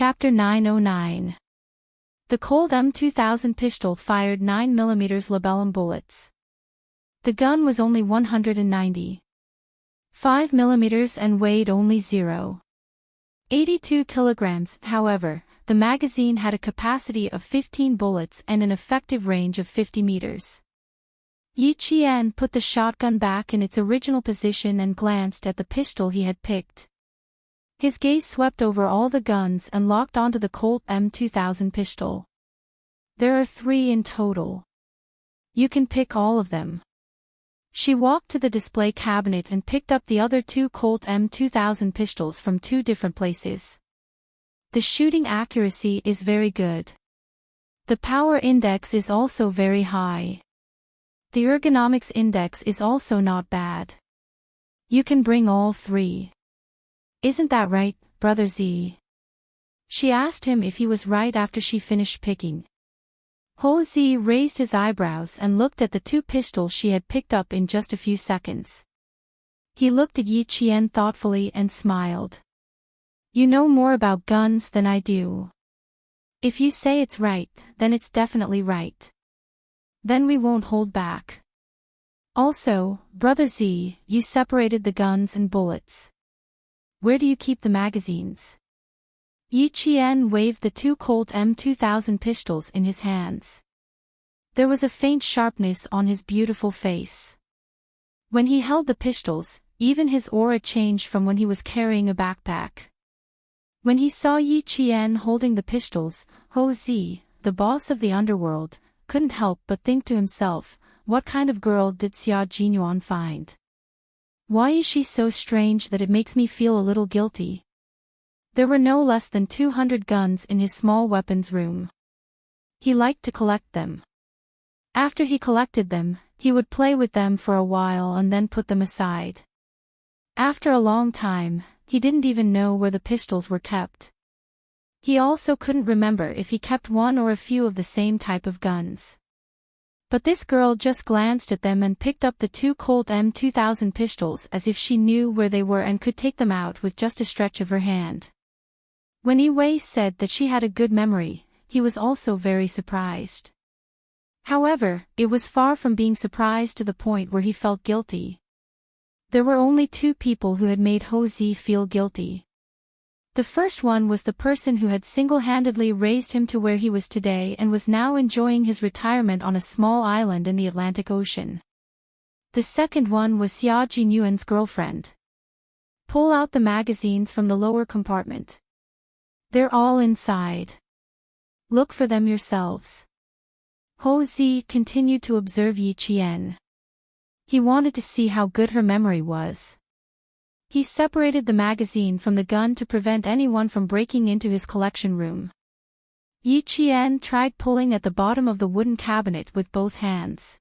Chapter 909. The Colt M2000 pistol fired 9mm labellum bullets. The gun was only 195 mm and weighed only 0.82 kilograms. However, the magazine had a capacity of 15 bullets and an effective range of 50 meters. Yi Qian put the shotgun back in its original position and glanced at the pistol he had picked. His gaze swept over all the guns and locked onto the Colt M2000 pistol. There are 3 in total. You can pick all of them. She walked to the display cabinet and picked up the other 2 Colt M2000 pistols from 2 different places. The shooting accuracy is very good. The power index is also very high. The ergonomics index is also not bad. You can bring all 3. Isn't that right, Brother Z? She asked him if he was right after she finished picking. Ho Zi raised his eyebrows and looked at the 2 pistols she had picked up in just a few seconds. He looked at Yi Qian thoughtfully and smiled. You know more about guns than I do. If you say it's right, then it's definitely right. Then we won't hold back. Also, Brother Z, you separated the guns and bullets. Where do you keep the magazines? Yi Qian waved the 2 Colt M2000 pistols in his hands. There was a faint sharpness on his beautiful face. When he held the pistols, even his aura changed from when he was carrying a backpack. When he saw Yi Qian holding the pistols, Ho Zi, the boss of the underworld, couldn't help but think to himself, what kind of girl did Xia Jinyuan find? Why is she so strange that it makes me feel a little guilty? There were no less than 200 guns in his small weapons room. He liked to collect them. After he collected them, he would play with them for a while and then put them aside. After a long time, he didn't even know where the pistols were kept. He also couldn't remember if he kept one or a few of the same type of guns. But this girl just glanced at them and picked up the 2 Colt M2000 pistols as if she knew where they were and could take them out with just a stretch of her hand. When Yi Wei said that she had a good memory, he was also very surprised. However, it was far from being surprised to the point where he felt guilty. There were only 2 people who had made Ho Zi feel guilty. The first one was the person who had single-handedly raised him to where he was today and was now enjoying his retirement on a small island in the Atlantic Ocean. The second one was Xia Jinyuan's girlfriend. Pull out the magazines from the lower compartment. They're all inside. Look for them yourselves. Ho Zi continued to observe Yi Qian. He wanted to see how good her memory was. He separated the magazine from the gun to prevent anyone from breaking into his collection room. Yi Qian tried pulling at the bottom of the wooden cabinet with both hands.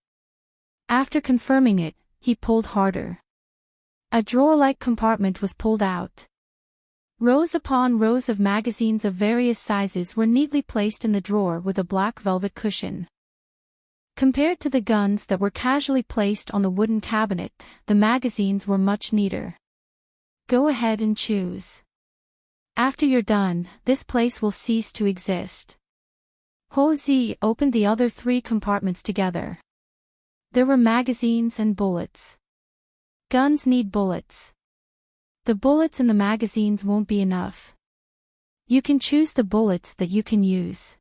After confirming it, he pulled harder. A drawer-like compartment was pulled out. Rows upon rows of magazines of various sizes were neatly placed in the drawer with a black velvet cushion. Compared to the guns that were casually placed on the wooden cabinet, the magazines were much neater. Go ahead and choose. After you're done, this place will cease to exist. Ho Zi opened the other 3 compartments together. There were magazines and bullets. Guns need bullets. The bullets in the magazines won't be enough. You can choose the bullets that you can use.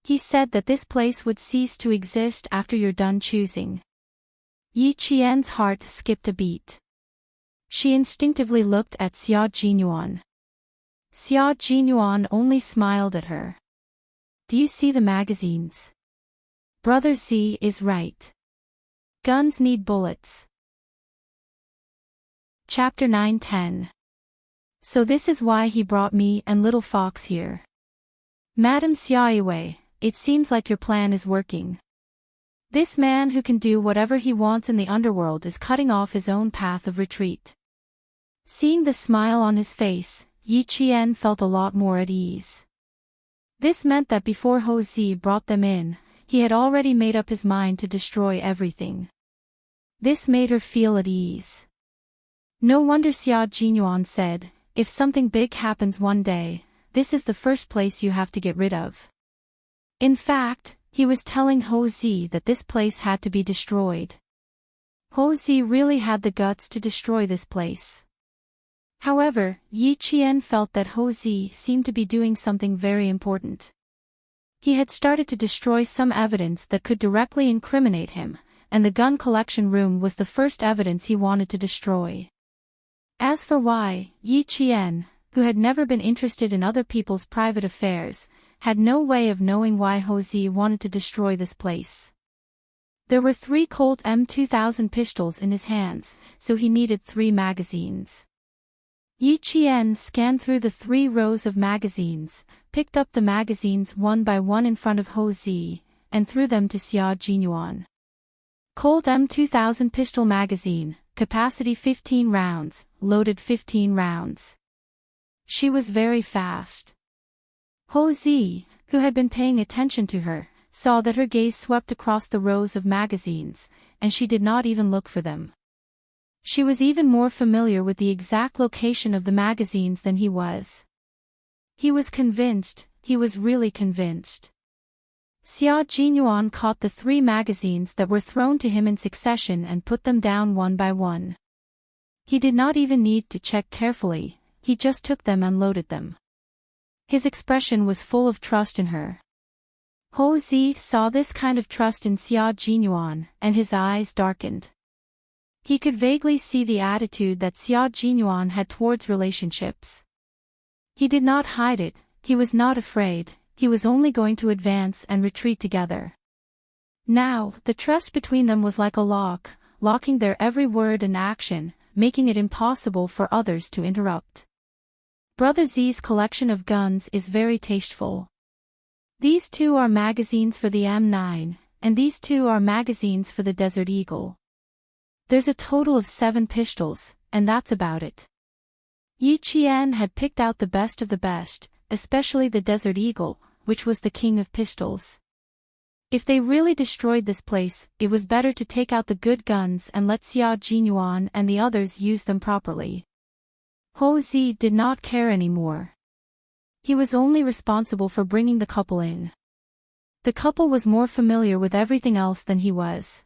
He said that this place would cease to exist after you're done choosing. Yi Qian's heart skipped a beat. She instinctively looked at Xia Jinyuan. Xia Jinyuan only smiled at her. Do you see the magazines? Brother Z is right. Guns need bullets. Chapter 910. So this is why he brought me and Little Fox here. Madam Xia Yiwei, it seems like your plan is working. This man who can do whatever he wants in the underworld is cutting off his own path of retreat. Seeing the smile on his face, Yi Qian felt a lot more at ease. This meant that before Ho Zi brought them in, he had already made up his mind to destroy everything. This made her feel at ease. No wonder Xia Jinyuan said, if something big happens one day, this is the first place you have to get rid of. In fact, he was telling Ho Zi that this place had to be destroyed. Ho Zi really had the guts to destroy this place. However, Yi Qian felt that Ho Zi seemed to be doing something very important. He had started to destroy some evidence that could directly incriminate him, and the gun collection room was the first evidence he wanted to destroy. As for why, Yi Qian, who had never been interested in other people's private affairs, had no way of knowing why Ho Zi wanted to destroy this place. There were 3 Colt M2000 pistols in his hands, so he needed 3 magazines. Yi Qian scanned through the 3 rows of magazines, picked up the magazines one by one in front of Ho Zi, and threw them to Xia Jinyuan. Colt M2000 pistol magazine, capacity 15 rounds, loaded 15 rounds. She was very fast. Ho Zi, who had been paying attention to her, saw that her gaze swept across the rows of magazines, and she did not even look for them. She was even more familiar with the exact location of the magazines than he was. He was convinced, he was really convinced. Xia Jinyuan caught the 3 magazines that were thrown to him in succession and put them down one by one. He did not even need to check carefully, he just took them and loaded them. His expression was full of trust in her. Ho Zi saw this kind of trust in Xia Jinyuan, and his eyes darkened. He could vaguely see the attitude that Xia Jinyuan had towards relationships. He did not hide it, he was not afraid, he was only going to advance and retreat together. Now, the trust between them was like a lock, locking their every word and action, making it impossible for others to interrupt. Brother Z's collection of guns is very tasteful. These 2 are magazines for the M9, and these 2 are magazines for the Desert Eagle. There's a total of 7 pistols, and that's about it. Yi Qian had picked out the best of the best, especially the Desert Eagle, which was the king of pistols. If they really destroyed this place, it was better to take out the good guns and let Xia Jinyuan and the others use them properly. Ho Zi did not care anymore. He was only responsible for bringing the couple in. The couple was more familiar with everything else than he was.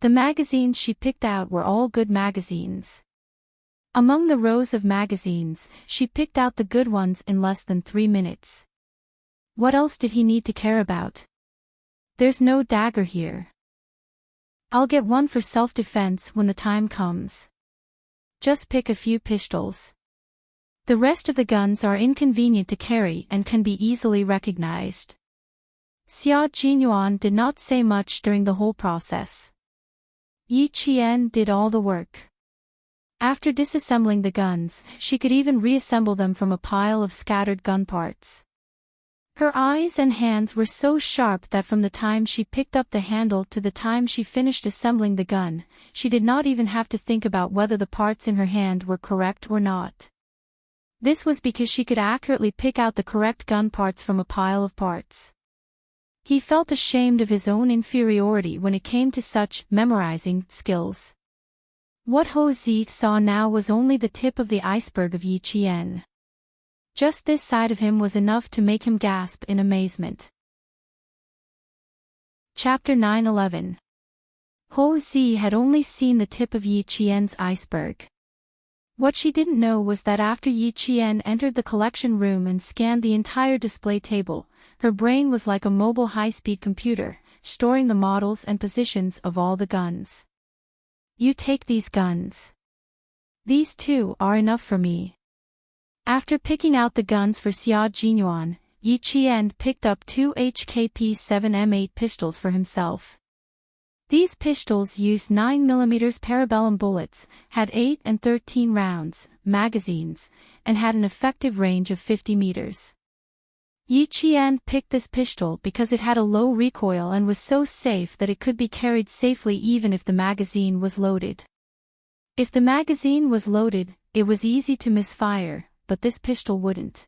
The magazines she picked out were all good magazines. Among the rows of magazines, she picked out the good ones in less than 3 minutes. What else did he need to care about? There's no dagger here. I'll get one for self-defense when the time comes. Just pick a few pistols. The rest of the guns are inconvenient to carry and can be easily recognized. Xia Jinyuan did not say much during the whole process. Yi Qian did all the work. After disassembling the guns, she could even reassemble them from a pile of scattered gun parts. Her eyes and hands were so sharp that from the time she picked up the handle to the time she finished assembling the gun, she did not even have to think about whether the parts in her hand were correct or not. This was because she could accurately pick out the correct gun parts from a pile of parts. He felt ashamed of his own inferiority when it came to such memorizing skills. What Ho Zi saw now was only the tip of the iceberg of Yi Qian. Just this side of him was enough to make him gasp in amazement. Chapter 9:11. Ho Zi had only seen the tip of Yi Qian's iceberg. What she didn't know was that after Yi Qian entered the collection room and scanned the entire display table, her brain was like a mobile high-speed computer, storing the models and positions of all the guns. You take these guns. These 2 are enough for me. After picking out the guns for Xia Jinyuan, Yi Qian picked up 2 HKP-7 M8 pistols for himself. These pistols used 9mm parabellum bullets, had 8 and 13 rounds, magazines, and had an effective range of 50 meters. Yi Qian picked this pistol because it had a low recoil and was so safe that it could be carried safely even if the magazine was loaded. If the magazine was loaded, it was easy to misfire, but this pistol wouldn't.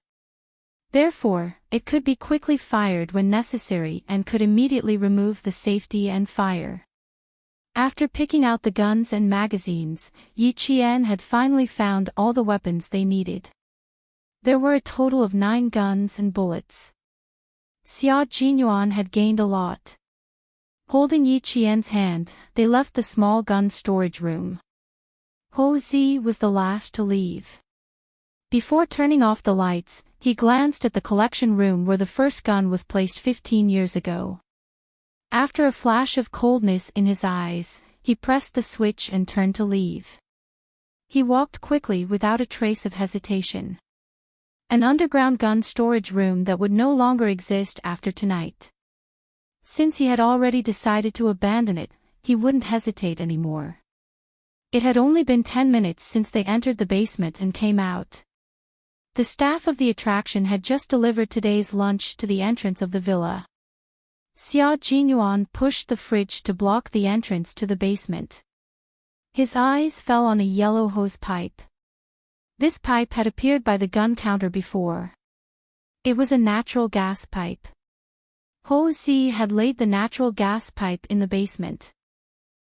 Therefore, it could be quickly fired when necessary and could immediately remove the safety and fire. After picking out the guns and magazines, Yi Qian had finally found all the weapons they needed. There were a total of 9 guns and bullets. Xia Jinyuan had gained a lot. Holding Yi Qian's hand, they left the small gun storage room. Ho Zi was the last to leave. Before turning off the lights, he glanced at the collection room where the first gun was placed 15 years ago. After a flash of coldness in his eyes, he pressed the switch and turned to leave. He walked quickly without a trace of hesitation. An underground gun storage room that would no longer exist after tonight. Since he had already decided to abandon it, he wouldn't hesitate anymore. It had only been 10 minutes since they entered the basement and came out. The staff of the attraction had just delivered today's lunch to the entrance of the villa. Xia Jinyuan pushed the fridge to block the entrance to the basement. His eyes fell on a yellow hose pipe. This pipe had appeared by the gun counter before. It was a natural gas pipe. Ho Zi had laid the natural gas pipe in the basement.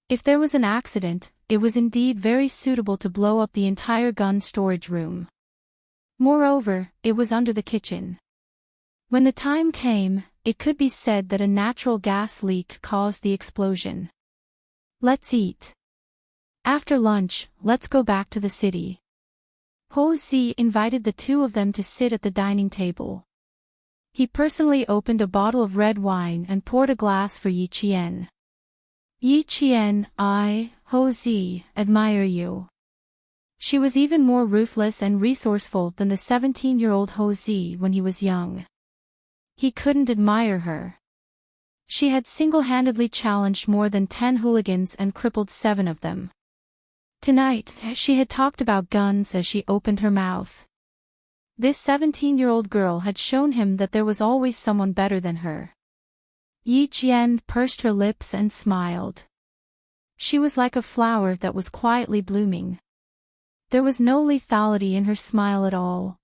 If there was an accident, it was indeed very suitable to blow up the entire gun storage room. Moreover, it was under the kitchen. When the time came, it could be said that a natural gas leak caused the explosion. Let's eat. After lunch, let's go back to the city. Ho Zi invited the two of them to sit at the dining table. He personally opened a bottle of red wine and poured a glass for Yi Qian. Yi Qian, Ho Zi, admire you. She was even more ruthless and resourceful than the 17-year-old Ho Zi when he was young. He couldn't admire her. She had single-handedly challenged more than 10 hooligans and crippled 7 of them. Tonight, she had talked about guns as she opened her mouth. This 17-year-old girl had shown him that there was always someone better than her. Yi Qian pursed her lips and smiled. She was like a flower that was quietly blooming. There was no lethality in her smile at all.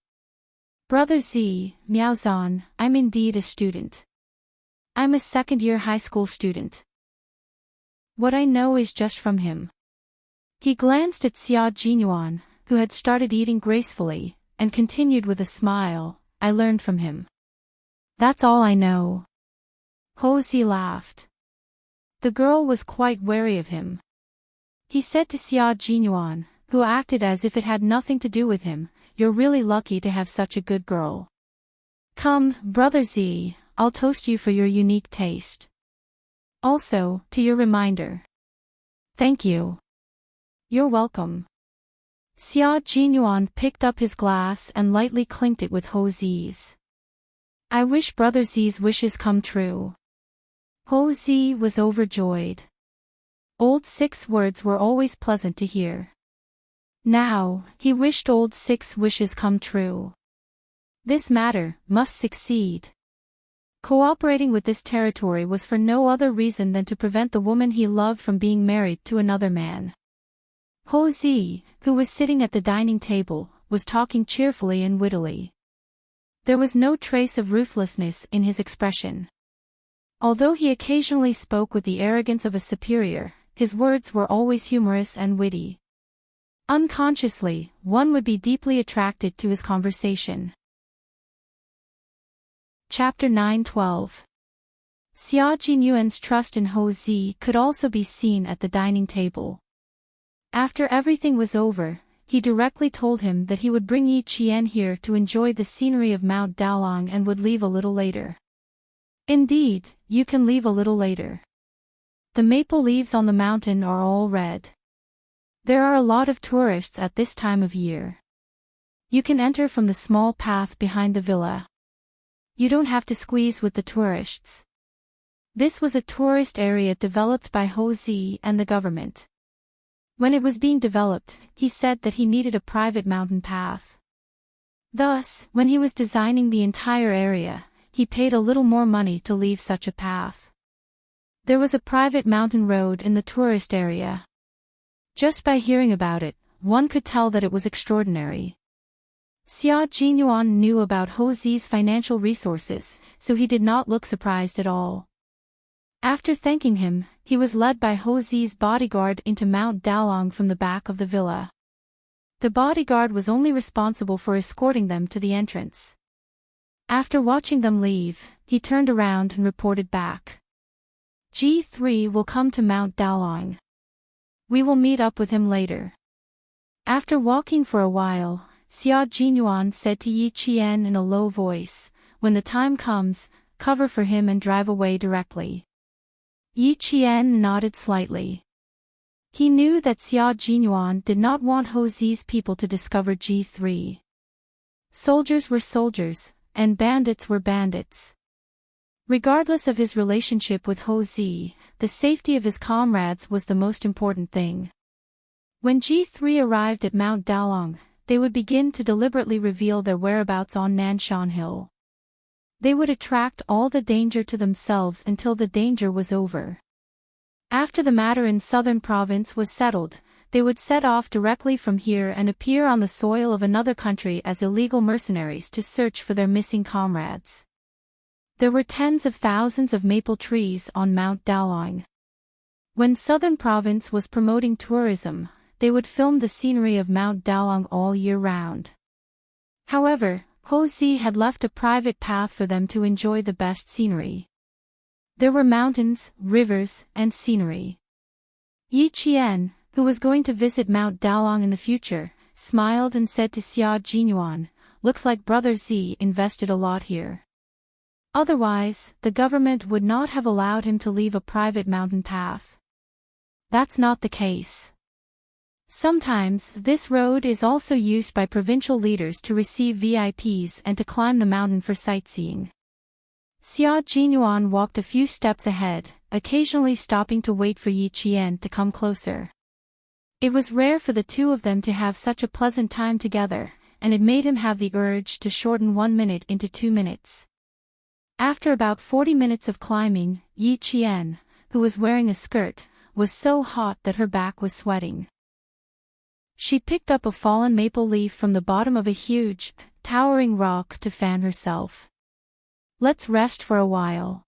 Brother Zi, Miaozan, I'm indeed a student. I'm a second-year high school student. What I know is just from him. He glanced at Xia Jinyuan, who had started eating gracefully, and continued with a smile, I learned from him. That's all I know. Ho Zi laughed. The girl was quite wary of him. He said to Xia Jinyuan, who acted as if it had nothing to do with him, you're really lucky to have such a good girl. Come, Brother Zi, I'll toast you for your unique taste. Also, to your reminder. Thank you. You're welcome. Xia Jinyuan picked up his glass and lightly clinked it with Ho Zi's. I wish Brother Zi's wishes come true. Ho Zi was overjoyed. Old Six words were always pleasant to hear. Now, he wished old Six wishes come true. This matter must succeed. Cooperating with this territory was for no other reason than to prevent the woman he loved from being married to another man. Ho Zi, who was sitting at the dining table, was talking cheerfully and wittily. There was no trace of ruthlessness in his expression. Although he occasionally spoke with the arrogance of a superior, his words were always humorous and witty. Unconsciously, one would be deeply attracted to his conversation. Chapter 9:12. Xia Jinyuan's trust in Ho Zi could also be seen at the dining table. After everything was over, he directly told him that he would bring Yi Qian here to enjoy the scenery of Mount Daolong and would leave a little later. Indeed, you can leave a little later. The maple leaves on the mountain are all red. There are a lot of tourists at this time of year. You can enter from the small path behind the villa. You don't have to squeeze with the tourists. This was a tourist area developed by Ho Zi and the government. When it was being developed, he said that he needed a private mountain path. Thus, when he was designing the entire area, he paid a little more money to leave such a path. There was a private mountain road in the tourist area. Just by hearing about it, one could tell that it was extraordinary. Xia Jinyuan knew about Ho Zi's financial resources, so he did not look surprised at all. After thanking him, he was led by Ho Zi's bodyguard into Mount Daolong from the back of the villa. The bodyguard was only responsible for escorting them to the entrance. After watching them leave, he turned around and reported back. G3 will come to Mount Dalong. We will meet up with him later. After walking for a while, Xia Jinyuan said to Yi Qian in a low voice, "When the time comes, cover for him and drive away directly." Yi Qian nodded slightly. He knew that Xia Jinyuan did not want Ho Zi's people to discover G3. Soldiers were soldiers, and bandits were bandits. Regardless of his relationship with Ho Zi, the safety of his comrades was the most important thing. When G3 arrived at Mount Dalong, they would begin to deliberately reveal their whereabouts on Nanshan Hill. They would attract all the danger to themselves until the danger was over. After the matter in Southern Province was settled, they would set off directly from here and appear on the soil of another country as illegal mercenaries to search for their missing comrades. There were tens of thousands of maple trees on Mount Dalong. When Southern Province was promoting tourism, they would film the scenery of Mount Dalong all year round. However, Ho Zi had left a private path for them to enjoy the best scenery. There were mountains, rivers, and scenery. Yi Qian, who was going to visit Mount Dalong in the future, smiled and said to Xia Jinyuan, "Looks like Brother Zi invested a lot here. Otherwise, the government would not have allowed him to leave a private mountain path." That's not the case. Sometimes, this road is also used by provincial leaders to receive VIPs and to climb the mountain for sightseeing. Xia Jinyuan walked a few steps ahead, occasionally stopping to wait for Yi Qian to come closer. It was rare for the two of them to have such a pleasant time together, and it made him have the urge to shorten 1 minute into 2 minutes. After about 40 minutes of climbing, Yi Qian, who was wearing a skirt, was so hot that her back was sweating. She picked up a fallen maple leaf from the bottom of a huge, towering rock to fan herself. "Let's rest for a while.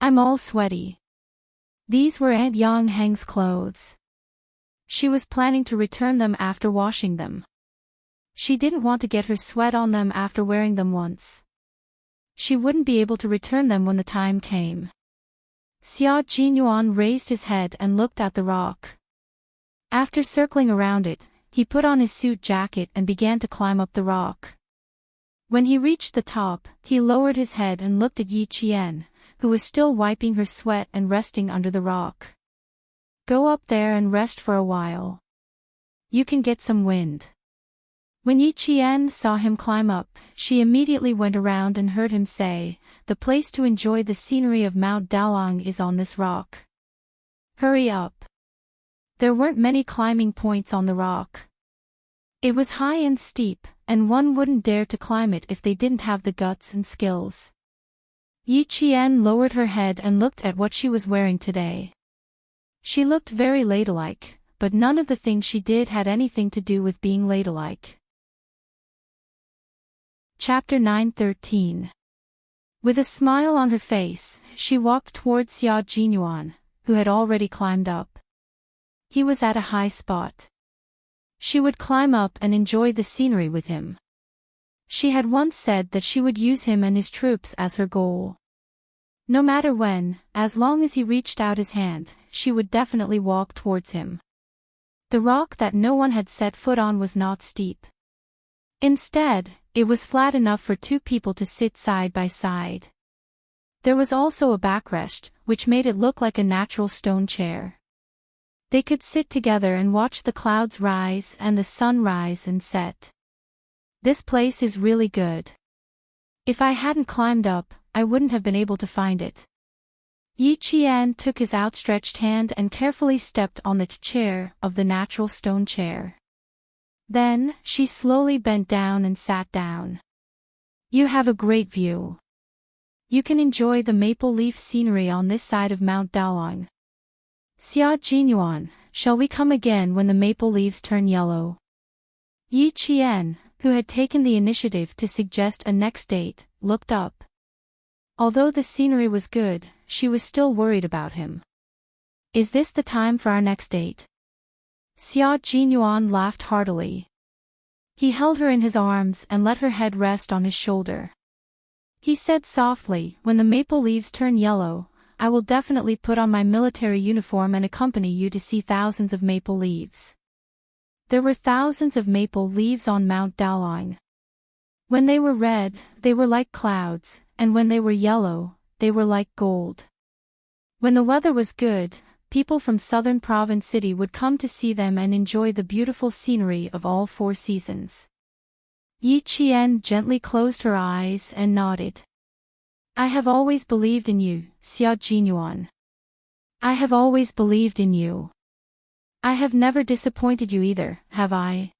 I'm all sweaty." These were Aunt Yang Heng's clothes. She was planning to return them after washing them. She didn't want to get her sweat on them after wearing them once. She wouldn't be able to return them when the time came. Xia Jinyuan raised his head and looked at the rock. After circling around it, he put on his suit jacket and began to climb up the rock. When he reached the top, he lowered his head and looked at Yi Qian, who was still wiping her sweat and resting under the rock. "Go up there and rest for a while. You can get some wind." When Yi Qian saw him climb up, she immediately went around and heard him say, "The place to enjoy the scenery of Mount Dalong is on this rock. Hurry up." There weren't many climbing points on the rock. It was high and steep, and one wouldn't dare to climb it if they didn't have the guts and skills. Yi Qian lowered her head and looked at what she was wearing today. She looked very ladylike, but none of the things she did had anything to do with being ladylike. Chapter 9:13. With a smile on her face, she walked towards Xia Jinyuan, who had already climbed up. He was at a high spot. She would climb up and enjoy the scenery with him. She had once said that she would use him and his troops as her goal. No matter when, as long as he reached out his hand, she would definitely walk towards him. The rock that no one had set foot on was not steep. Instead, it was flat enough for two people to sit side by side. There was also a backrest, which made it look like a natural stone chair. They could sit together and watch the clouds rise and the sun rise and set. This place is really good. If I hadn't climbed up, I wouldn't have been able to find it. Yi Qian took his outstretched hand and carefully stepped on the chair of the natural stone chair. Then, she slowly bent down and sat down. "You have a great view. You can enjoy the maple leaf scenery on this side of Mount Dalong. Xia Jinyuan, shall we come again when the maple leaves turn yellow?" Yi Qian, who had taken the initiative to suggest a next date, looked up. Although the scenery was good, she was still worried about him. "Is this the time for our next date?" Xia Jinyuan laughed heartily. He held her in his arms and let her head rest on his shoulder. He said softly, "When the maple leaves turn yellow, I will definitely put on my military uniform and accompany you to see thousands of maple leaves." There were thousands of maple leaves on Mount Dowling. When they were red, they were like clouds, and when they were yellow, they were like gold. When the weather was good, people from southern Province City would come to see them and enjoy the beautiful scenery of all 4 seasons. Yi Qian gently closed her eyes and nodded. "I have always believed in you, Xia Jinyuan. I have always believed in you. I have never disappointed you either, have I?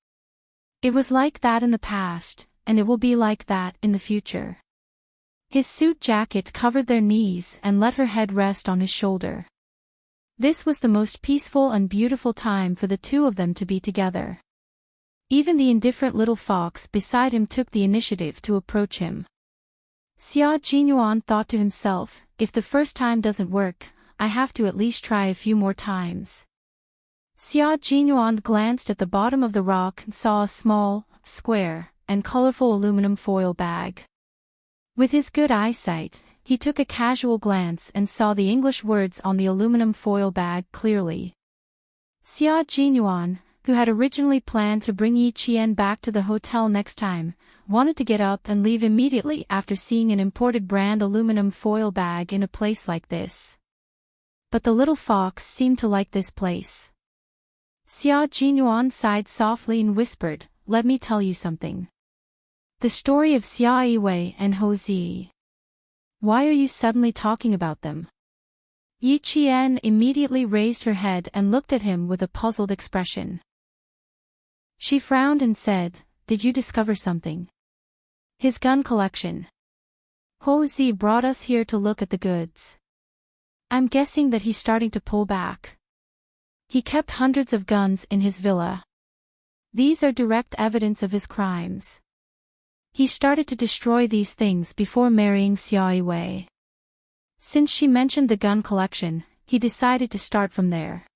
It was like that in the past, and it will be like that in the future." His suit jacket covered their knees and let her head rest on his shoulder. This was the most peaceful and beautiful time for the two of them to be together. Even the indifferent little fox beside him took the initiative to approach him. Xia Jinyuan thought to himself, "If the first time doesn't work, I have to at least try a few more times." Xia Jinyuan glanced at the bottom of the rock and saw a small, square, and colorful aluminum foil bag. With his good eyesight, he took a casual glance and saw the English words on the aluminum foil bag clearly. Xia Jinyuan, who had originally planned to bring Yi Qian back to the hotel next time, wanted to get up and leave immediately after seeing an imported brand aluminum foil bag in a place like this. But the little fox seemed to like this place. Xia Jinyuan sighed softly and whispered, "Let me tell you something. The story of Xia Yiwei and Hou Zi. Why are you suddenly talking about them?" Yi Qian immediately raised her head and looked at him with a puzzled expression. She frowned and said, "Did you discover something?" "His gun collection. Hou Zi brought us here to look at the goods. I'm guessing that he's starting to pull back. He kept hundreds of guns in his villa. These are direct evidence of his crimes. He started to destroy these things before marrying Xia Yiwei. Since she mentioned the gun collection, he decided to start from there.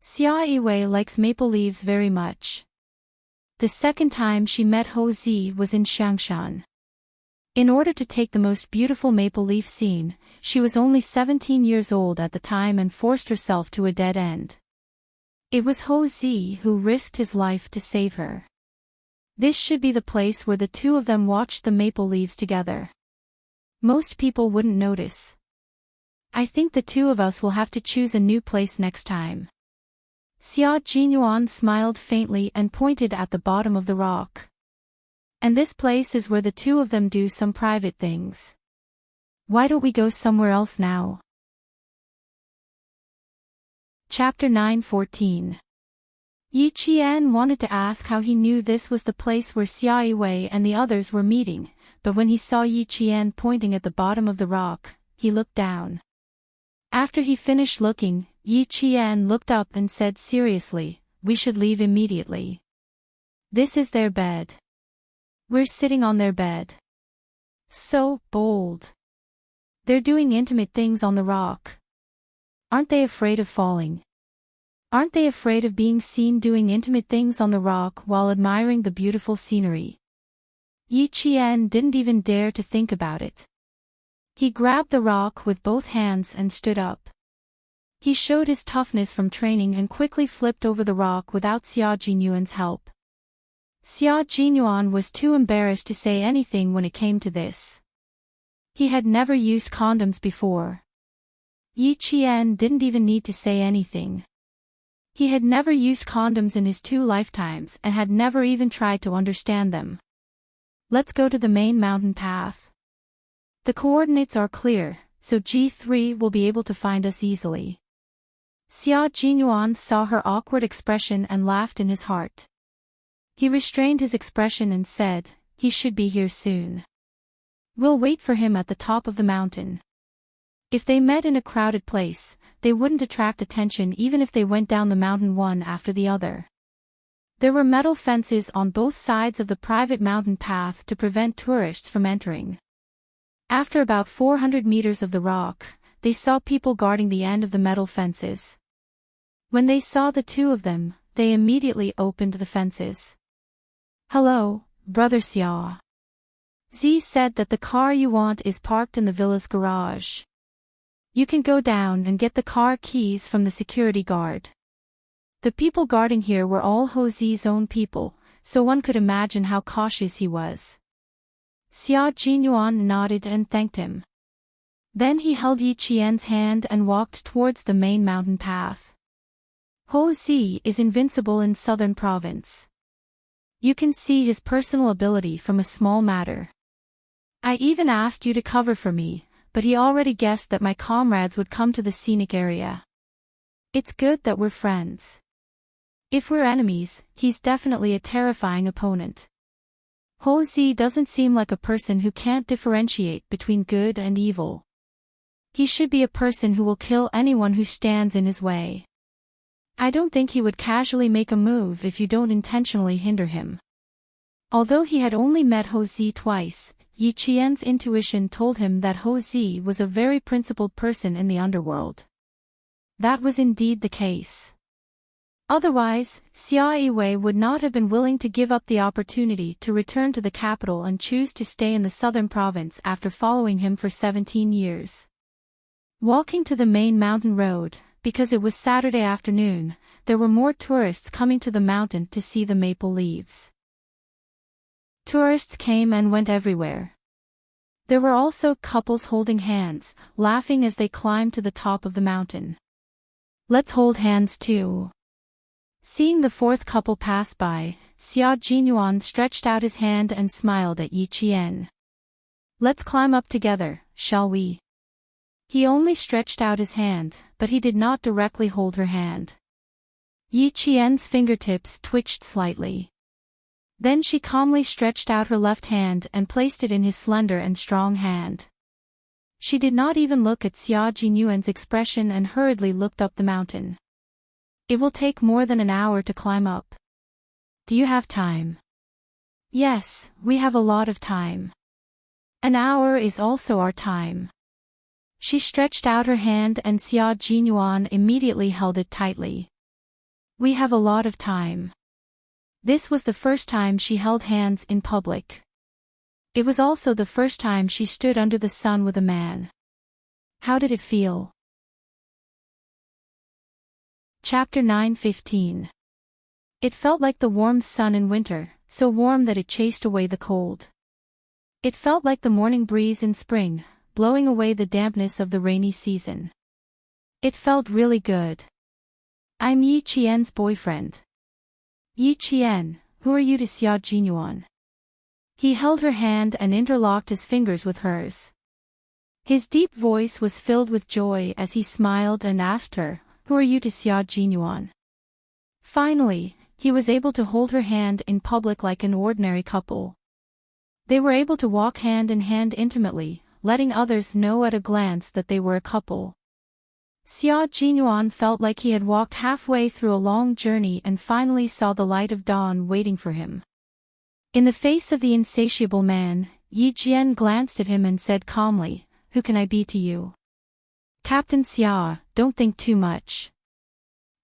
Xia Yiwei likes maple leaves very much. The second time she met Hou Zi was in Changshan. In order to take the most beautiful maple leaf scene, she was only 17 years old at the time and forced herself to a dead end. It was Hou Zi who risked his life to save her. This should be the place where the two of them watched the maple leaves together. Most people wouldn't notice. I think the two of us will have to choose a new place next time. Xia Jinyuan smiled faintly and pointed at the bottom of the rock. And this place is where the two of them do some private things. Why don't we go somewhere else now? Chapter 9:14. Yi Qian wanted to ask how he knew this was the place where Xia Yiwei and the others were meeting, but when he saw Yi Qian pointing at the bottom of the rock, he looked down. After he finished looking, Yi Qian looked up and said seriously, "We should leave immediately. This is their bed. We're sitting on their bed. So bold. They're doing intimate things on the rock. Aren't they afraid of falling? Aren't they afraid of being seen doing intimate things on the rock while admiring the beautiful scenery?" Yi Qian didn't even dare to think about it. He grabbed the rock with both hands and stood up. He showed his toughness from training and quickly flipped over the rock without Xia Jinyuan's help. Xia Jinyuan was too embarrassed to say anything when it came to this. He had never used condoms before. Yi Qian didn't even need to say anything. He had never used condoms in his 2 lifetimes and had never even tried to understand them. Let's go to the main mountain path. The coordinates are clear, so G3 will be able to find us easily. Xia Jinyuan saw her awkward expression and laughed in his heart. He restrained his expression and said, "He should be here soon. We'll wait for him at the top of the mountain." If they met in a crowded place, they wouldn't attract attention even if they went down the mountain one after the other. There were metal fences on both sides of the private mountain path to prevent tourists from entering. After about 400 meters of the rock, they saw people guarding the end of the metal fences. When they saw the two of them, they immediately opened the fences. Hello, Brother Xia. Z said that the car you want is parked in the villa's garage. You can go down and get the car keys from the security guard. The people guarding here were all Ho Zi's own people, so one could imagine how cautious he was. Xia Jinyuan nodded and thanked him. Then he held Yi Qian's hand and walked towards the main mountain path. Ho Zi is invincible in southern province. You can see his personal ability from a small matter. I even asked you to cover for me, but he already guessed that my comrades would come to the scenic area. It's good that we're friends. If we're enemies, he's definitely a terrifying opponent. Ho Zi doesn't seem like a person who can't differentiate between good and evil. He should be a person who will kill anyone who stands in his way. I don't think he would casually make a move if you don't intentionally hinder him. Although he had only met Ho Zi twice, Yi Qian's intuition told him that Ho Zi was a very principled person in the underworld. That was indeed the case. Otherwise, Xia Yiwei would not have been willing to give up the opportunity to return to the capital and choose to stay in the southern province after following him for 17 years. Walking to the main mountain road, because it was Saturday afternoon, there were more tourists coming to the mountain to see the maple leaves. Tourists came and went everywhere. There were also couples holding hands, laughing as they climbed to the top of the mountain. Let's hold hands too. Seeing the fourth couple pass by, Xia Jinyuan stretched out his hand and smiled at Yi Qian. Let's climb up together, shall we? He only stretched out his hand, but he did not directly hold her hand. Yi Qian's fingertips twitched slightly. Then she calmly stretched out her left hand and placed it in his slender and strong hand. She did not even look at Xia Jinyuan's expression and hurriedly looked up the mountain. It will take more than an hour to climb up. Do you have time? Yes, we have a lot of time. An hour is also our time. She stretched out her hand and Xia Jinyuan immediately held it tightly. We have a lot of time. This was the first time she held hands in public. It was also the first time she stood under the sun with a man. How did it feel? Chapter 9:15. It felt like the warm sun in winter, so warm that it chased away the cold. It felt like the morning breeze in spring, blowing away the dampness of the rainy season. It felt really good. I'm Yi Qian's boyfriend. Yi Qian, who are you to Xia Jinyuan? He held her hand and interlocked his fingers with hers. His deep voice was filled with joy as he smiled and asked her, who are you to Xia Jinyuan? Finally, he was able to hold her hand in public like an ordinary couple. They were able to walk hand in hand intimately, letting others know at a glance that they were a couple. Xia Jinyuan felt like he had walked halfway through a long journey and finally saw the light of dawn waiting for him. In the face of the insatiable man, Yi Jian glanced at him and said calmly, who can I be to you? Captain Xia, don't think too much.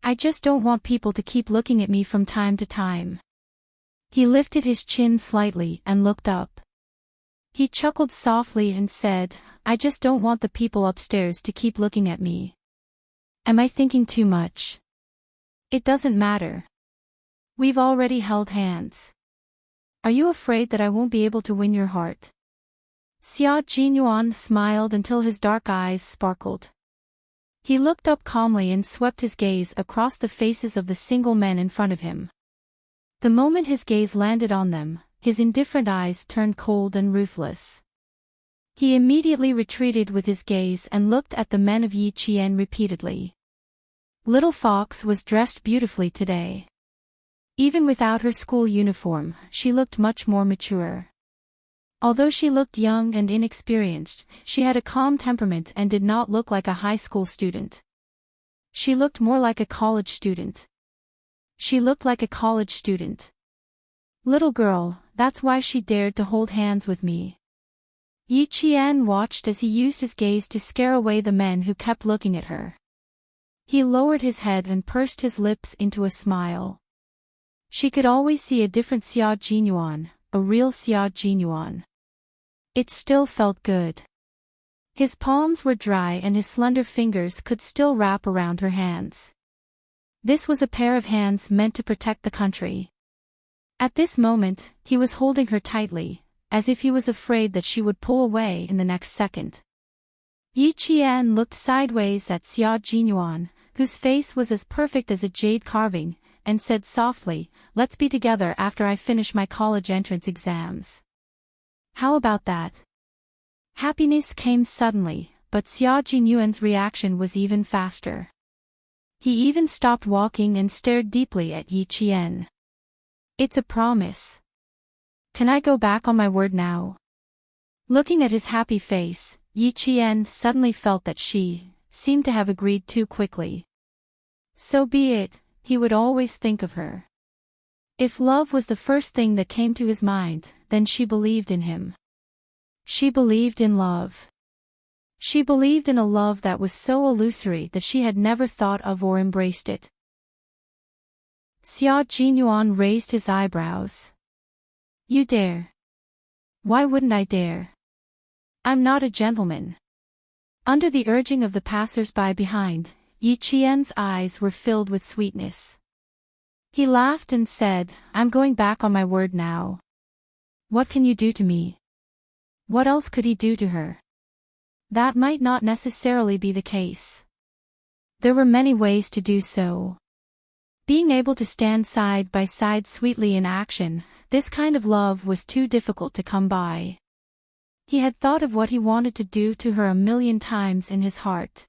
I just don't want people to keep looking at me from time to time. He lifted his chin slightly and looked up. He chuckled softly and said, I just don't want the people upstairs to keep looking at me. Am I thinking too much? It doesn't matter. We've already held hands. Are you afraid that I won't be able to win your heart? Xia Jinyuan smiled until his dark eyes sparkled. He looked up calmly and swept his gaze across the faces of the single men in front of him. The moment his gaze landed on them, his indifferent eyes turned cold and ruthless. He immediately retreated with his gaze and looked at the men of Yi Qian repeatedly. Little Fox was dressed beautifully today. Even without her school uniform, she looked much more mature. Although she looked young and inexperienced, she had a calm temperament and did not look like a high school student. She looked more like a college student. She looked like a college student. Little girl, that's why she dared to hold hands with me. Yi Qian watched as he used his gaze to scare away the men who kept looking at her. He lowered his head and pursed his lips into a smile. She could always see a different Xia Jinyuan, a real Xia Jinyuan. It still felt good. His palms were dry and his slender fingers could still wrap around her hands. This was a pair of hands meant to protect the country. At this moment, he was holding her tightly, as if he was afraid that she would pull away in the next second. Yi Qian looked sideways at Xia Jinyuan, whose face was as perfect as a jade carving, and said softly, "Let's be together after I finish my college entrance exams." "How about that?" Happiness came suddenly, but Xia Jinyuan's reaction was even faster. He even stopped walking and stared deeply at Yi Qian. "It's a promise. Can I go back on my word now?" Looking at his happy face, Yi Qian suddenly felt that she seemed to have agreed too quickly. So be it, he would always think of her. If love was the first thing that came to his mind, then she believed in him. She believed in love. She believed in a love that was so illusory that she had never thought of or embraced it. Xia Jinyuan raised his eyebrows. "You dare? Why wouldn't I dare? I'm not a gentleman." Under the urging of the passers-by behind, Yi Qian's eyes were filled with sweetness. He laughed and said, "I'm going back on my word now. What can you do to me?" What else could he do to her? That might not necessarily be the case. There were many ways to do so. Being able to stand side by side sweetly in action, this kind of love was too difficult to come by. He had thought of what he wanted to do to her 1,000,000 times in his heart.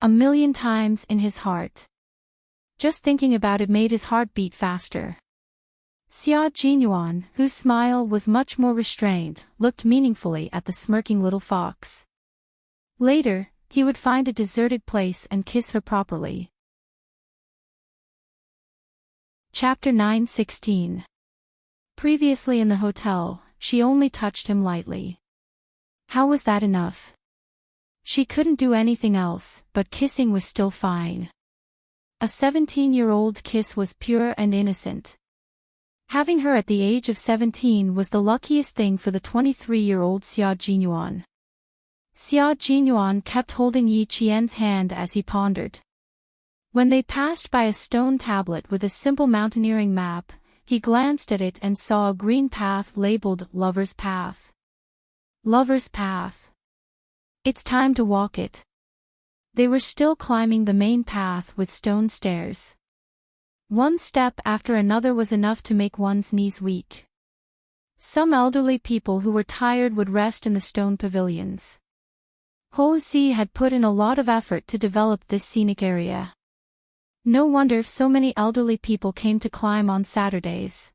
1,000,000 times in his heart. Just thinking about it made his heart beat faster. Xia Jinyuan, whose smile was much more restrained, looked meaningfully at the smirking little fox. Later, he would find a deserted place and kiss her properly. Chapter 9:16. Previously in the hotel, she only touched him lightly. How was that enough? She couldn't do anything else, but kissing was still fine. A 17-year-old kiss was pure and innocent. Having her at the age of 17 was the luckiest thing for the 23-year-old Xia Jinyuan. Xia Jinyuan kept holding Yi Qian's hand as he pondered. When they passed by a stone tablet with a simple mountaineering map, he glanced at it and saw a green path labeled Lover's Path. Lover's Path. It's time to walk it. They were still climbing the main path with stone stairs. One step after another was enough to make one's knees weak. Some elderly people who were tired would rest in the stone pavilions. Ho Zi had put in a lot of effort to develop this scenic area. No wonder so many elderly people came to climb on Saturdays.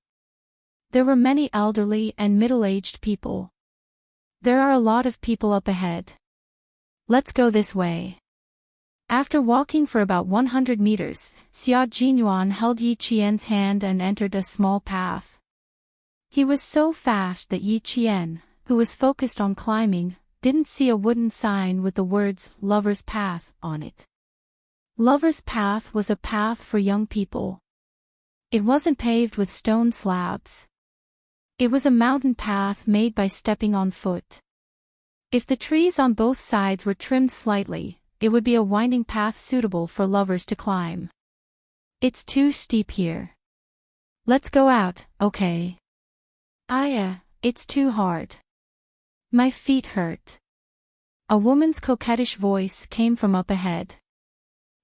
There were many elderly and middle-aged people. There are a lot of people up ahead. Let's go this way. After walking for about 100 meters, Xia Jinyuan held Yi Qian's hand and entered a small path. He was so fast that Yi Qian, who was focused on climbing, didn't see a wooden sign with the words Lover's Path on it. Lover's Path was a path for young people. It wasn't paved with stone slabs. It was a mountain path made by stepping on foot. If the trees on both sides were trimmed slightly, it would be a winding path suitable for lovers to climb. It's too steep here. Let's go out, okay? It's too hard. My feet hurt. A woman's coquettish voice came from up ahead.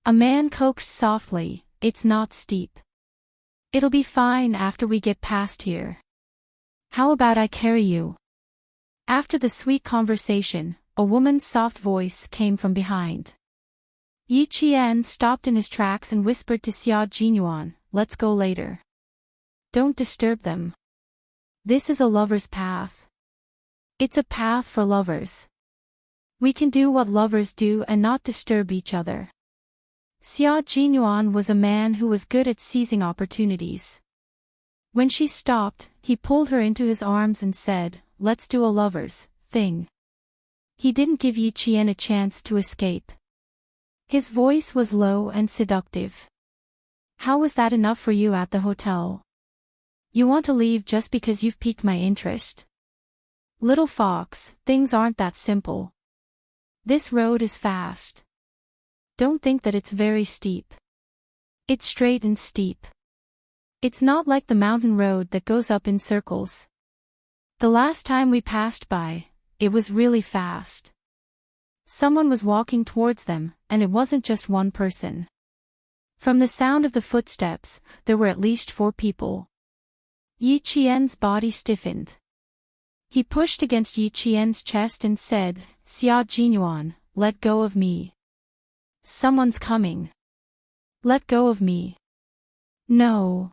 A man coaxed softly, "It's not steep. It'll be fine after we get past here. How about I carry you?" After the sweet conversation, a woman's soft voice came from behind. Yi Qian stopped in his tracks and whispered to Xia Jinyuan, "Let's go later. Don't disturb them. This is a lover's path. It's a path for lovers. We can do what lovers do and not disturb each other." Xia Jinyuan was a man who was good at seizing opportunities. When she stopped, he pulled her into his arms and said, "Let's do a lover's thing." He didn't give Yi Qian a chance to escape. His voice was low and seductive. "How was that enough for you at the hotel?" You want to leave just because you've piqued my interest? Little fox, things aren't that simple. This road is fast. Don't think that it's very steep. It's straight and steep. It's not like the mountain road that goes up in circles. The last time we passed by, it was really fast. Someone was walking towards them, and it wasn't just one person. From the sound of the footsteps, there were at least 4 people. Yi Qian's body stiffened. He pushed against Yi Qian's chest and said, "Xia Jinyuan, let go of me. Someone's coming. Let go of me." No.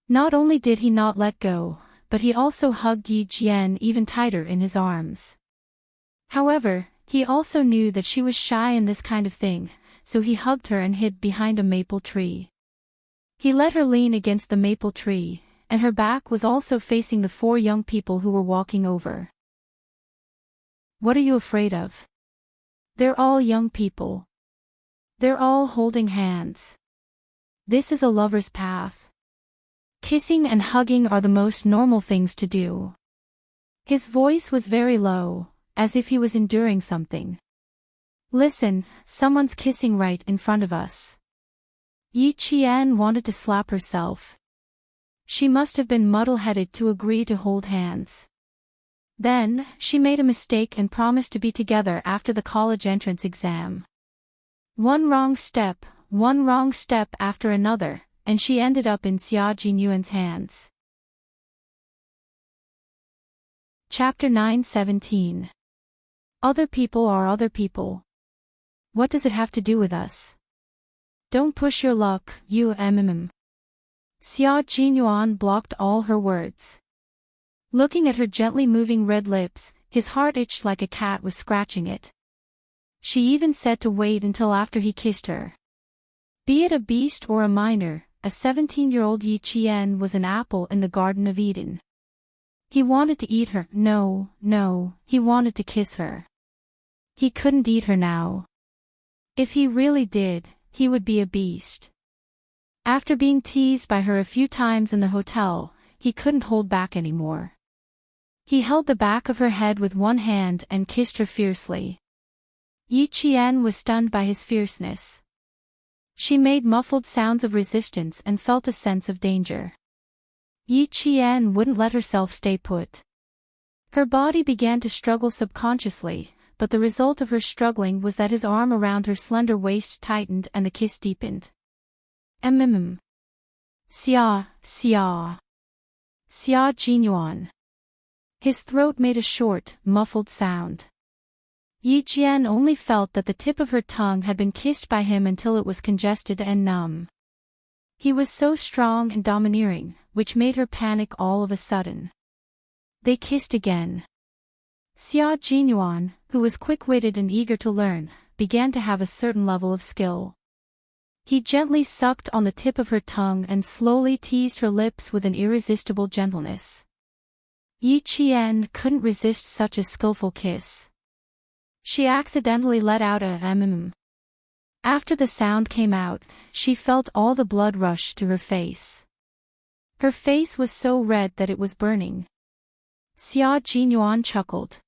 Not only did he not let go, but he also hugged Yi Qian even tighter in his arms. However, he also knew that she was shy in this kind of thing, so he hugged her and hid behind a maple tree. He let her lean against the maple tree, and her back was also facing the 4 young people who were walking over. "What are you afraid of? They're all young people. They're all holding hands. This is a lover's path. Kissing and hugging are the most normal things to do." His voice was very low, as if he was enduring something. "Listen, someone's kissing right in front of us." Yi Qian wanted to slap herself. She must have been muddle-headed to agree to hold hands. Then, she made a mistake and promised to be together after the college entrance exam. One wrong step after another, and she ended up in Xia Jinyuan's hands. Chapter 9:17. Other people are other people. What does it have to do with us? Don't push your luck, you Xia Jinyuan blocked all her words. Looking at her gently moving red lips, his heart itched like a cat was scratching it. She even said to wait until after he kissed her. Be it a beast or a minor, a 17-year-old Yi Qian was an apple in the Garden of Eden. He wanted to eat her. No, he wanted to kiss her. He couldn't eat her now. If he really did, he would be a beast. After being teased by her a few times in the hotel, he couldn't hold back anymore. He held the back of her head with one hand and kissed her fiercely. Yi Qian was stunned by his fierceness. She made muffled sounds of resistance and felt a sense of danger. Yi Qian wouldn't let herself stay put. Her body began to struggle subconsciously, but the result of her struggling was that his arm around her slender waist tightened and the kiss deepened. Xia Jinyuan. His throat made a short, muffled sound. Yi Qian only felt that the tip of her tongue had been kissed by him until it was congested and numb. He was so strong and domineering, which made her panic all of a sudden. They kissed again. Xia Jinyuan, who was quick-witted and eager to learn, began to have a certain level of skill. He gently sucked on the tip of her tongue and slowly teased her lips with an irresistible gentleness. Yi Qian couldn't resist such a skillful kiss. She accidentally let out a After the sound came out, she felt all the blood rush to her face. Her face was so red that it was burning. Xia Jinyuan chuckled.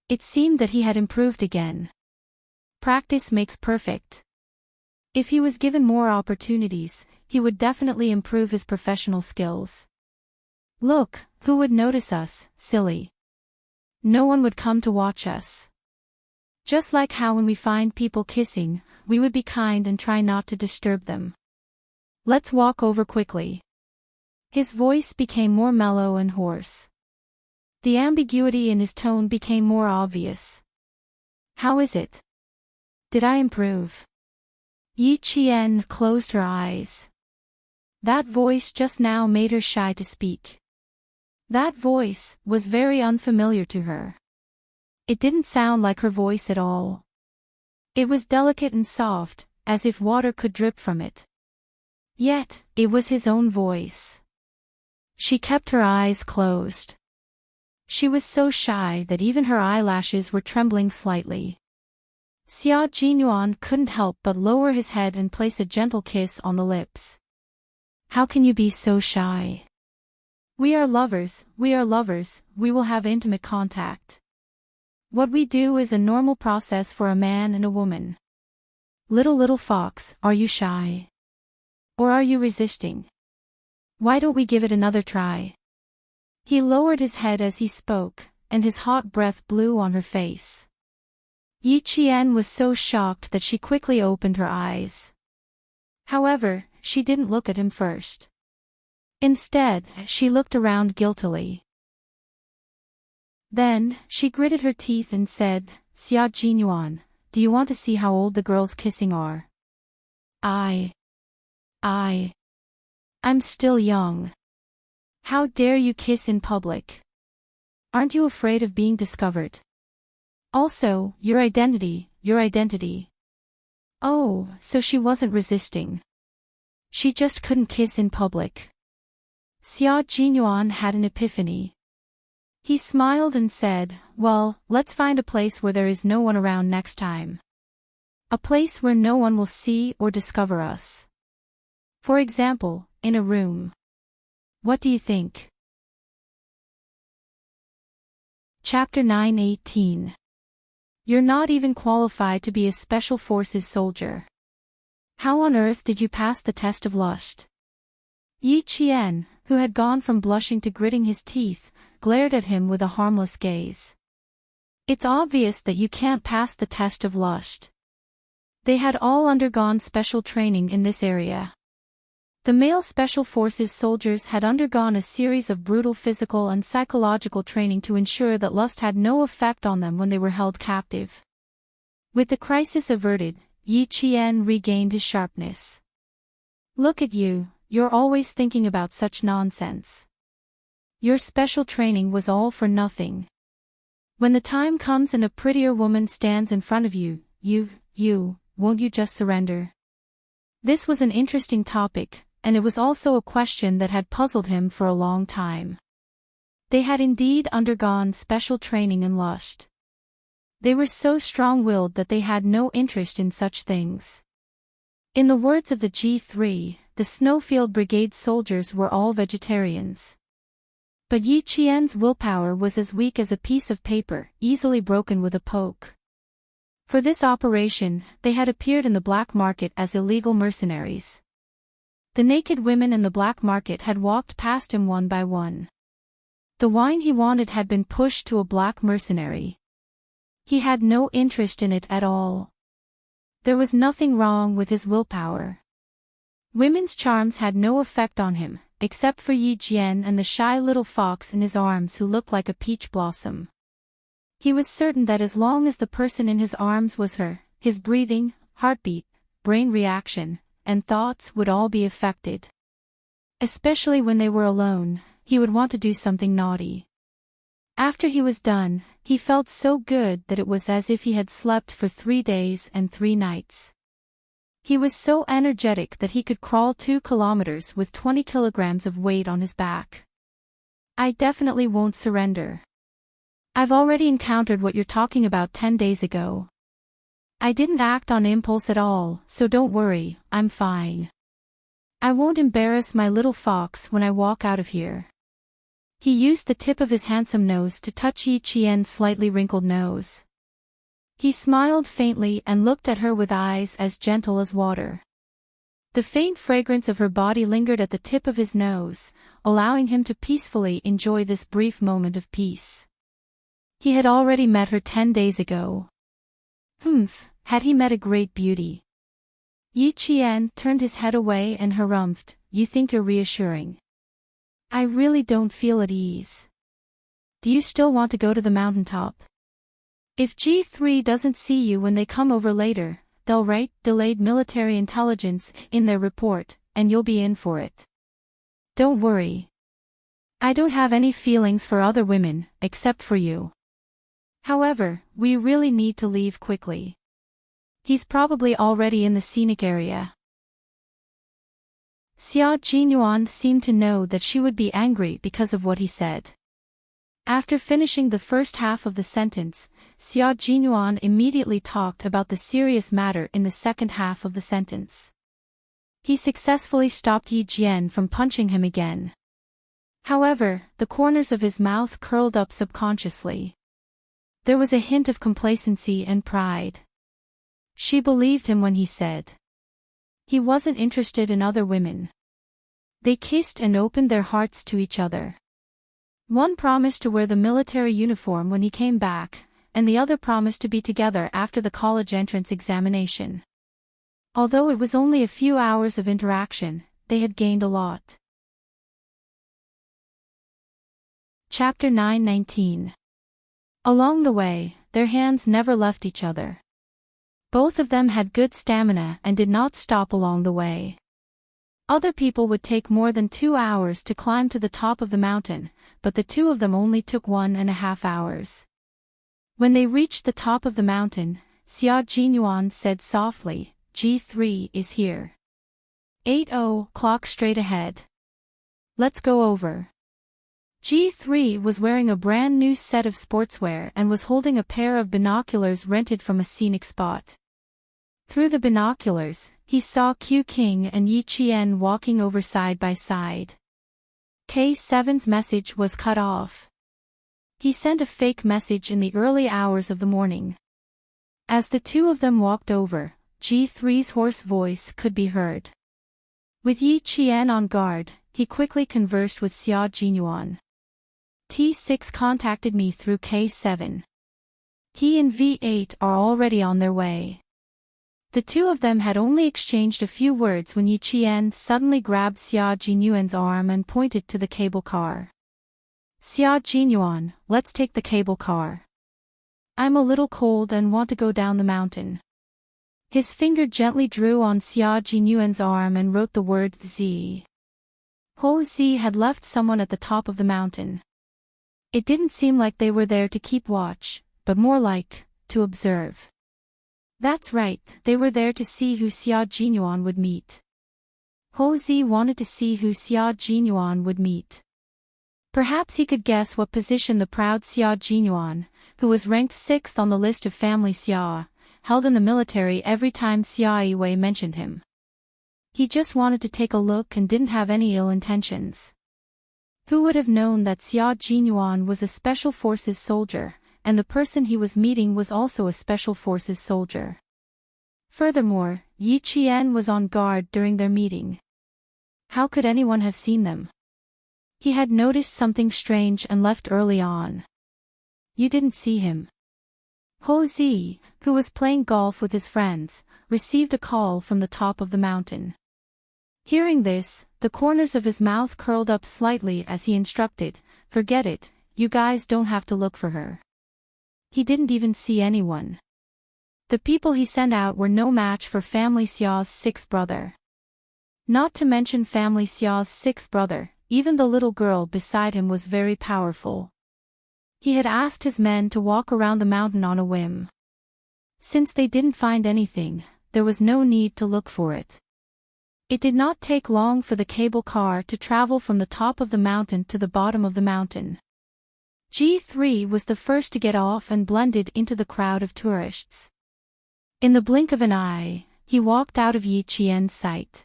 It seemed that he had improved again. Practice makes perfect. If he was given more opportunities, he would definitely improve his professional skills. Look, who would notice us, silly? No one would come to watch us. Just like how when we find people kissing, we would be kind and try not to disturb them. Let's walk over quickly. His voice became more mellow and hoarse. The ambiguity in his tone became more obvious. How is it? Did I improve? Yi Qian closed her eyes. That voice just now made her shy to speak. That voice was very unfamiliar to her. It didn't sound like her voice at all. It was delicate and soft, as if water could drip from it. Yet, it was his own voice. She kept her eyes closed. She was so shy that even her eyelashes were trembling slightly. Xia Jinyuan couldn't help but lower his head and place a gentle kiss on the lips. How can you be so shy? We are lovers, we will have intimate contact. What we do is a normal process for a man and a woman. Little fox, are you shy? Or are you resisting? Why don't we give it another try? He lowered his head as he spoke, and his hot breath blew on her face. Yi Qian was so shocked that she quickly opened her eyes. However, she didn't look at him first. Instead, she looked around guiltily. Then, she gritted her teeth and said, Xia Jinyuan, do you want to see how old the girls kissing are? I'm still young. How dare you kiss in public? Aren't you afraid of being discovered? Also, your identity. Oh, so she wasn't resisting. She just couldn't kiss in public. Xia Jinyuan had an epiphany. He smiled and said, well, let's find a place where there is no one around next time. A place where no one will see or discover us. For example, in a room. What do you think? Chapter 9:18. You're not even qualified to be a Special Forces soldier. How on earth did you pass the test of lust? Yi Qian, who had gone from blushing to gritting his teeth, glared at him with a harmless gaze. It's obvious that you can't pass the test of lust. They had all undergone special training in this area. The male Special Forces soldiers had undergone a series of brutal physical and psychological training to ensure that lust had no effect on them when they were held captive. With the crisis averted, Yi Qian regained his sharpness. Look at you, you're always thinking about such nonsense. Your special training was all for nothing. When the time comes and a prettier woman stands in front of you, won't you just surrender? This was an interesting topic, and it was also a question that had puzzled him for a long time. They had indeed undergone special training in lust. They were so strong-willed that they had no interest in such things. In the words of the G3, the Snowfield Brigade soldiers were all vegetarians. But Yi Qian's willpower was as weak as a piece of paper, easily broken with a poke. For this operation, they had appeared in the black market as illegal mercenaries. The naked women in the black market had walked past him one by one. The wine he wanted had been pushed to a black mercenary. He had no interest in it at all. There was nothing wrong with his willpower. Women's charms had no effect on him, except for Yi Jian and the shy little fox in his arms who looked like a peach blossom. He was certain that as long as the person in his arms was her, his breathing, heartbeat, brain reaction, and thoughts would all be affected. Especially when they were alone, he would want to do something naughty. After he was done, he felt so good that it was as if he had slept for 3 days and 3 nights. He was so energetic that he could crawl 2 kilometers with 20 kilograms of weight on his back. I definitely won't surrender. I've already encountered what you're talking about 10 days ago. I didn't act on impulse at all, so don't worry, I'm fine. I won't embarrass my little fox when I walk out of here. He used the tip of his handsome nose to touch Yi Qian's slightly wrinkled nose. He smiled faintly and looked at her with eyes as gentle as water. The faint fragrance of her body lingered at the tip of his nose, allowing him to peacefully enjoy this brief moment of peace. He had already met her 10 days ago. Had he met a great beauty? Yi Qian turned his head away and harumphed, you think you're reassuring. I really don't feel at ease. Do you still want to go to the mountaintop? If G3 doesn't see you when they come over later, they'll write delayed military intelligence in their report, and you'll be in for it. Don't worry. I don't have any feelings for other women, except for you. However, we really need to leave quickly. He's probably already in the scenic area. Xia Jinyuan seemed to know that she would be angry because of what he said. After finishing the first half of the sentence, Xia Jinyuan immediately talked about the serious matter in the second half of the sentence. He successfully stopped Yi Jian from punching him again. However, the corners of his mouth curled up subconsciously. There was a hint of complacency and pride. She believed him when he said he wasn't interested in other women. They kissed and opened their hearts to each other. One promised to wear the military uniform when he came back, and the other promised to be together after the college entrance examination. Although it was only a few hours of interaction, they had gained a lot. Chapter 9:19. Along the way, their hands never left each other. Both of them had good stamina and did not stop along the way. Other people would take more than 2 hours to climb to the top of the mountain, but the two of them only took 1.5 hours. When they reached the top of the mountain, Xia Jinyuan said softly, "G3 is here. 8:00 clock straight ahead. Let's go over." G3 was wearing a brand new set of sportswear and was holding a pair of binoculars rented from a scenic spot. Through the binoculars, he saw Q King and Yi Qian walking over side by side. K7's message was cut off. He sent a fake message in the early hours of the morning. As the two of them walked over, G3's hoarse voice could be heard. With Yi Qian on guard, he quickly conversed with Xia Jinyuan. T6 contacted me through K7. He and V8 are already on their way. The two of them had only exchanged a few words when Yi Qian suddenly grabbed Xia Jinyuan's arm and pointed to the cable car. "Xia Jinyuan, let's take the cable car. I'm a little cold and want to go down the mountain." His finger gently drew on Xia Jinyuan's arm and wrote the word Z. Ho Z had left someone at the top of the mountain. It didn't seem like they were there to keep watch, but more like, to observe. That's right, they were there to see who Xia Jinyuan would meet. Ho Z wanted to see who Xia Jinyuan would meet. Perhaps he could guess what position the proud Xia Jinyuan, who was ranked 6th on the list of family Xia, held in the military every time Xia Yiwei mentioned him. He just wanted to take a look and didn't have any ill intentions. Who would have known that Xia Jinyuan was a Special Forces soldier, and the person he was meeting was also a Special Forces soldier. Furthermore, Yi Qian was on guard during their meeting. How could anyone have seen them? He had noticed something strange and left early on. You didn't see him. Ho Zi, who was playing golf with his friends, received a call from the top of the mountain. Hearing this, the corners of his mouth curled up slightly as he instructed, "Forget it, you guys don't have to look for her." He didn't even see anyone. The people he sent out were no match for Family Xiao's 6th brother. Not to mention Family Xiao's 6th brother, even the little girl beside him was very powerful. He had asked his men to walk around the mountain on a whim. Since they didn't find anything, there was no need to look for it. It did not take long for the cable car to travel from the top of the mountain to the bottom of the mountain. G3 was the first to get off and blended into the crowd of tourists. In the blink of an eye, he walked out of Yi Qian's sight.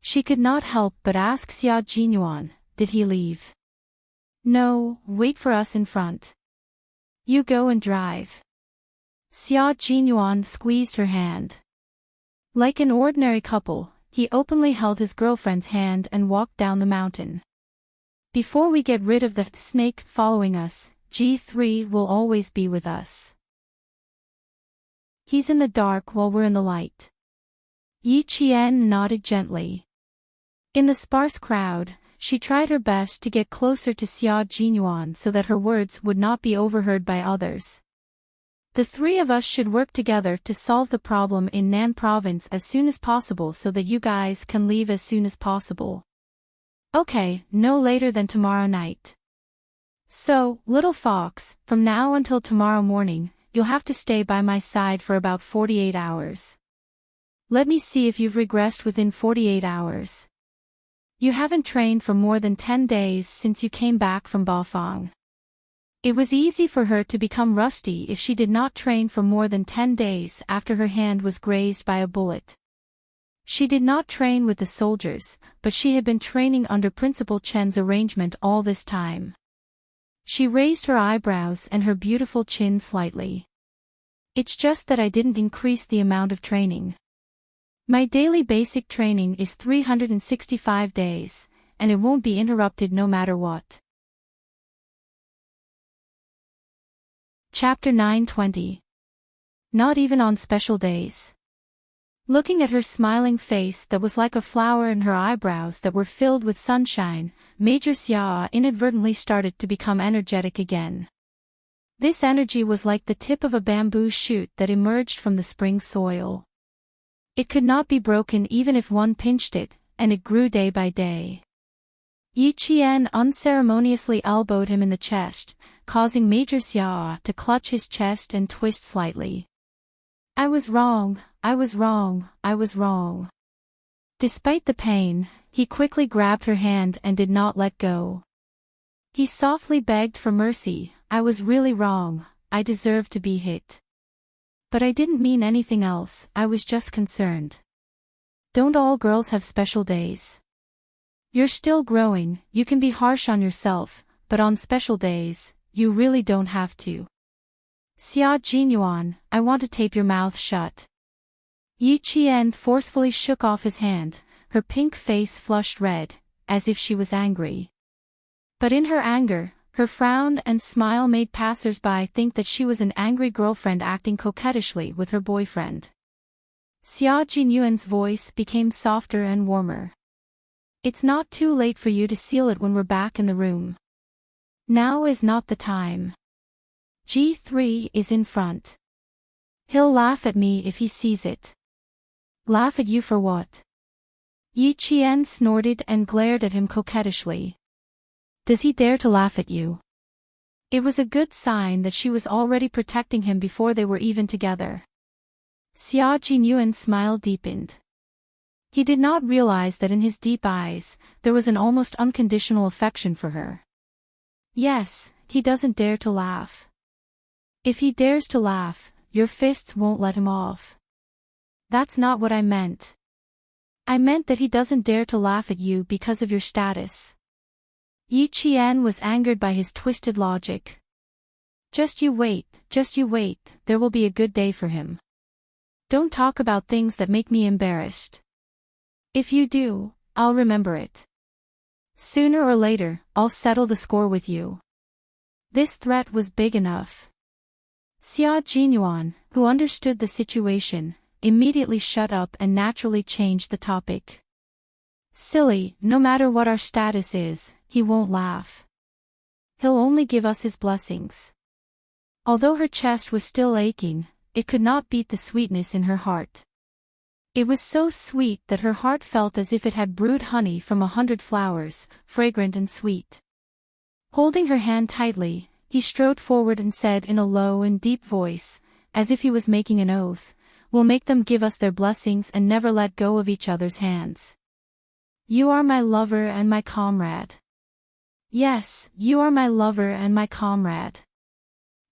She could not help but ask Xia Jinyuan, "Did he leave?" "No, wait for us in front. You go and drive." Xia Jinyuan squeezed her hand. Like an ordinary couple, he openly held his girlfriend's hand and walked down the mountain. "Before we get rid of the snake following us, G3 will always be with us. He's in the dark while we're in the light." Yi Qian nodded gently. In the sparse crowd, she tried her best to get closer to Xia Jinyuan so that her words would not be overheard by others. "The three of us should work together to solve the problem in Nan province as soon as possible so that you guys can leave as soon as possible. Okay, no later than tomorrow night. So, little fox, from now until tomorrow morning, you'll have to stay by my side for about 48 hours. Let me see if you've regressed within 48 hours. You haven't trained for more than 10 days since you came back from Bafang." It was easy for her to become rusty if she did not train for more than 10 days after her hand was grazed by a bullet. She did not train with the soldiers, but she had been training under Principal Chen's arrangement all this time. She raised her eyebrows and her beautiful chin slightly. It's just that I didn't increase the amount of training. My daily basic training is 365 days, and it won't be interrupted no matter what. Chapter 9:20. Not even on special days. Looking at her smiling face that was like a flower and her eyebrows that were filled with sunshine, Major Xiao inadvertently started to become energetic again. This energy was like the tip of a bamboo shoot that emerged from the spring soil. It could not be broken even if one pinched it, and it grew day by day. Yi Qian unceremoniously elbowed him in the chest, causing Major Xiao to clutch his chest and twist slightly. I was wrong, I was wrong, I was wrong. Despite the pain, he quickly grabbed her hand and did not let go. He softly begged for mercy. I was really wrong, I deserved to be hit. But I didn't mean anything else, I was just concerned. Don't all girls have special days? You're still growing, you can be harsh on yourself, but on special days, you really don't have to. Xia Jinyuan, I want to tape your mouth shut. Yi Qian forcefully shook off his hand, her pink face flushed red, as if she was angry. But in her anger, her frown and smile made passers-by think that she was an angry girlfriend acting coquettishly with her boyfriend. Xia Jinyuan's voice became softer and warmer. It's not too late for you to seal it when we're back in the room. Now is not the time. G3 is in front. He'll laugh at me if he sees it. Laugh at you for what? Yi Qian snorted and glared at him coquettishly. Does he dare to laugh at you? It was a good sign that she was already protecting him before they were even together. Xia Jinyuan's smile deepened. He did not realize that in his deep eyes, there was an almost unconditional affection for her. Yes, he doesn't dare to laugh. If he dares to laugh, your fists won't let him off. That's not what I meant. I meant that he doesn't dare to laugh at you because of your status. Yi Qian was angered by his twisted logic. Just you wait, there will be a good day for him. Don't talk about things that make me embarrassed. If you do, I'll remember it. Sooner or later, I'll settle the score with you. This threat was big enough. Xia Jinyuan, who understood the situation, immediately shut up and naturally changed the topic. Silly, no matter what our status is, he won't laugh. He'll only give us his blessings. Although her chest was still aching, it could not beat the sweetness in her heart. It was so sweet that her heart felt as if it had brewed honey from 100 flowers, fragrant and sweet. Holding her hand tightly, he strode forward and said in a low and deep voice, as if he was making an oath, "We'll make them give us their blessings and never let go of each other's hands. You are my lover and my comrade. Yes, you are my lover and my comrade.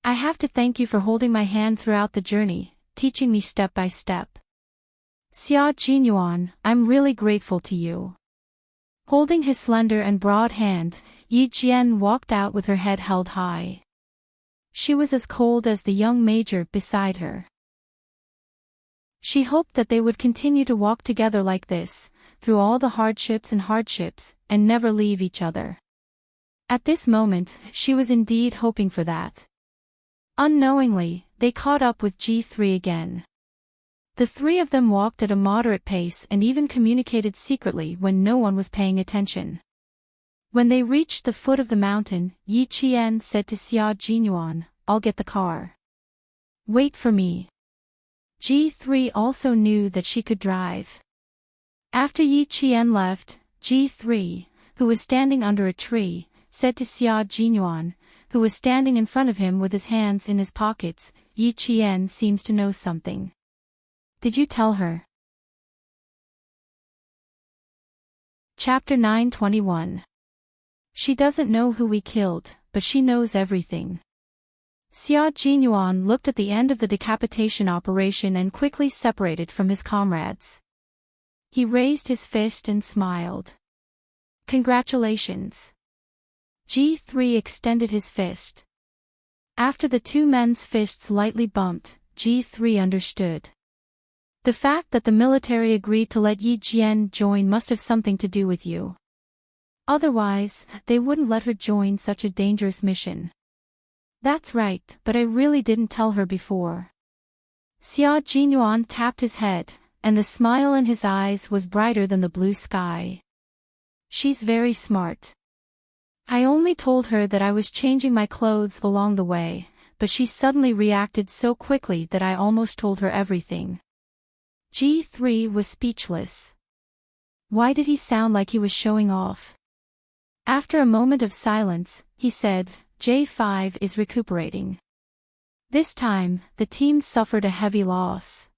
I have to thank you for holding my hand throughout the journey, teaching me step by step. Xia Jinyuan, I'm really grateful to you." Holding his slender and broad hand, Yi Jian walked out with her head held high. She was as cold as the young major beside her. She hoped that they would continue to walk together like this, through all the hardships, and never leave each other. At this moment, she was indeed hoping for that. Unknowingly, they caught up with G3 again. The three of them walked at a moderate pace and even communicated secretly when no one was paying attention. When they reached the foot of the mountain, Yi Qian said to Xia Jinyuan, "I'll get the car. Wait for me." G3 also knew that she could drive. After Yi Qian left, G3, who was standing under a tree, said to Xia Jinyuan, who was standing in front of him with his hands in his pockets, "Yi Qian seems to know something. Did you tell her?" Chapter 9:21. She doesn't know who we killed, but she knows everything. Xia Jinyuan looked at the end of the decapitation operation and quickly separated from his comrades. He raised his fist and smiled. Congratulations. G3 extended his fist. After the two men's fists lightly bumped, G3 understood. The fact that the military agreed to let Yi Jian join must have something to do with you. Otherwise, they wouldn't let her join such a dangerous mission. That's right, but I really didn't tell her before. Xia Jinyuan tapped his head, and the smile in his eyes was brighter than the blue sky. She's very smart. I only told her that I was changing my clothes along the way, but she suddenly reacted so quickly that I almost told her everything. G3 was speechless. Why did he sound like he was showing off? After a moment of silence, he said, J5 is recuperating. This time, the team suffered a heavy loss.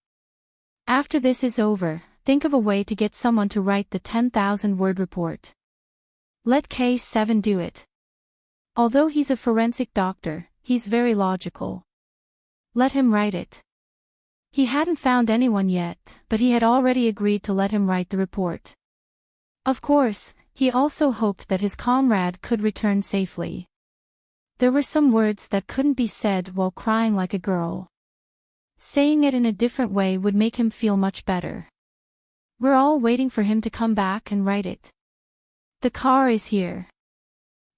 After this is over, think of a way to get someone to write the 10,000-word report. Let K7 do it. Although he's a forensic doctor, he's very logical. Let him write it. He hadn't found anyone yet, but he had already agreed to let him write the report. Of course, he also hoped that his comrade could return safely. There were some words that couldn't be said while crying like a girl. Saying it in a different way would make him feel much better. We're all waiting for him to come back and write it. The car is here.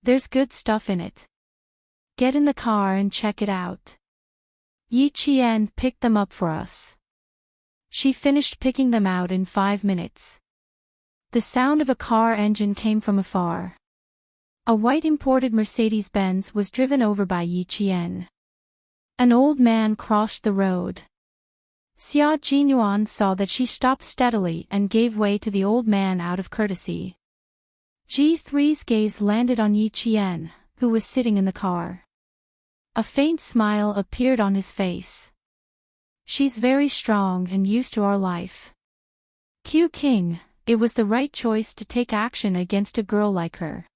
There's good stuff in it. Get in the car and check it out. Yi Qian picked them up for us. She finished picking them out in 5 minutes. The sound of a car engine came from afar. A white imported Mercedes-Benz was driven over by Yi Qian. An old man crossed the road. Xia Jinyuan saw that she stopped steadily and gave way to the old man out of courtesy. G3's gaze landed on Yi Qian, who was sitting in the car. A faint smile appeared on his face. She's very strong and used to our life. Q King, it was the right choice to take action against a girl like her.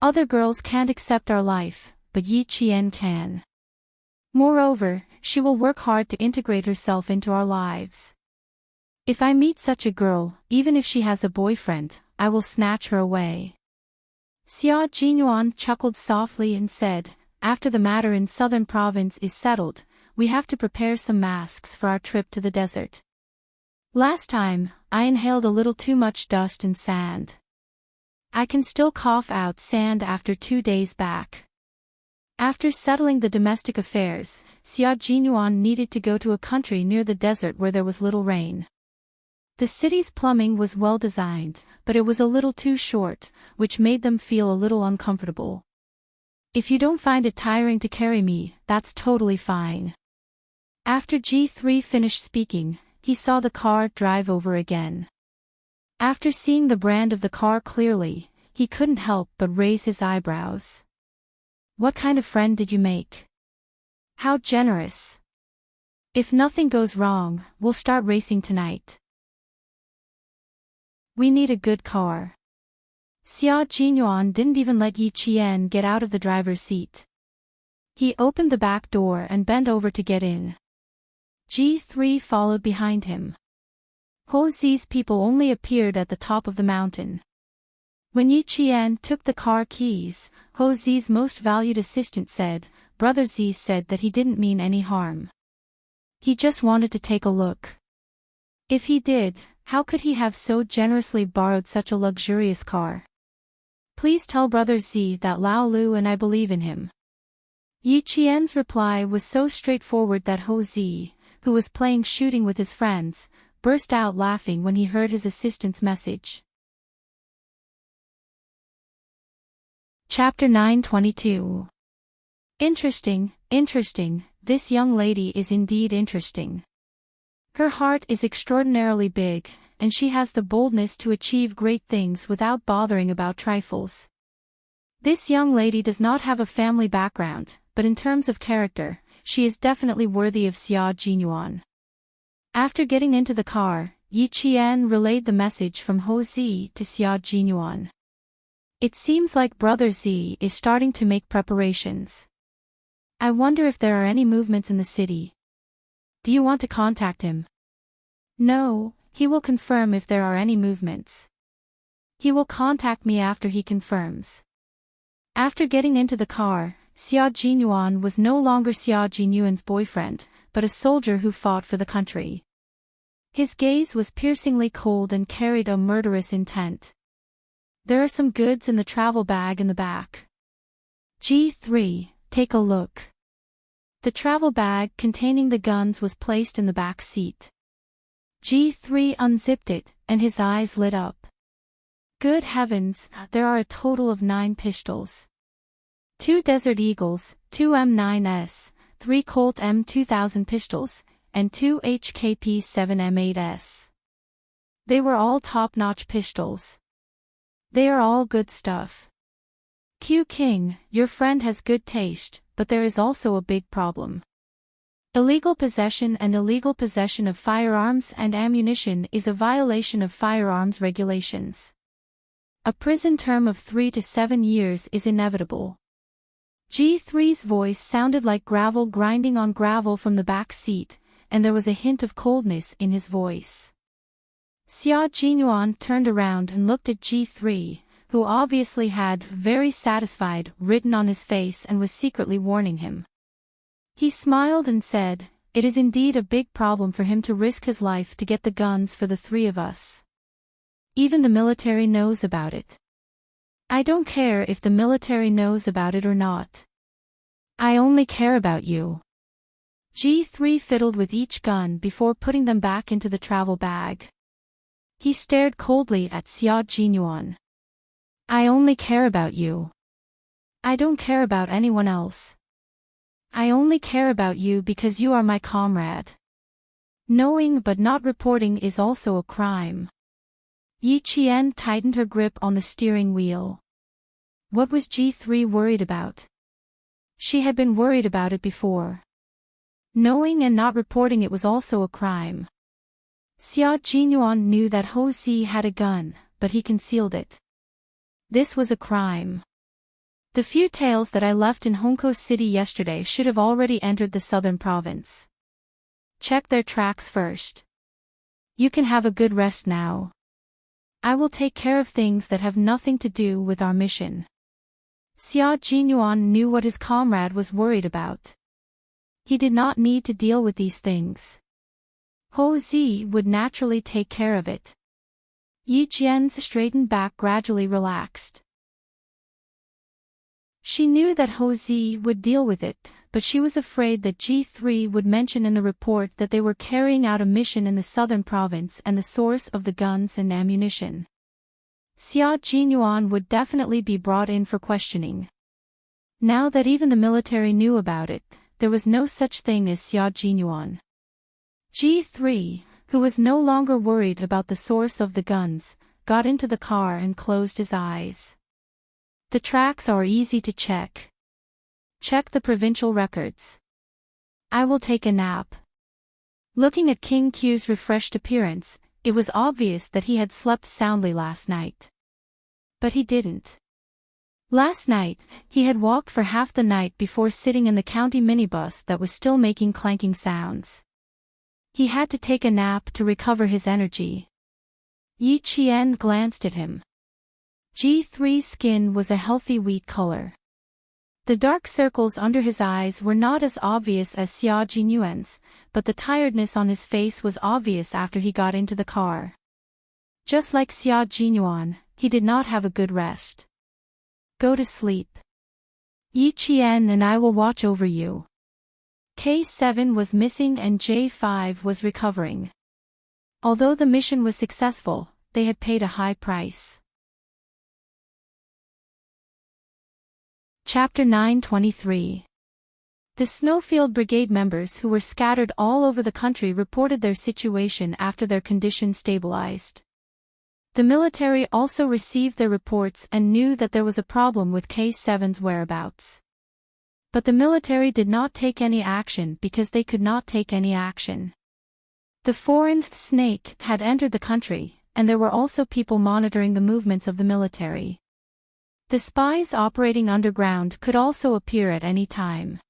Other girls can't accept our life, but Yi Qian can. Moreover, she will work hard to integrate herself into our lives. If I meet such a girl, even if she has a boyfriend, I will snatch her away. Xia Jinyuan chuckled softly and said, after the matter in southern province is settled, we have to prepare some masks for our trip to the desert. Last time, I inhaled a little too much dust and sand. I can still cough out sand after 2 days back. After settling the domestic affairs, Xia Jinyuan needed to go to a country near the desert where there was little rain. The city's plumbing was well designed, but it was a little too short, which made them feel a little uncomfortable. If you don't find it tiring to carry me, that's totally fine. After G3 finished speaking, he saw the car drive over again. After seeing the brand of the car clearly, he couldn't help but raise his eyebrows. What kind of friend did you make? How generous. If nothing goes wrong, we'll start racing tonight. We need a good car. Xia Jinyuan didn't even let Yi Qian get out of the driver's seat. He opened the back door and bent over to get in. G3 followed behind him. Ho Zi's people only appeared at the top of the mountain. When Yi Qian took the car keys, Ho Zi's most valued assistant said, Brother Z said that he didn't mean any harm. He just wanted to take a look. If he did, how could he have so generously borrowed such a luxurious car? Please tell Brother Z that Lao Lu and I believe in him. Yi Qian's reply was so straightforward that Ho Zi, who was playing shooting with his friends, burst out laughing when he heard his assistant's message. Chapter 922. Interesting, this young lady is indeed interesting. Her heart is extraordinarily big, and she has the boldness to achieve great things without bothering about trifles. This young lady does not have a family background, but in terms of character, she is definitely worthy of Xia Jinyuan. After getting into the car, Yi Qian relayed the message from Ho Zi to Xia Jinyuan. It seems like Brother Z is starting to make preparations. I wonder if there are any movements in the city. Do you want to contact him? No, He will confirm if there are any movements. He will contact me after he confirms. After getting into the car, Xia Jinyuan was no longer Xia Jinyuan's boyfriend, but a soldier who fought for the country. His gaze was piercingly cold and carried a murderous intent. There are some goods in the travel bag in the back. G3, take a look. The travel bag containing the guns was placed in the back seat. G3 unzipped it, and his eyes lit up. Good heavens, there are a total of 9 pistols. 2 Desert Eagles, 2 M9s, 3 Colt M2000 pistols, and 2 HKP-7 M8s. They were all top-notch pistols. They are all good stuff. Q King, your friend has good taste, but there is also a big problem. Illegal possession and illegal possession of firearms and ammunition is a violation of firearms regulations. A prison term of 3 to 7 years is inevitable. G3's voice sounded like gravel grinding on gravel from the back seat, and there was a hint of coldness in his voice. Xia Jinyuan turned around and looked at G3, who obviously had "very satisfied" written on his face and was secretly warning him. He smiled and said, "It is indeed a big problem for him to risk his life to get the guns for the 3 of us. Even the military knows about it. I don't care if the military knows about it or not. I only care about you." G3 fiddled with each gun before putting them back into the travel bag. He stared coldly at Xia Jinyuan. "I only care about you. I don't care about anyone else. I only care about you because you are my comrade. Knowing but not reporting is also a crime." Yi Qian tightened her grip on the steering wheel. What was G3 worried about? She had been worried about it before. Knowing and not reporting it was also a crime. Xia Jinyuan knew that Ho Zi had a gun, but he concealed it. This was a crime. The few tails that I left in Hongkou City yesterday should have already entered the southern province. Check their tracks first. You can have a good rest now. I will take care of things that have nothing to do with our mission. Xia Jinyuan knew what his comrade was worried about. He did not need to deal with these things. Ho Zi would naturally take care of it. Yi Jian's straightened back gradually relaxed. She knew that Ho Zi would deal with it, but she was afraid that G3 would mention in the report that they were carrying out a mission in the southern province and the source of the guns and ammunition. Xia Jinyuan would definitely be brought in for questioning. Now that even the military knew about it, there was no such thing as Xia Jinyuan. G3, who was no longer worried about the source of the guns, got into the car and closed his eyes. The tracks are easy to check. Check the provincial records. I will take a nap. Looking at King Q's refreshed appearance, it was obvious that he had slept soundly last night. But he didn't. Last night, he had walked for half the night before sitting in the county minibus that was still making clanking sounds. He had to take a nap to recover his energy. Yi Qian glanced at him. G3's skin was a healthy wheat color. The dark circles under his eyes were not as obvious as Xia Jinyuan's, but the tiredness on his face was obvious after he got into the car. Just like Xia Jinyuan, he did not have a good rest. Go to sleep. Yi Qian and I will watch over you. K7 was missing and J5 was recovering. Although the mission was successful, they had paid a high price. Chapter 923. The Snowfield Brigade members who were scattered all over the country reported their situation after their condition stabilized. The military also received their reports and knew that there was a problem with K7's whereabouts. But the military did not take any action because they could not take any action. The foreign snake had entered the country, and there were also people monitoring the movements of the military. The spies operating underground could also appear at any time.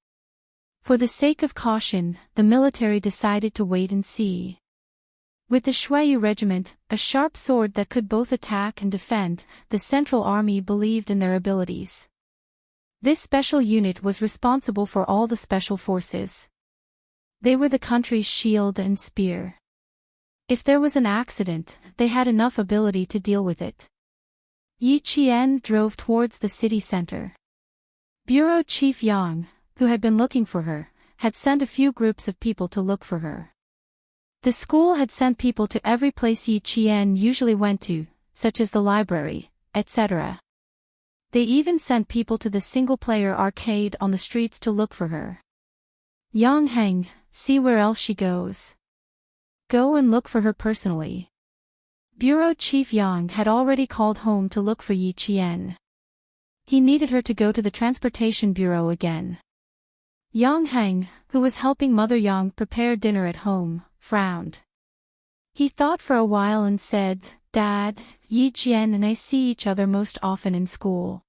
For the sake of caution, the military decided to wait and see. With the Shuiyu regiment, a sharp sword that could both attack and defend, the Central Army believed in their abilities. This special unit was responsible for all the special forces. They were the country's shield and spear. If there was an accident, they had enough ability to deal with it. Yi Qian drove towards the city center. Bureau Chief Yang, who had been looking for her, had sent a few groups of people to look for her. The school had sent people to every place Yi Qian usually went to, such as the library, etc. They even sent people to the single-player arcade on the streets to look for her. Yang Heng, see where else she goes. Go and look for her personally. Bureau Chief Yang had already called home to look for Yi Qian. He needed her to go to the Transportation Bureau again. Yang Heng, who was helping Mother Yang prepare dinner at home, frowned. He thought for a while and said, "Dad, Yi Qian and I see each other most often in school.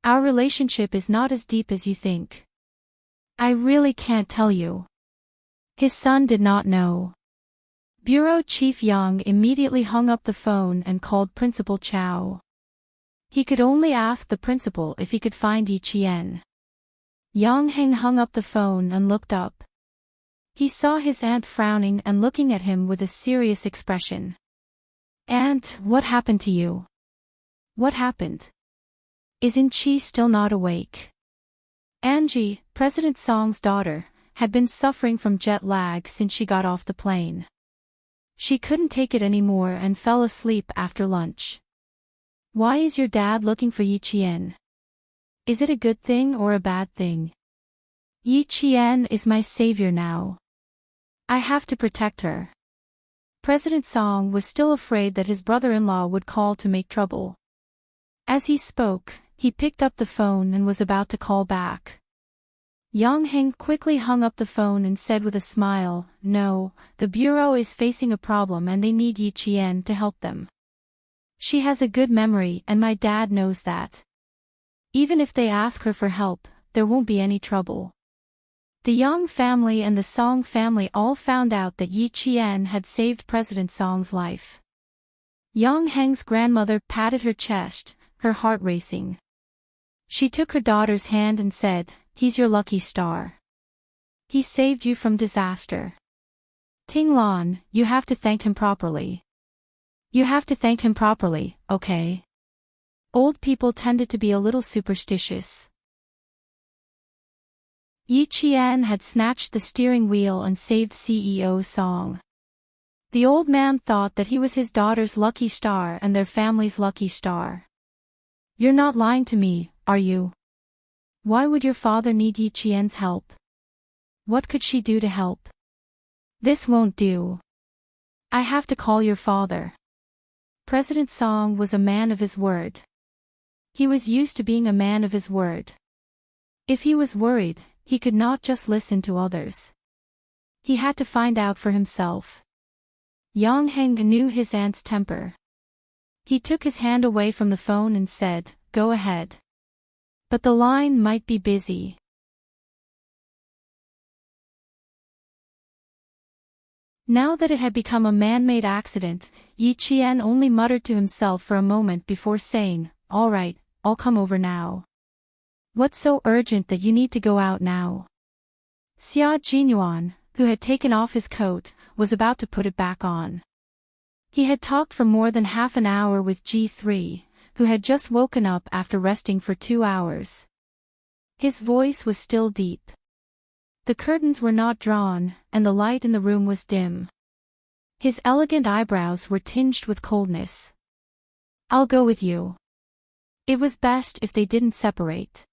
Our relationship is not as deep as you think. I really can't tell you." His son did not know. Bureau Chief Yang immediately hung up the phone and called Principal Chow. He could only ask the principal if he could find Yi Qian. Yang Heng hung up the phone and looked up. He saw his aunt frowning and looking at him with a serious expression. "Aunt, what happened to you? What happened? Isn't she still not awake?" Angie, President Song's daughter, had been suffering from jet lag since she got off the plane. She couldn't take it anymore and fell asleep after lunch. "Why is your dad looking for Yi Qian? Is it a good thing or a bad thing? Yi Qian is my savior now. I have to protect her." President Song was still afraid that his brother-in-law would call to make trouble. As he spoke, he picked up the phone and was about to call back. Yang Heng quickly hung up the phone and said with a smile, "No, the bureau is facing a problem and they need Yi Qian to help them. She has a good memory and my dad knows that. Even if they ask her for help, there won't be any trouble." The Yang family and the Song family all found out that Yi Qian had saved President Song's life. Yang Heng's grandmother patted her chest, her heart racing. She took her daughter's hand and said, "He's your lucky star. He saved you from disaster. Ting Lan, you have to thank him properly. You have to thank him properly, okay?" Old people tended to be a little superstitious. Yi Qian had snatched the steering wheel and saved CEO Song. The old man thought that he was his daughter's lucky star and their family's lucky star. "You're not lying to me, are you? Why would your father need Yi Qian's help? What could she do to help? This won't do. I have to call your father." President Song was a man of his word. He was used to being a man of his word. If he was worried, he could not just listen to others. He had to find out for himself. Yang Heng knew his aunt's temper. He took his hand away from the phone and said, "Go ahead. But the line might be busy." Now that it had become a man-made accident, Yi Qian only muttered to himself for a moment before saying, "All right, I'll come over now." "What's so urgent that you need to go out now?" Xia Jinyuan, who had taken off his coat, was about to put it back on. He had talked for more than half an hour with G3, who had just woken up after resting for 2 hours. His voice was still deep. The curtains were not drawn, and the light in the room was dim. His elegant eyebrows were tinged with coldness. "I'll go with you." It was best if they didn't separate.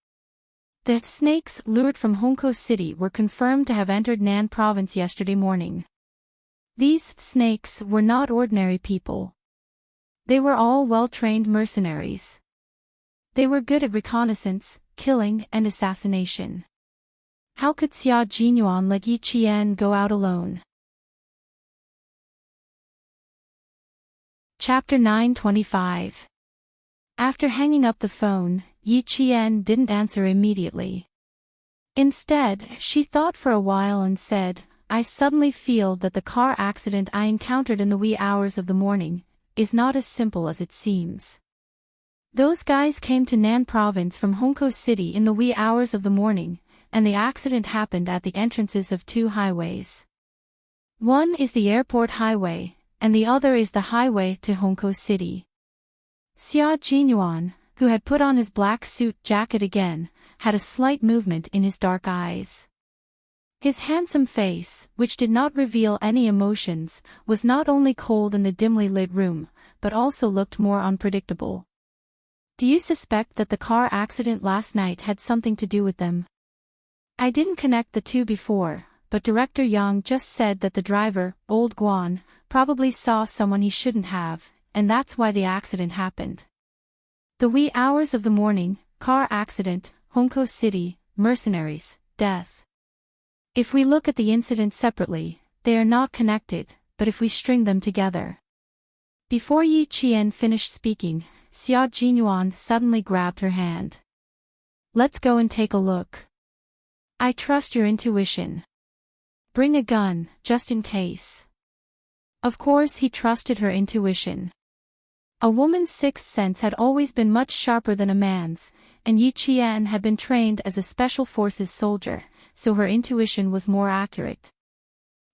The snakes lured from Hongkou City were confirmed to have entered Nan Province yesterday morning. These snakes were not ordinary people. They were all well-trained mercenaries. They were good at reconnaissance, killing, and assassination. How could Xia Jinyuan let Yi Qian go out alone? Chapter 925. After hanging up the phone, Yi Qian didn't answer immediately. Instead, she thought for a while and said, I suddenly feel that the car accident I encountered in the wee hours of the morning is not as simple as it seems. Those guys came to Nan Province from Hongkou City in the wee hours of the morning, and the accident happened at the entrances of two highways. One is the airport highway, and the other is the highway to Hongkou City. Xia Jinyuan, who had put on his black suit jacket again, had a slight movement in his dark eyes. His handsome face, which did not reveal any emotions, was not only cold in the dimly lit room, but also looked more unpredictable. Do you suspect that the car accident last night had something to do with them? I didn't connect the two before, but Director Yang just said that the driver, Old Guan, probably saw someone he shouldn't have, and that's why the accident happened. The wee hours of the morning, car accident, Hongkou City, mercenaries, death. If we look at the incident separately, they are not connected, but if we string them together. Before Yi Qian finished speaking, Xia Jinyuan suddenly grabbed her hand. Let's go and take a look. I trust your intuition. Bring a gun, just in case. Of course he trusted her intuition. A woman's sixth sense had always been much sharper than a man's, and Yi Qian had been trained as a special forces soldier, so her intuition was more accurate.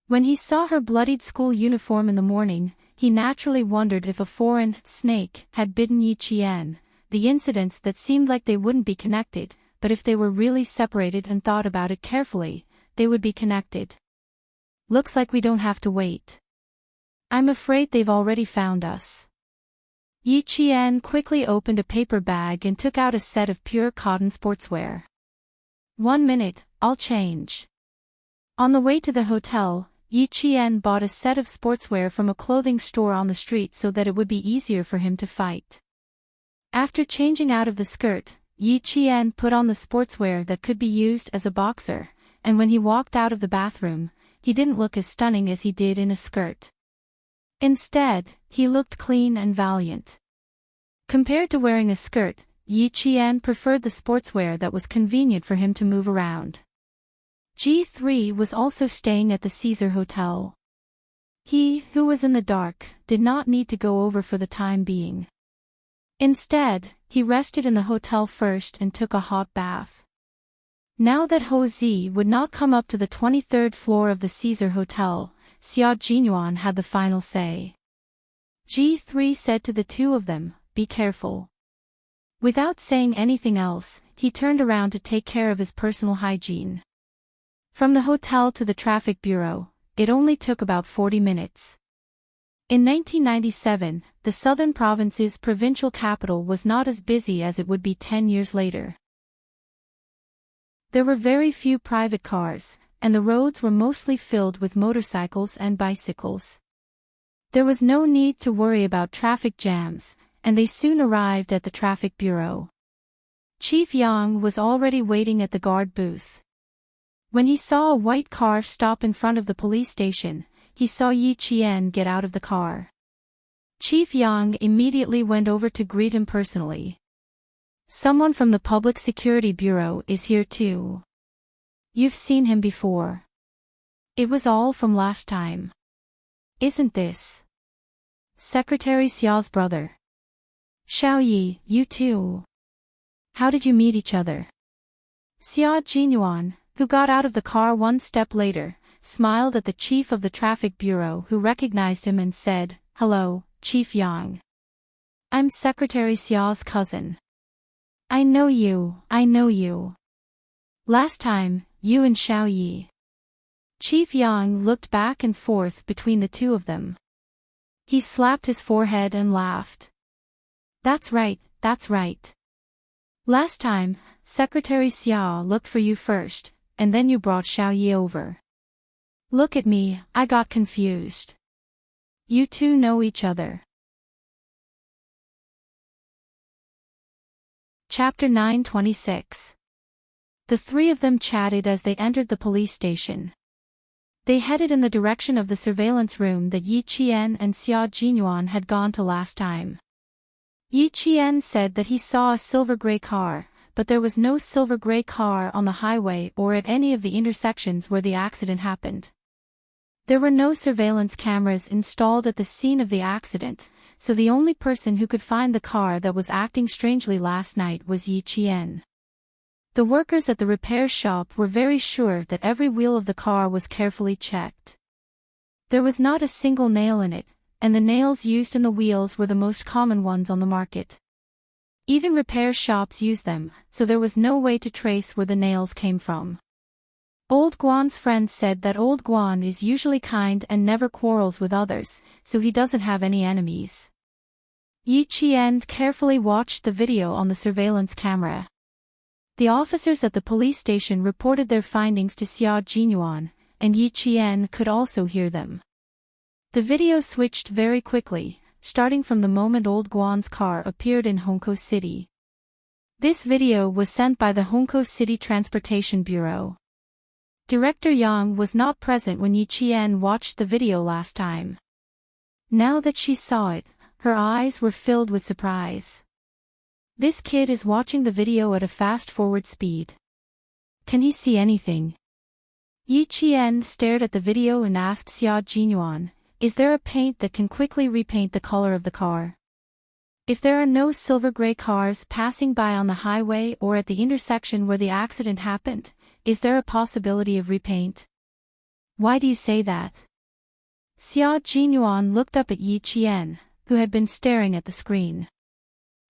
When he saw her bloodied school uniform in the morning, he naturally wondered if a foreign snake had bitten Yi Qian, the incidents that seemed like they wouldn't be connected, but if they were really separated and thought about it carefully, they would be connected. Looks like we don't have to wait. I'm afraid they've already found us. Yi Qian quickly opened a paper bag and took out a set of pure cotton sportswear. 1 minute, I'll change. On the way to the hotel, Yi Qian bought a set of sportswear from a clothing store on the street so that it would be easier for him to fight. After changing out of the skirt, Yi Qian put on the sportswear that could be used as a boxer, and when he walked out of the bathroom, he didn't look as stunning as he did in a skirt. Instead, he looked clean and valiant. Compared to wearing a skirt, Yi Qian preferred the sportswear that was convenient for him to move around. G3 was also staying at the Caesar Hotel. He, who was in the dark, did not need to go over for the time being. Instead, he rested in the hotel first and took a hot bath. Now that Ho Zi would not come up to the 23rd floor of the Caesar Hotel, Xia Jinyuan had the final say. G3 said to the two of them, "Be careful." Without saying anything else, he turned around to take care of his personal hygiene. From the hotel to the traffic bureau, it only took about 40 minutes. In 1997, the Southern Province's provincial capital was not as busy as it would be 10 years later. There were very few private cars, and the roads were mostly filled with motorcycles and bicycles. There was no need to worry about traffic jams, and they soon arrived at the traffic bureau. Chief Yang was already waiting at the guard booth. When he saw a white car stop in front of the police station, he saw Yi Qian get out of the car. Chief Yang immediately went over to greet him personally. "Someone from the Public Security Bureau is here too. You've seen him before. It was all from last time. Isn't this Secretary Xiao's brother? Xiao Yi, you too. How did you meet each other?" Xia Jinyuan, who got out of the car one step later, smiled at the chief of the traffic bureau who recognized him and said, "Hello, Chief Yang. I'm Secretary Xiao's cousin. I know you, I know you. Last time, you and Xiao Yi." Chief Yang looked back and forth between the two of them. He slapped his forehead and laughed. That's right, that's right. Last time, Secretary Xiao looked for you first, and then you brought Xiao Yi over. Look at me, I got confused. You two know each other. Chapter 926. The three of them chatted as they entered the police station. They headed in the direction of the surveillance room that Yi Qian and Xia Jinyuan had gone to last time. Yi Qian said that he saw a silver-gray car, but there was no silver-gray car on the highway or at any of the intersections where the accident happened. There were no surveillance cameras installed at the scene of the accident, so the only person who could find the car that was acting strangely last night was Yi Qian. The workers at the repair shop were very sure that every wheel of the car was carefully checked. There was not a single nail in it, and the nails used in the wheels were the most common ones on the market. Even repair shops use them, so there was no way to trace where the nails came from. Old Guan's friend said that Old Guan is usually kind and never quarrels with others, so he doesn't have any enemies. Yi Qian carefully watched the video on the surveillance camera. The officers at the police station reported their findings to Xia Jinyuan, and Yi Qian could also hear them. The video switched very quickly, starting from the moment Old Guan's car appeared in Hongkou City. This video was sent by the Hongkou City Transportation Bureau. Director Yang was not present when Yi Qian watched the video last time. Now that she saw it, her eyes were filled with surprise. This kid is watching the video at a fast-forward speed. Can he see anything? Yi Qian stared at the video and asked Xia Jinyuan, "Is there a paint that can quickly repaint the color of the car? If there are no silver-gray cars passing by on the highway or at the intersection where the accident happened, is there a possibility of repaint?" "Why do you say that?" Xia Jinyuan looked up at Yi Qian, who had been staring at the screen.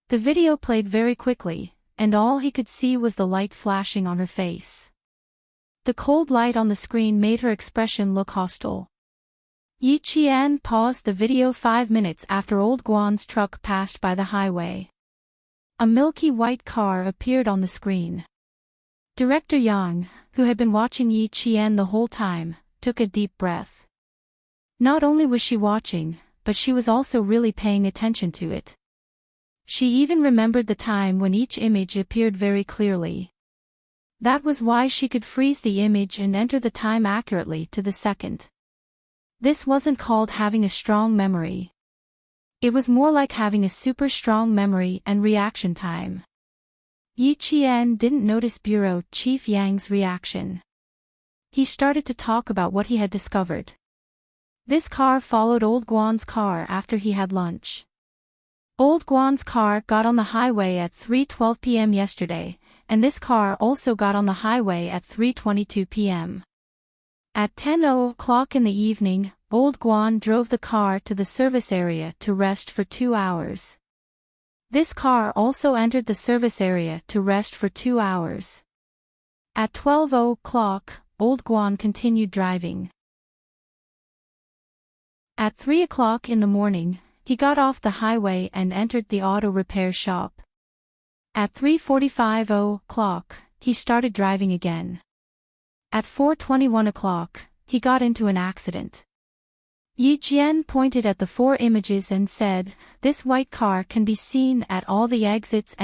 The video played very quickly, and all he could see was the light flashing on her face. The cold light on the screen made her expression look hostile. Yi Qian paused the video 5 minutes after Old Guan's truck passed by the highway. A milky white car appeared on the screen. Director Yang, who had been watching Yi Qian the whole time, took a deep breath. Not only was she watching, but she was also really paying attention to it. She even remembered the time when each image appeared very clearly. That was why she could freeze the image and enter the time accurately to the second. This wasn't called having a strong memory. It was more like having a super strong memory and reaction time. Yi Qian didn't notice Bureau Chief Yang's reaction. He started to talk about what he had discovered. This car followed Old Guan's car after he had lunch. Old Guan's car got on the highway at 3:12 p.m. yesterday, and this car also got on the highway at 3:22 p.m. At 10:00 in the evening, Old Guan drove the car to the service area to rest for 2 hours. This car also entered the service area to rest for 2 hours. At 12:00, Old Guan continued driving. At 3:00 in the morning, he got off the highway and entered the auto repair shop. At 3:45, he started driving again. At 4:21, he got into an accident. Yi Qian pointed at the 4 images and said, "This white car can be seen at all the exits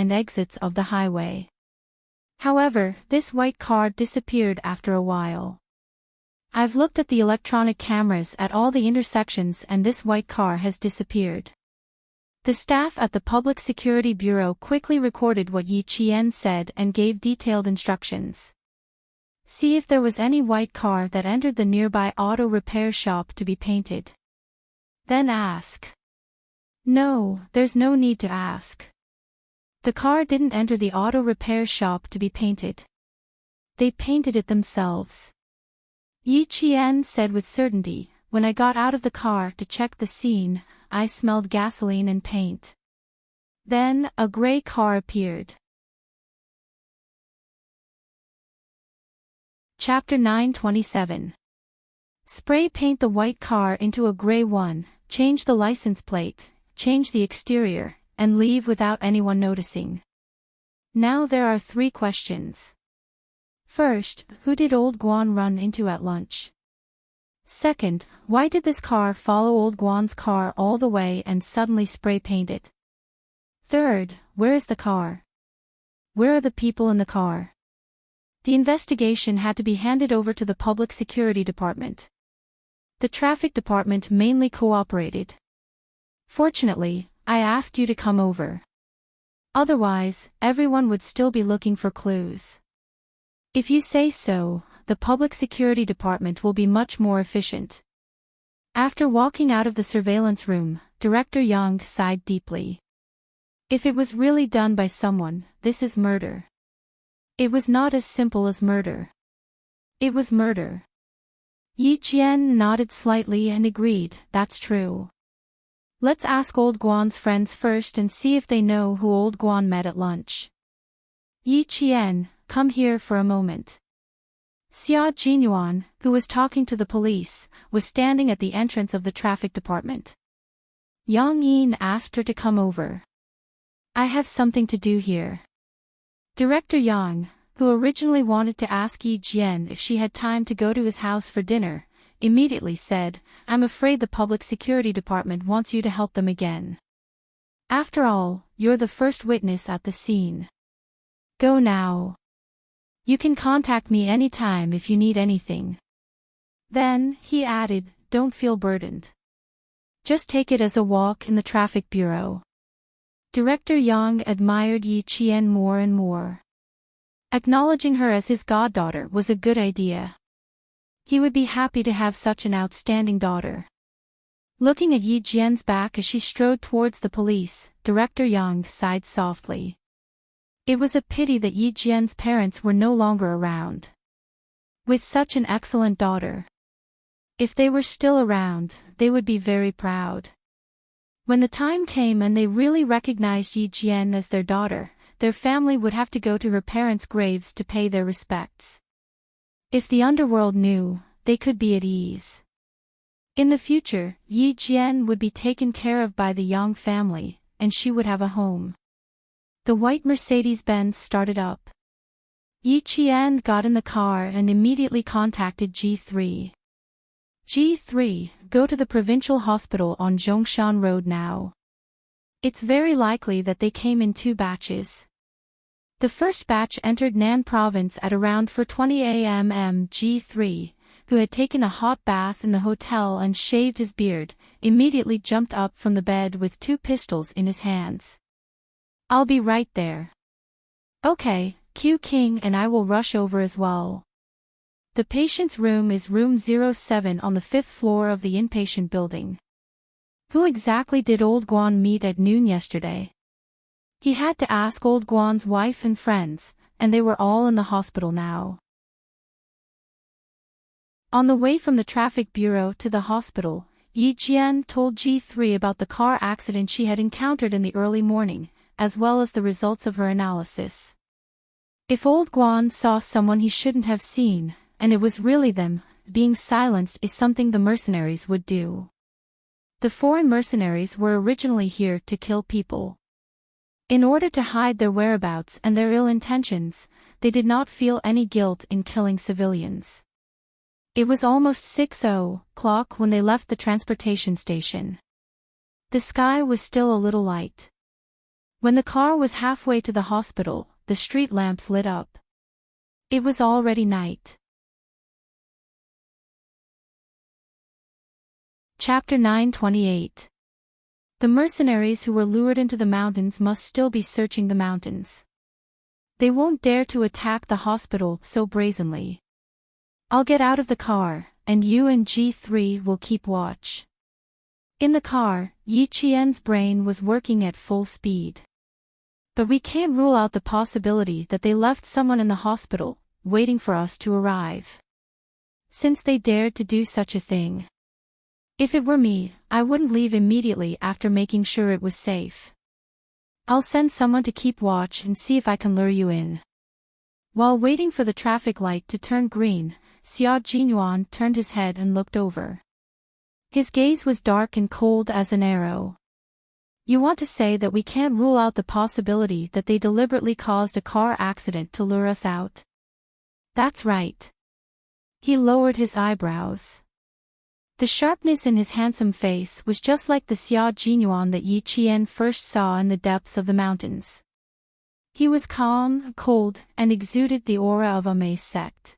of the highway." However, this white car disappeared after a while. "I've looked at the electronic cameras at all the intersections and this white car has disappeared." The staff at the Public Security Bureau quickly recorded what Yi Qian said and gave detailed instructions. See if there was any white car that entered the nearby auto repair shop to be painted. Then ask. No, there's no need to ask. The car didn't enter the auto repair shop to be painted. They painted it themselves. Yi Qian said with certainty, "When I got out of the car to check the scene, I smelled gasoline and paint." Then, a gray car appeared. Chapter 927. Spray paint the white car into a gray one, change the license plate, change the exterior, and leave without anyone noticing. Now there are 3 questions. First, who did Old Guan run into at lunch? Second, why did this car follow Old Guan's car all the way and suddenly spray paint it? Third, where is the car? Where are the people in the car? The investigation had to be handed over to the Public Security Department. The Traffic Department mainly cooperated. Fortunately, I asked you to come over. Otherwise, everyone would still be looking for clues. If you say so, the Public Security Department will be much more efficient. After walking out of the surveillance room, Director Young sighed deeply. If it was really done by someone, this is murder. It was not as simple as murder. It was murder. Yi Jian nodded slightly and agreed, that's true. Let's ask Old Guan's friends first and see if they know who Old Guan met at lunch. Yi Qian, come here for a moment. Xia Jinyuan, who was talking to the police, was standing at the entrance of the traffic department. Yang Yin asked her to come over. I have something to do here. Director Yang, who originally wanted to ask Yi Jian if she had time to go to his house for dinner, immediately said, I'm afraid the public security department wants you to help them again. After all, you're the first witness at the scene. Go now. You can contact me anytime if you need anything. Then, he added, don't feel burdened. Just take it as a walk in the traffic bureau. Director Yang admired Yi Qian more and more. Acknowledging her as his goddaughter was a good idea. He would be happy to have such an outstanding daughter. Looking at Yi Jian's back as she strode towards the police, Director Yang sighed softly. It was a pity that Yi Jian's parents were no longer around. With such an excellent daughter. If they were still around, they would be very proud. When the time came and they really recognized Yi Jian as their daughter, their family would have to go to her parents' graves to pay their respects. If the underworld knew, they could be at ease. In the future, Yi Jian would be taken care of by the Yang family, and she would have a home. The white Mercedes-Benz started up. Yi Qian got in the car and immediately contacted G3. G3, go to the provincial hospital on Zhongshan Road now. It's very likely that they came in 2 batches. The first batch entered Nan province at around 4:20 a.m. G3, who had taken a hot bath in the hotel and shaved his beard, immediately jumped up from the bed with 2 pistols in his hands. I'll be right there. Okay, Q King and I will rush over as well. The patient's room is room 07 on the 5th floor of the inpatient building. Who exactly did Old Guan meet at noon yesterday? He had to ask Old Guan's wife and friends, and they were all in the hospital now. On the way from the traffic bureau to the hospital, Yi Jian told G3 about the car accident she had encountered in the early morning, as well as the results of her analysis. If Old Guan saw someone he shouldn't have seen, and it was really them, being silenced is something the mercenaries would do. The foreign mercenaries were originally here to kill people. In order to hide their whereabouts and their ill intentions, they did not feel any guilt in killing civilians. It was almost 6:00 when they left the transportation station. The sky was still a little light. When the car was halfway to the hospital, the street lamps lit up. It was already night. Chapter 928. The mercenaries who were lured into the mountains must still be searching the mountains. They won't dare to attack the hospital so brazenly. I'll get out of the car, and you and G3 will keep watch. In the car, Yi Qian's brain was working at full speed. But we can't rule out the possibility that they left someone in the hospital, waiting for us to arrive. Since they dared to do such a thing. If it were me, I wouldn't leave immediately after making sure it was safe. I'll send someone to keep watch and see if I can lure you in. While waiting for the traffic light to turn green, Xia Jinyuan turned his head and looked over. His gaze was dark and cold as an arrow. You want to say that we can't rule out the possibility that they deliberately caused a car accident to lure us out? That's right. He lowered his eyebrows. The sharpness in his handsome face was just like the Xia Jinyuan that Yi Qian first saw in the depths of the mountains. He was calm, cold, and exuded the aura of a Mei sect.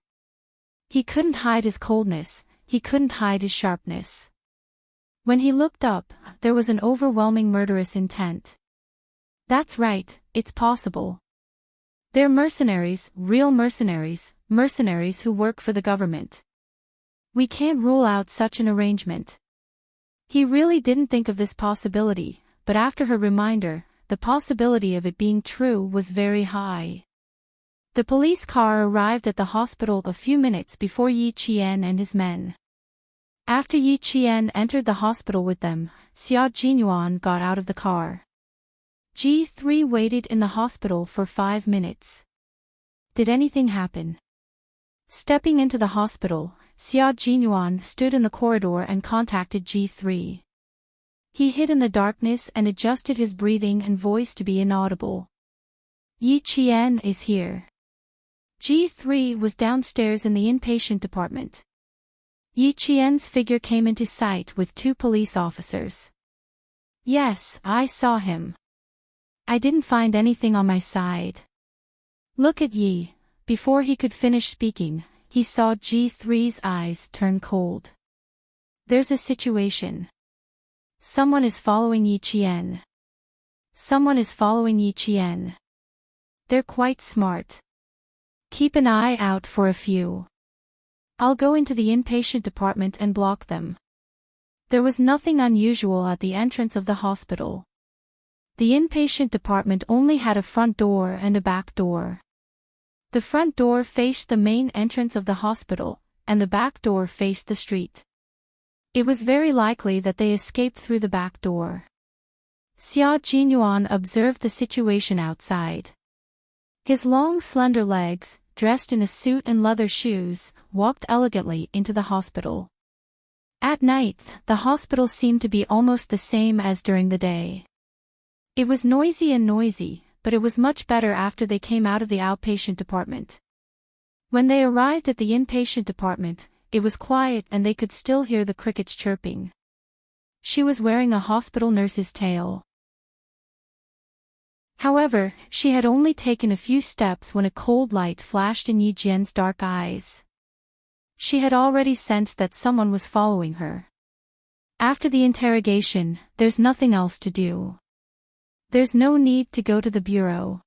He couldn't hide his coldness, he couldn't hide his sharpness. When he looked up, there was an overwhelming murderous intent. That's right, it's possible. They're mercenaries, real mercenaries, mercenaries who work for the government. We can't rule out such an arrangement. He really didn't think of this possibility, but after her reminder, the possibility of it being true was very high. The police car arrived at the hospital a few minutes before Yi Qian and his men. After Yi Qian entered the hospital with them, Xia Jinyuan got out of the car. G3 waited in the hospital for 5 minutes. Did anything happen? Stepping into the hospital, Xia Jinyuan stood in the corridor and contacted G3. He hid in the darkness and adjusted his breathing and voice to be inaudible. Yi Qian is here. G3 was downstairs in the inpatient department. Yi Qian's figure came into sight with 2 police officers. Yes, I saw him. I didn't find anything on my side. Look at Yi. Before he could finish speaking, he saw G3's eyes turn cold. There's a situation. Someone is following Yi Qian. Someone is following Yi Qian. They're quite smart. Keep an eye out for a few. I'll go into the inpatient department and block them. There was nothing unusual at the entrance of the hospital. The inpatient department only had a front door and a back door. The front door faced the main entrance of the hospital, and the back door faced the street. It was very likely that they escaped through the back door. Xia Jinyuan observed the situation outside. His long slender legs, dressed in a suit and leather shoes, walked elegantly into the hospital. At night, the hospital seemed to be almost the same as during the day. It was noisy, but it was much better after they came out of the outpatient department. When they arrived at the inpatient department, it was quiet and they could still hear the crickets chirping. She was wearing a hospital nurse's tail. However, she had only taken a few steps when a cold light flashed in Yi Jian's dark eyes. She had already sensed that someone was following her. After the interrogation, there's nothing else to do. There's no need to go to the bureau.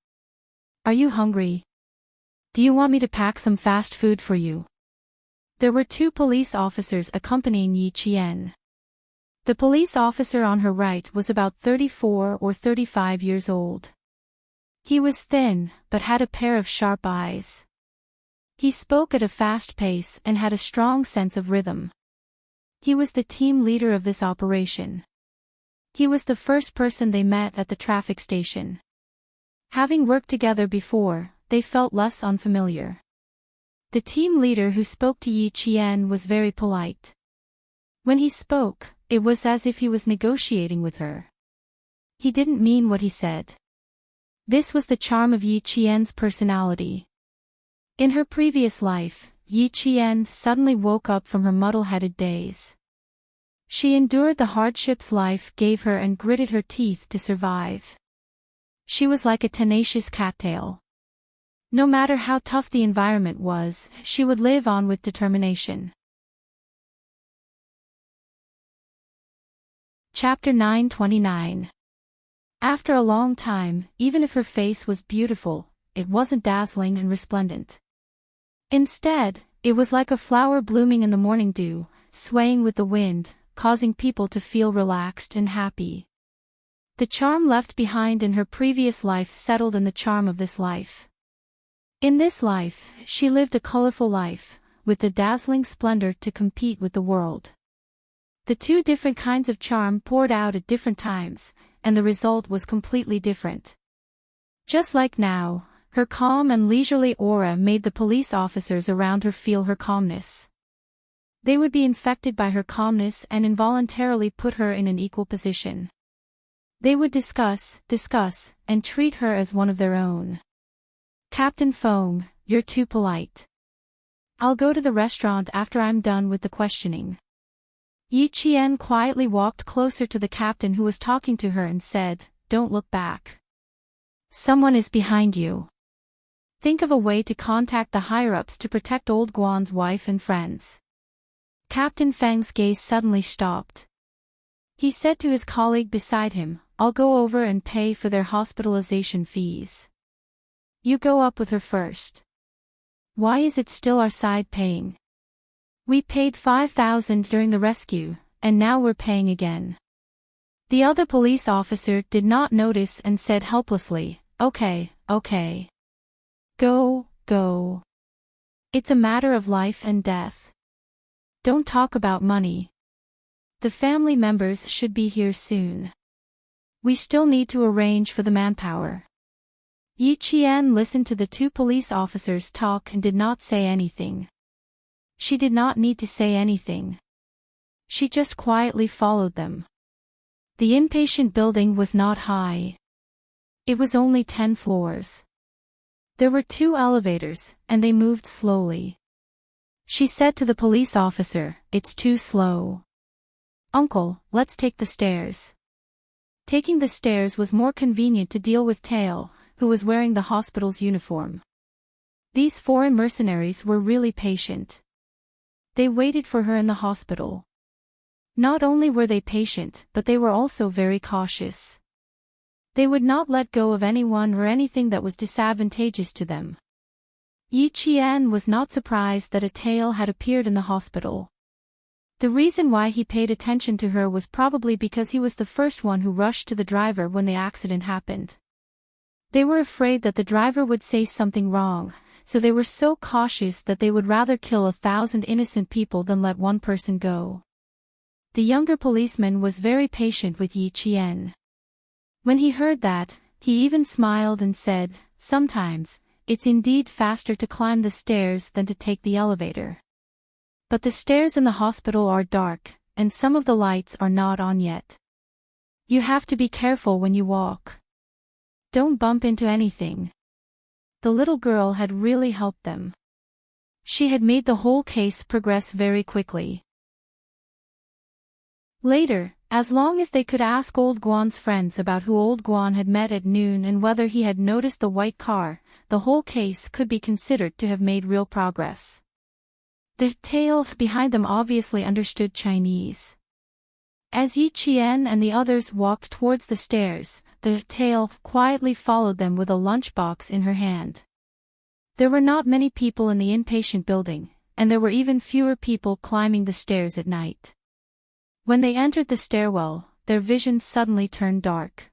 Are you hungry? Do you want me to pack some fast food for you? There were 2 police officers accompanying Yi Qian. The police officer on her right was about 34 or 35 years old. He was thin, but had a pair of sharp eyes. He spoke at a fast pace and had a strong sense of rhythm. He was the team leader of this operation. He was the first person they met at the traffic station. Having worked together before, they felt less unfamiliar. The team leader who spoke to Yi Qian was very polite. When he spoke, it was as if he was negotiating with her. He didn't mean what he said. This was the charm of Yi Qian's personality. In her previous life, Yi Qian suddenly woke up from her muddle-headed days. She endured the hardships life gave her and gritted her teeth to survive. She was like a tenacious cattail. No matter how tough the environment was, she would live on with determination. Chapter 929. After a long time, even if her face was beautiful, it wasn't dazzling and resplendent. Instead, it was like a flower blooming in the morning dew, swaying with the wind, causing people to feel relaxed and happy. The charm left behind in her previous life settled in the charm of this life. In this life, she lived a colorful life, with the dazzling splendor to compete with the world. The 2 different kinds of charm poured out at different times, and the result was completely different. Just like now, her calm and leisurely aura made the police officers around her feel her calmness. They would be infected by her calmness and involuntarily put her in an equal position. They would discuss, and treat her as one of their own. Captain Feng, you're too polite. I'll go to the restaurant after I'm done with the questioning. Yi Qian quietly walked closer to the captain who was talking to her and said, "Don't look back. Someone is behind you. Think of a way to contact the higher-ups to protect old Guan's wife and friends." Captain Feng's gaze suddenly stopped. He said to his colleague beside him, "I'll go over and pay for their hospitalization fees. You go up with her first." "Why is it still our side paying? We paid 5,000 during the rescue, and now we're paying again. The other police officer did not notice and said helplessly, "Okay, okay. Go, go. It's a matter of life and death. Don't talk about money. The family members should be here soon. We still need to arrange for the manpower." Yi Qian listened to the two police officers talk and did not say anything. She did not need to say anything. She just quietly followed them. The inpatient building was not high. It was only 10 floors. There were 2 elevators, and they moved slowly. She said to the police officer, "It's too slow. Uncle, let's take the stairs." Taking the stairs was more convenient to deal with Tail, who was wearing the hospital's uniform. These foreign mercenaries were really patient. They waited for her in the hospital. Not only were they patient, but they were also very cautious. They would not let go of anyone or anything that was disadvantageous to them. Yi Qian was not surprised that a Tail had appeared in the hospital. The reason why he paid attention to her was probably because he was the first one who rushed to the driver when the accident happened. They were afraid that the driver would say something wrong, so they were so cautious that they would rather kill 1,000 innocent people than let one person go. The younger policeman was very patient with Yi Qian. When he heard that, he even smiled and said, "Sometimes, it's indeed faster to climb the stairs than to take the elevator. But the stairs in the hospital are dark, and some of the lights are not on yet. You have to be careful when you walk. Don't bump into anything." The little girl had really helped them. She had made the whole case progress very quickly. Later, as long as they could ask Old Guan's friends about who Old Guan had met at noon and whether he had noticed the white car, the whole case could be considered to have made real progress. The Tail behind them obviously understood Chinese. As Yi Qian and the others walked towards the stairs, the Tail quietly followed them with a lunchbox in her hand. There were not many people in the inpatient building, and there were even fewer people climbing the stairs at night. When they entered the stairwell, their vision suddenly turned dark.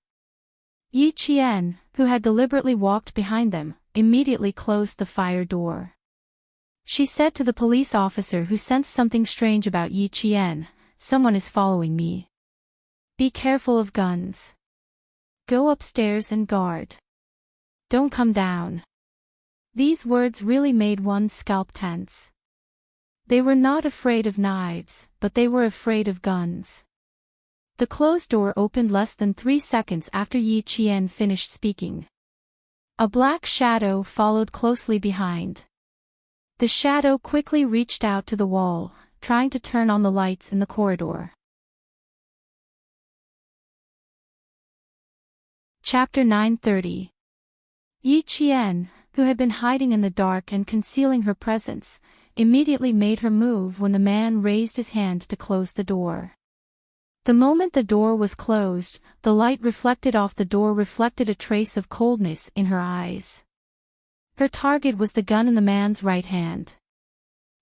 Yi Qian, who had deliberately walked behind them, immediately closed the fire door. She said to the police officer who sensed something strange about Yi Qian, "Someone is following me. Be careful of guns. Go upstairs and guard. Don't come down." These words really made one's scalp tense. They were not afraid of knives, but they were afraid of guns. The closed door opened less than 3 seconds after Yi Qian finished speaking. A black shadow followed closely behind. The shadow quickly reached out to the wall, trying to turn on the lights in the corridor. Chapter 930. Yi Qian, who had been hiding in the dark and concealing her presence, immediately made her move when the man raised his hand to close the door. The moment the door was closed, the light reflected off the door reflected a trace of coldness in her eyes. Her target was the gun in the man's right hand.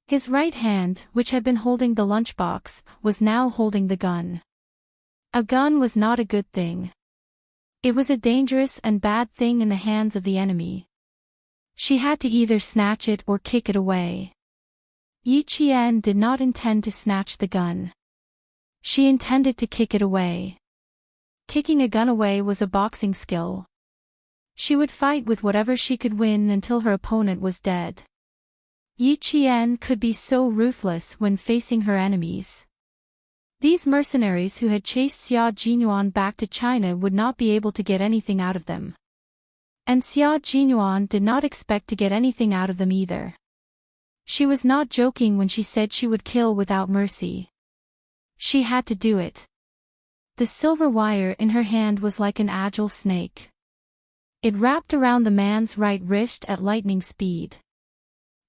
His right hand, which had been holding the lunchbox, was now holding the gun. A gun was not a good thing. It was a dangerous and bad thing in the hands of the enemy. She had to either snatch it or kick it away. Yi Qian did not intend to snatch the gun. She intended to kick it away. Kicking a gun away was a boxing skill. She would fight with whatever she could win until her opponent was dead. Yi Qian could be so ruthless when facing her enemies. These mercenaries who had chased Xia Jinyuan back to China would not be able to get anything out of them. And Xia Jinyuan did not expect to get anything out of them either. She was not joking when she said she would kill without mercy. She had to do it. The silver wire in her hand was like an agile snake. It wrapped around the man's right wrist at lightning speed.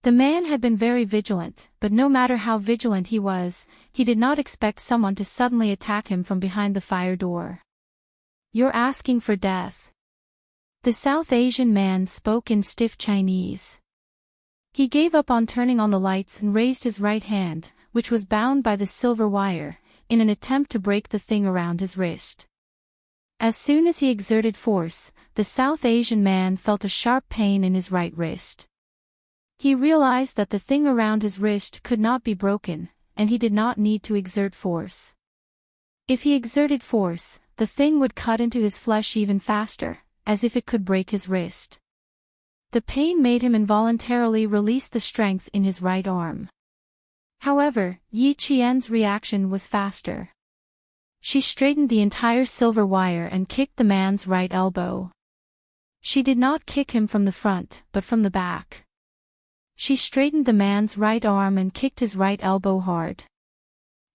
The man had been very vigilant, but no matter how vigilant he was, he did not expect someone to suddenly attack him from behind the fire door. "You're asking for death." The South Asian man spoke in stiff Chinese. He gave up on turning on the lights and raised his right hand, which was bound by the silver wire, in an attempt to break the thing around his wrist. As soon as he exerted force, the South Asian man felt a sharp pain in his right wrist. He realized that the thing around his wrist could not be broken, and he did not need to exert force. If he exerted force, the thing would cut into his flesh even faster, as if it could break his wrist. The pain made him involuntarily release the strength in his right arm. However, Yi Qian's reaction was faster. She straightened the entire silver wire and kicked the man's right elbow. She did not kick him from the front, but from the back. She straightened the man's right arm and kicked his right elbow hard.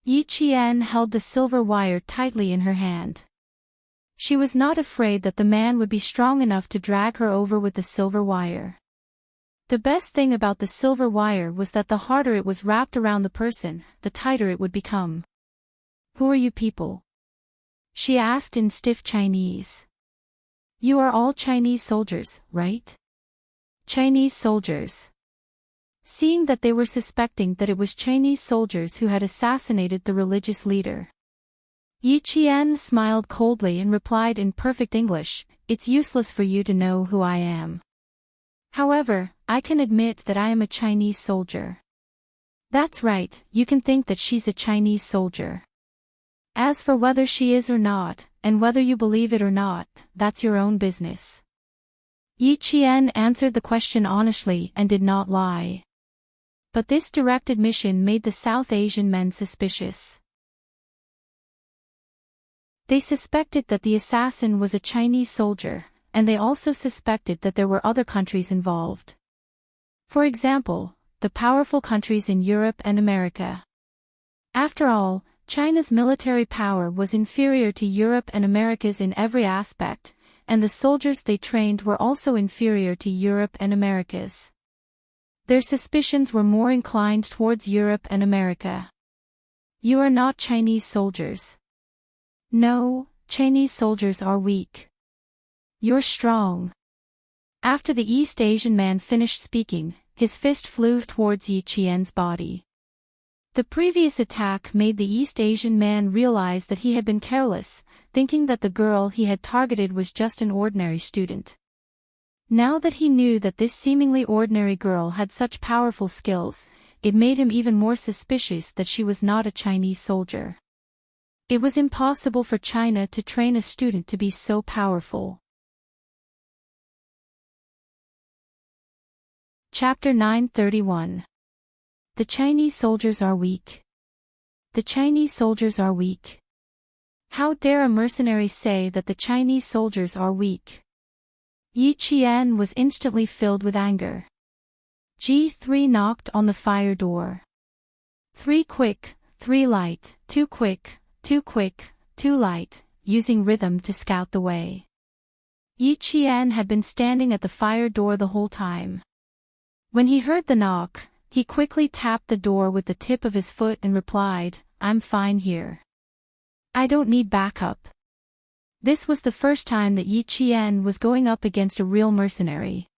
Yi Qian held the silver wire tightly in her hand. She was not afraid that the man would be strong enough to drag her over with the silver wire. The best thing about the silver wire was that the harder it was wrapped around the person, the tighter it would become. "Who are you people?" she asked in stiff Chinese. "You are all Chinese soldiers, right?" Chinese soldiers. Seeing that they were suspecting that it was Chinese soldiers who had assassinated the religious leader, Yi Qian smiled coldly and replied in perfect English, "It's useless for you to know who I am. However, I can admit that I am a Chinese soldier." "That's right, you can think that she's a Chinese soldier. As for whether she is or not, and whether you believe it or not, that's your own business." Yi Qian answered the question honestly and did not lie. But this direct admission made the South Asian men suspicious. They suspected that the assassin was a Chinese soldier, and they also suspected that there were other countries involved. For example, the powerful countries in Europe and America. After all, China's military power was inferior to Europe and America's in every aspect, and the soldiers they trained were also inferior to Europe and America's. Their suspicions were more inclined towards Europe and America. "You are not Chinese soldiers." "No, Chinese soldiers are weak. You're strong." After the East Asian man finished speaking, his fist flew towards Yi Qian's body. The previous attack made the East Asian man realize that he had been careless, thinking that the girl he had targeted was just an ordinary student. Now that he knew that this seemingly ordinary girl had such powerful skills, it made him even more suspicious that she was not a Chinese soldier. It was impossible for China to train a student to be so powerful. Chapter 931. The Chinese soldiers are weak. The Chinese soldiers are weak. How dare a mercenary say that the Chinese soldiers are weak? Yi Qian was instantly filled with anger. G3 knocked on the fire door. 3 quick, 3 light, 2 quick, 2 quick, 2 light, using rhythm to scout the way. Yi Qian had been standing at the fire door the whole time. When he heard the knock, he quickly tapped the door with the tip of his foot and replied, "I'm fine here. I don't need backup." This was the first time that Yi Qian was going up against a real mercenary.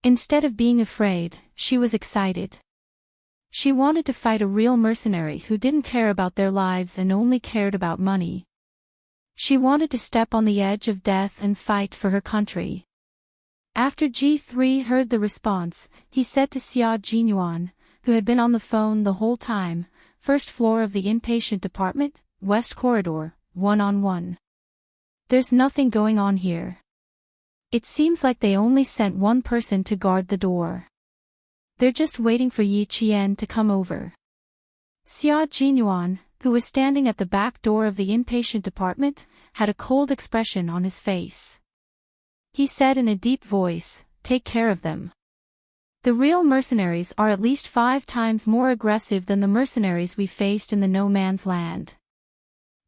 Instead of being afraid, she was excited. She wanted to fight a real mercenary who didn't care about their lives and only cared about money. She wanted to step on the edge of death and fight for her country. After G3 heard the response, he said to Xia Jinyuan, who had been on the phone the whole time, "First floor of the inpatient department, West Corridor, 1-on-1. There's nothing going on here. It seems like they only sent one person to guard the door. They're just waiting for Yi Qian to come over." Xia Jinyuan, who was standing at the back door of the inpatient department, had a cold expression on his face. He said in a deep voice, "Take care of them. The real mercenaries are at least 5 times more aggressive than the mercenaries we faced in the no man's land."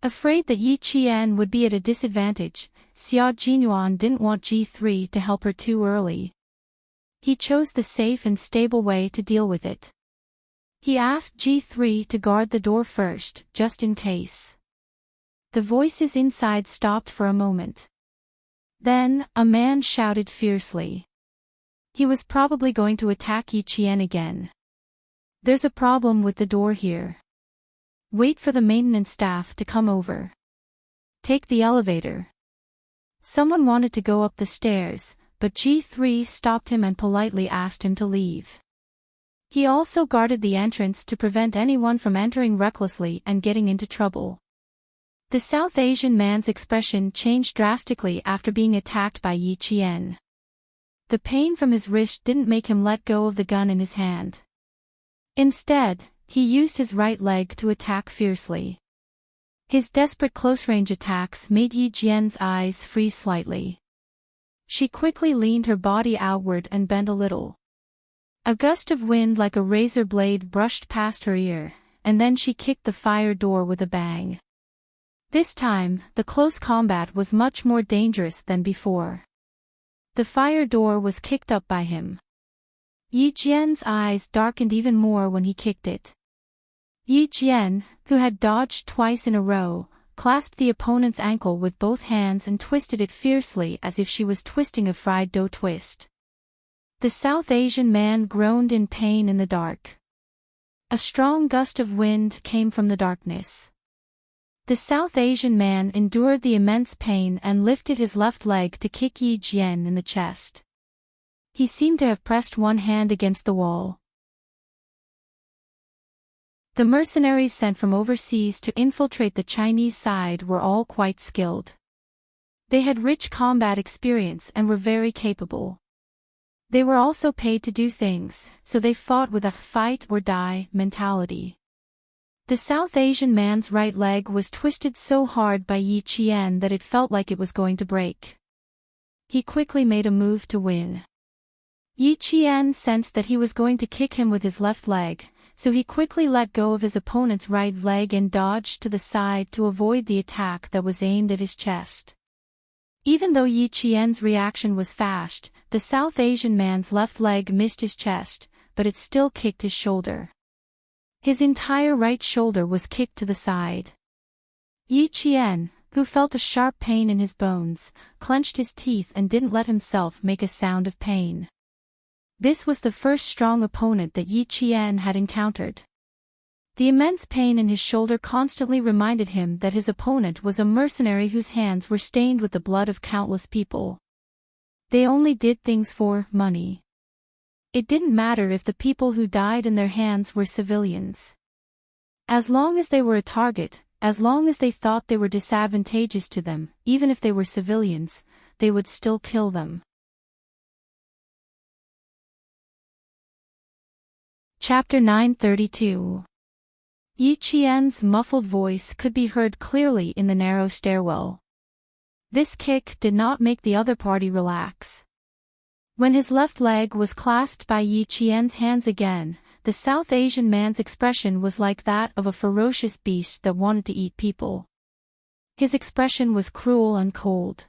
Afraid that Yi Qian would be at a disadvantage, Xia Jinyuan didn't want G3 to help her too early. He chose the safe and stable way to deal with it. He asked G3 to guard the door first, just in case. The voices inside stopped for a moment. Then, a man shouted fiercely. He was probably going to attack Yi Qian again. "There's a problem with the door here. Wait for the maintenance staff to come over. Take the elevator. Someone wanted to go up the stairs, but G3 stopped him and politely asked him to leave. He also guarded the entrance to prevent anyone from entering recklessly and getting into trouble. The South Asian man's expression changed drastically after being attacked by Yi Qian. The pain from his wrist didn't make him let go of the gun in his hand. Instead, he used his right leg to attack fiercely. His desperate close-range attacks made Yi Qian's eyes freeze slightly. She quickly leaned her body outward and bent a little. A gust of wind like a razor blade brushed past her ear, and then she kicked the fire door with a bang. This time, the close combat was much more dangerous than before. The fire door was kicked up by him. Yi Qian's eyes darkened even more when he kicked it. Yi Qian, who had dodged twice in a row, clasped the opponent's ankle with both hands and twisted it fiercely as if she was twisting a fried dough twist. The South Asian man groaned in pain in the dark. A strong gust of wind came from the darkness. The South Asian man endured the immense pain and lifted his left leg to kick Yi Qian in the chest. He seemed to have pressed one hand against the wall. The mercenaries sent from overseas to infiltrate the Chinese side were all quite skilled. They had rich combat experience and were very capable. They were also paid to do things, so they fought with a fight-or-die mentality. The South Asian man's right leg was twisted so hard by Yi Qian that it felt like it was going to break. He quickly made a move to win. Yi Qian sensed that he was going to kick him with his left leg, so he quickly let go of his opponent's right leg and dodged to the side to avoid the attack that was aimed at his chest. Even though Yi Qian's reaction was fast, the South Asian man's left leg missed his chest, but it still kicked his shoulder. His entire right shoulder was kicked to the side. Yi Qian, who felt a sharp pain in his bones, clenched his teeth and didn't let himself make a sound of pain. This was the first strong opponent that Yi Qian had encountered. The immense pain in his shoulder constantly reminded him that his opponent was a mercenary whose hands were stained with the blood of countless people. They only did things for money. It didn't matter if the people who died in their hands were civilians. As long as they were a target, as long as they thought they were disadvantageous to them, even if they were civilians, they would still kill them. Chapter 932. Yi Qian's muffled voice could be heard clearly in the narrow stairwell. This kick did not make the other party relax. When his left leg was clasped by Yi Qian's hands again, the South Asian man's expression was like that of a ferocious beast that wanted to eat people. His expression was cruel and cold.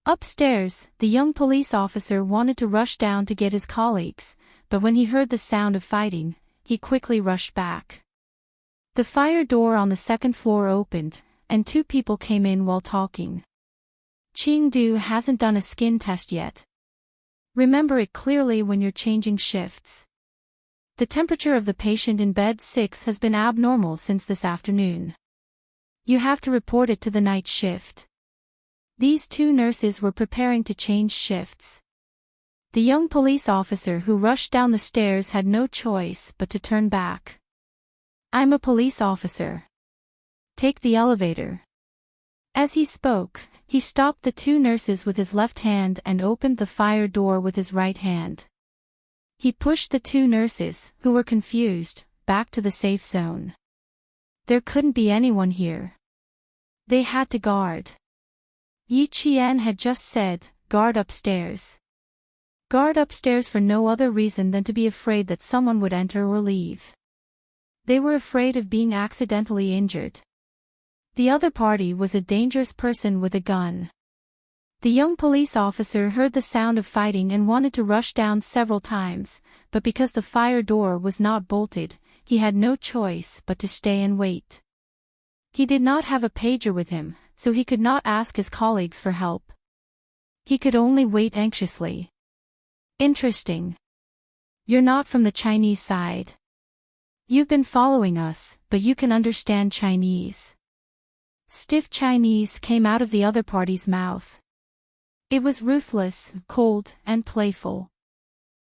Upstairs, the young police officer wanted to rush down to get his colleagues, but when he heard the sound of fighting, he quickly rushed back. The fire door on the second floor opened, and two people came in while talking. Chengdu hasn't done a skin test yet. Remember it clearly when you're changing shifts. The temperature of the patient in bed 6 has been abnormal since this afternoon. You have to report it to the night shift. These two nurses were preparing to change shifts. The young police officer who rushed down the stairs had no choice but to turn back. I'm a police officer. Take the elevator. As he spoke, he stopped the two nurses with his left hand and opened the fire door with his right hand. He pushed the two nurses, who were confused, back to the safe zone. There couldn't be anyone here. They had to guard. Yi Qian had just said, guard upstairs. Guard upstairs for no other reason than to be afraid that someone would enter or leave. They were afraid of being accidentally injured. The other party was a dangerous person with a gun. The young police officer heard the sound of fighting and wanted to rush down several times, but because the fire door was not bolted, he had no choice but to stay and wait. He did not have a pager with him, so he could not ask his colleagues for help. He could only wait anxiously. Interesting. You're not from the Chinese side. You've been following us, but you can understand Chinese. Stiff Chinese came out of the other party's mouth. It was ruthless, cold, and playful.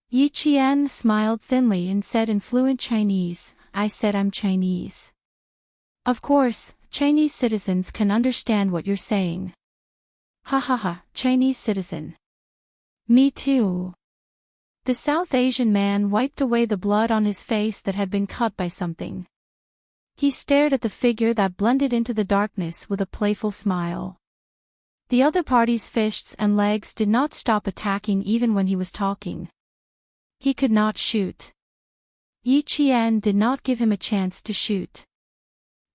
Yi Qian smiled thinly and said in fluent Chinese, I said I'm Chinese. Of course, Chinese citizens can understand what you're saying. Ha ha ha, Chinese citizen. Me too. The South Asian man wiped away the blood on his face that had been cut by something. He stared at the figure that blended into the darkness with a playful smile. The other party's fists and legs did not stop attacking even when he was talking. He could not shoot. Yi Qian did not give him a chance to shoot.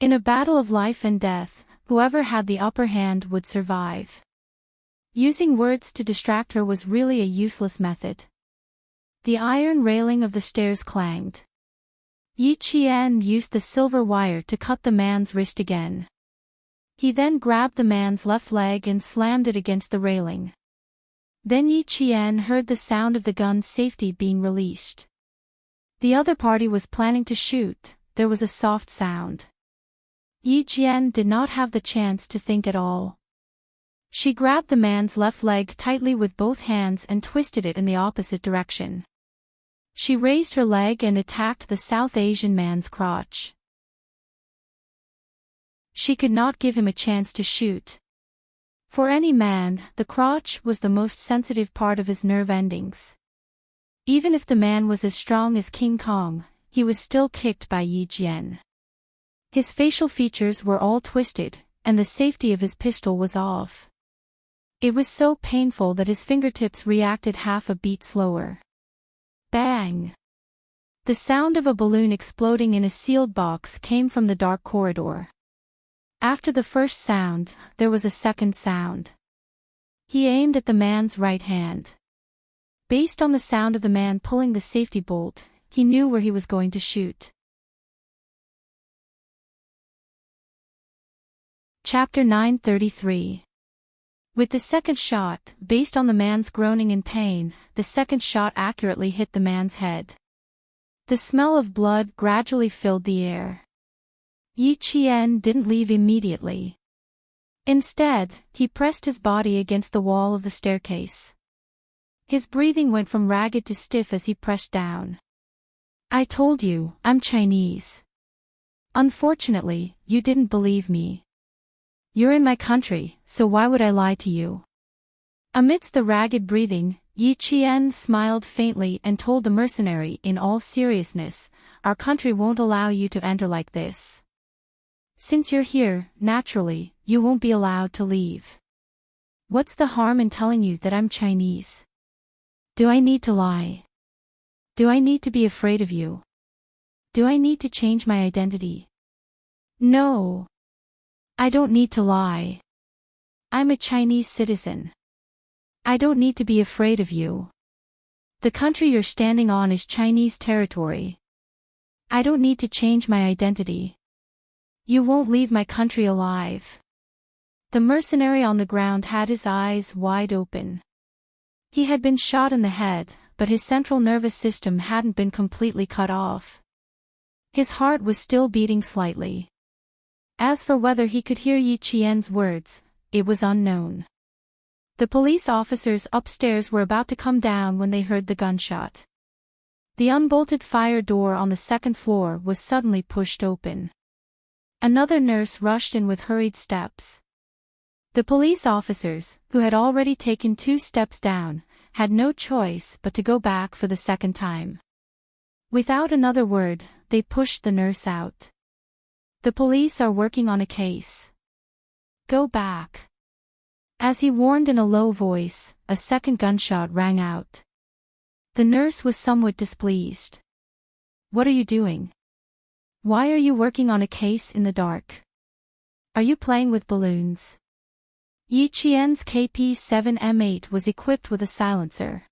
In a battle of life and death, whoever had the upper hand would survive. Using words to distract her was really a useless method. The iron railing of the stairs clanged. Yi Qian used the silver wire to cut the man's wrist again. He then grabbed the man's left leg and slammed it against the railing. Then Yi Qian heard the sound of the gun's safety being released. The other party was planning to shoot, there was a soft sound. Yi Qian did not have the chance to think at all. She grabbed the man's left leg tightly with both hands and twisted it in the opposite direction. She raised her leg and attacked the South Asian man's crotch. She could not give him a chance to shoot. For any man, the crotch was the most sensitive part of his nerve endings. Even if the man was as strong as King Kong, he was still kicked by Yi Qian. His facial features were all twisted, and the safety of his pistol was off. It was so painful that his fingertips reacted half a beat slower. Bang! The sound of a balloon exploding in a sealed box came from the dark corridor. After the first sound, there was a second sound. He aimed at the man's right hand. Based on the sound of the man pulling the safety bolt, he knew where he was going to shoot. Chapter 933. With the second shot, based on the man's groaning in pain, the second shot accurately hit the man's head. The smell of blood gradually filled the air. Yi Qian didn't leave immediately. Instead, he pressed his body against the wall of the staircase. His breathing went from ragged to stiff as he pressed down. I told you, I'm Chinese. Unfortunately, you didn't believe me. You're in my country, so why would I lie to you? Amidst the ragged breathing, Yi Qian smiled faintly and told the mercenary in all seriousness, our country won't allow you to enter like this. Since you're here, naturally, you won't be allowed to leave. What's the harm in telling you that I'm Chinese? Do I need to lie? Do I need to be afraid of you? Do I need to change my identity? No. I don't need to lie. I'm a Chinese citizen. I don't need to be afraid of you. The country you're standing on is Chinese territory. I don't need to change my identity. You won't leave my country alive. The mercenary on the ground had his eyes wide open. He had been shot in the head, but his central nervous system hadn't been completely cut off. His heart was still beating slightly. As for whether he could hear Yi Qian's words, it was unknown. The police officers upstairs were about to come down when they heard the gunshot. The unbolted fire door on the second floor was suddenly pushed open. Another nurse rushed in with hurried steps. The police officers, who had already taken 2 steps down, had no choice but to go back for the second time. Without another word, they pushed the nurse out. The police are working on a case. Go back. As he warned in a low voice, a second gunshot rang out. The nurse was somewhat displeased. What are you doing? Why are you working on a case in the dark? Are you playing with balloons? Yi Qian's KP-7M8 was equipped with a silencer.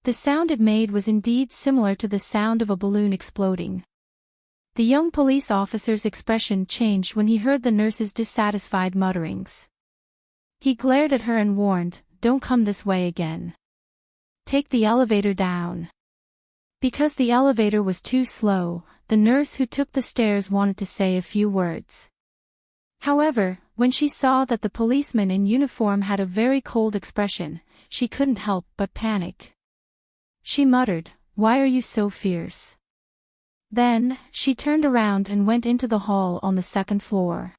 The sound it made was indeed similar to the sound of a balloon exploding. The young police officer's expression changed when he heard the nurse's dissatisfied mutterings. He glared at her and warned, "Don't come this way again. Take the elevator down." Because the elevator was too slow, the nurse who took the stairs wanted to say a few words. However, when she saw that the policeman in uniform had a very cold expression, she couldn't help but panic. She muttered, "Why are you so fierce?" Then, she turned around and went into the hall on the second floor.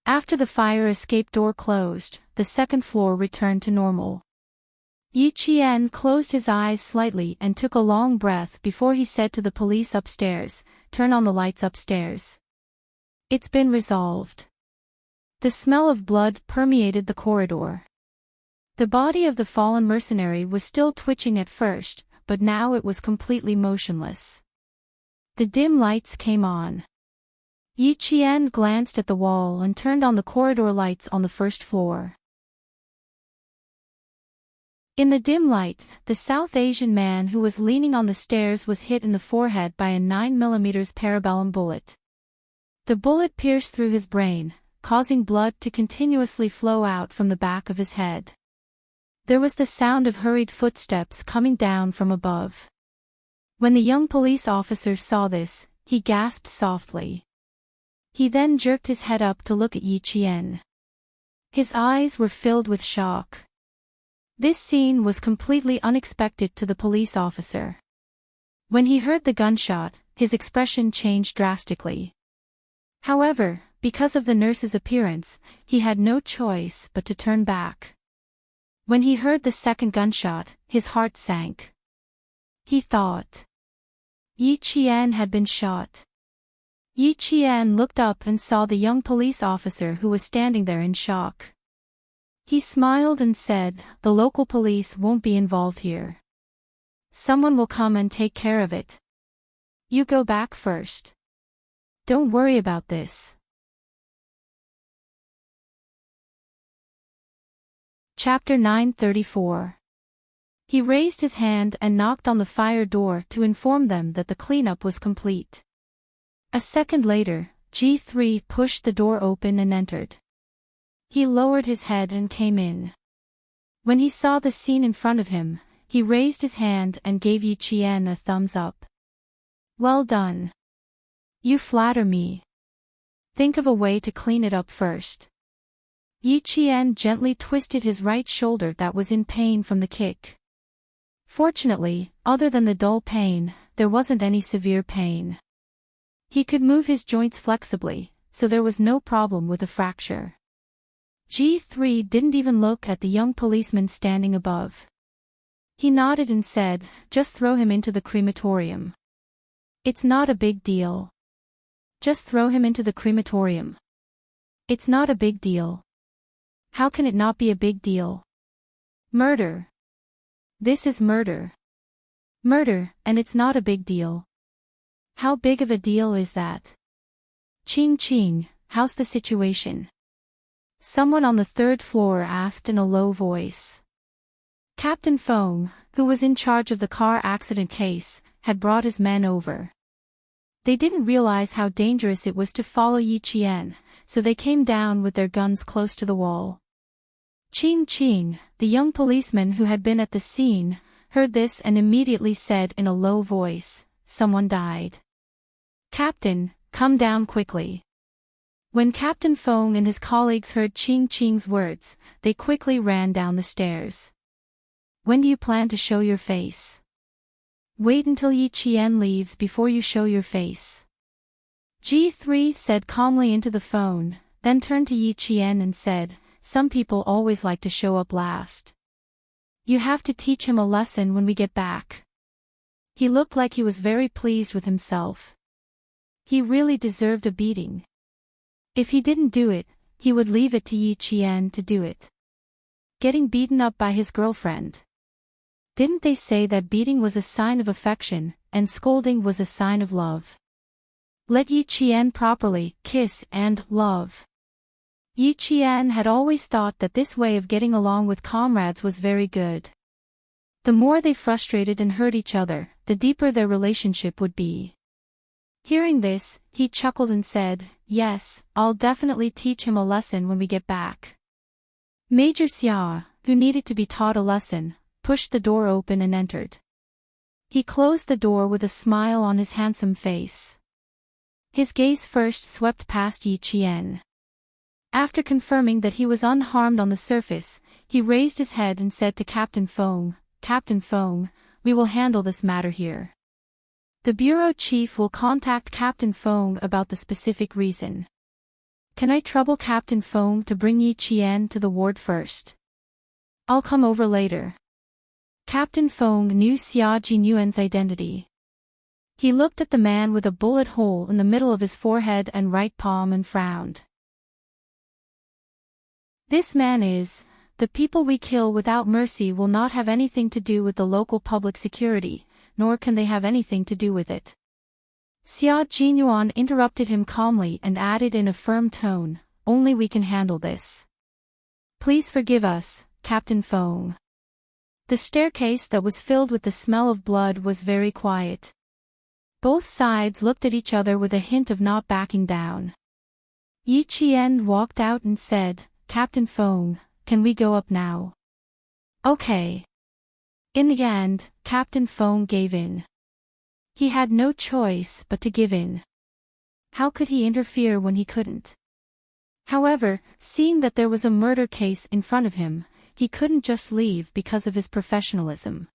After the fire escape door closed, the second floor returned to normal. Yi Qian closed his eyes slightly and took a long breath before he said to the police upstairs, "Turn on the lights upstairs. It's been resolved." The smell of blood permeated the corridor. The body of the fallen mercenary was still twitching at first, but now it was completely motionless. The dim lights came on. Yi Qian glanced at the wall and turned on the corridor lights on the first floor. In the dim light, the South Asian man who was leaning on the stairs was hit in the forehead by a 9mm parabellum bullet. The bullet pierced through his brain, causing blood to continuously flow out from the back of his head. There was the sound of hurried footsteps coming down from above. When the young police officer saw this, he gasped softly. He then jerked his head up to look at Yi Qian. His eyes were filled with shock. This scene was completely unexpected to the police officer. When he heard the gunshot, his expression changed drastically. However, because of the nurse's appearance, he had no choice but to turn back. When he heard the second gunshot, his heart sank. He thought Yi Qian had been shot. Yi Qian looked up and saw the young police officer who was standing there in shock. He smiled and said, "The local police won't be involved here. Someone will come and take care of it. You go back first. Don't worry about this." Chapter 934. He raised his hand and knocked on the fire door to inform them that the cleanup was complete. A second later, G3 pushed the door open and entered. He lowered his head and came in. When he saw the scene in front of him, he raised his hand and gave Yi Qian a thumbs up. "Well done. You flatter me. Think of a way to clean it up first." Yi Qian gently twisted his right shoulder that was in pain from the kick. Fortunately, other than the dull pain, there wasn't any severe pain. He could move his joints flexibly, so there was no problem with a fracture. G3 didn't even look at the young policeman standing above. He nodded and said, "Just throw him into the crematorium. It's not a big deal. Just throw him into the crematorium. It's not a big deal. How can it not be a big deal? Murder. This is murder. Murder, and it's not a big deal. How big of a deal is that? Ching Ching, how's the situation?" Someone on the third floor asked in a low voice. Captain Feng, who was in charge of the car accident case, had brought his men over. They didn't realize how dangerous it was to follow Yi Qian, so they came down with their guns close to the wall. Ching Ching, the young policeman who had been at the scene, heard this and immediately said in a low voice, "Someone died. Captain, come down quickly." When Captain Feng and his colleagues heard Ching Ching's words, they quickly ran down the stairs. "When do you plan to show your face?" "Wait until Yi Qian leaves before you show your face." G3 said calmly into the phone, then turned to Yi Qian and said, "Some people always like to show up last. You have to teach him a lesson when we get back." He looked like he was very pleased with himself. He really deserved a beating. If he didn't do it, he would leave it to Yi Qian to do it. Getting beaten up by his girlfriend. Didn't they say that beating was a sign of affection, and scolding was a sign of love? Let Yi Qian properly kiss and love. Yi Qian had always thought that this way of getting along with comrades was very good. The more they frustrated and hurt each other, the deeper their relationship would be. Hearing this, he chuckled and said, "Yes, I'll definitely teach him a lesson when we get back." Major Xia, who needed to be taught a lesson, pushed the door open and entered. He closed the door with a smile on his handsome face. His gaze first swept past Yi Qian. After confirming that he was unharmed on the surface, he raised his head and said to Captain Feng, "Captain Feng, we will handle this matter here. The bureau chief will contact Captain Feng about the specific reason. Can I trouble Captain Feng to bring Yi Qian to the ward first? I'll come over later." Captain Feng knew Xia Jinyuan's identity. He looked at the man with a bullet hole in the middle of his forehead and right palm and frowned. "This man is, the people we kill without mercy will not have anything to do with the local public security, nor can they have anything to do with it." Xia Jinyuan interrupted him calmly and added in a firm tone, "Only we can handle this. Please forgive us, Captain Feng." The staircase that was filled with the smell of blood was very quiet. Both sides looked at each other with a hint of not backing down. Yi Qian walked out and said, "Captain Feng, can we go up now?" "Okay." In the end, Captain Feng gave in. He had no choice but to give in. How could he interfere when he couldn't? However, seeing that there was a murder case in front of him, he couldn't just leave because of his professionalism.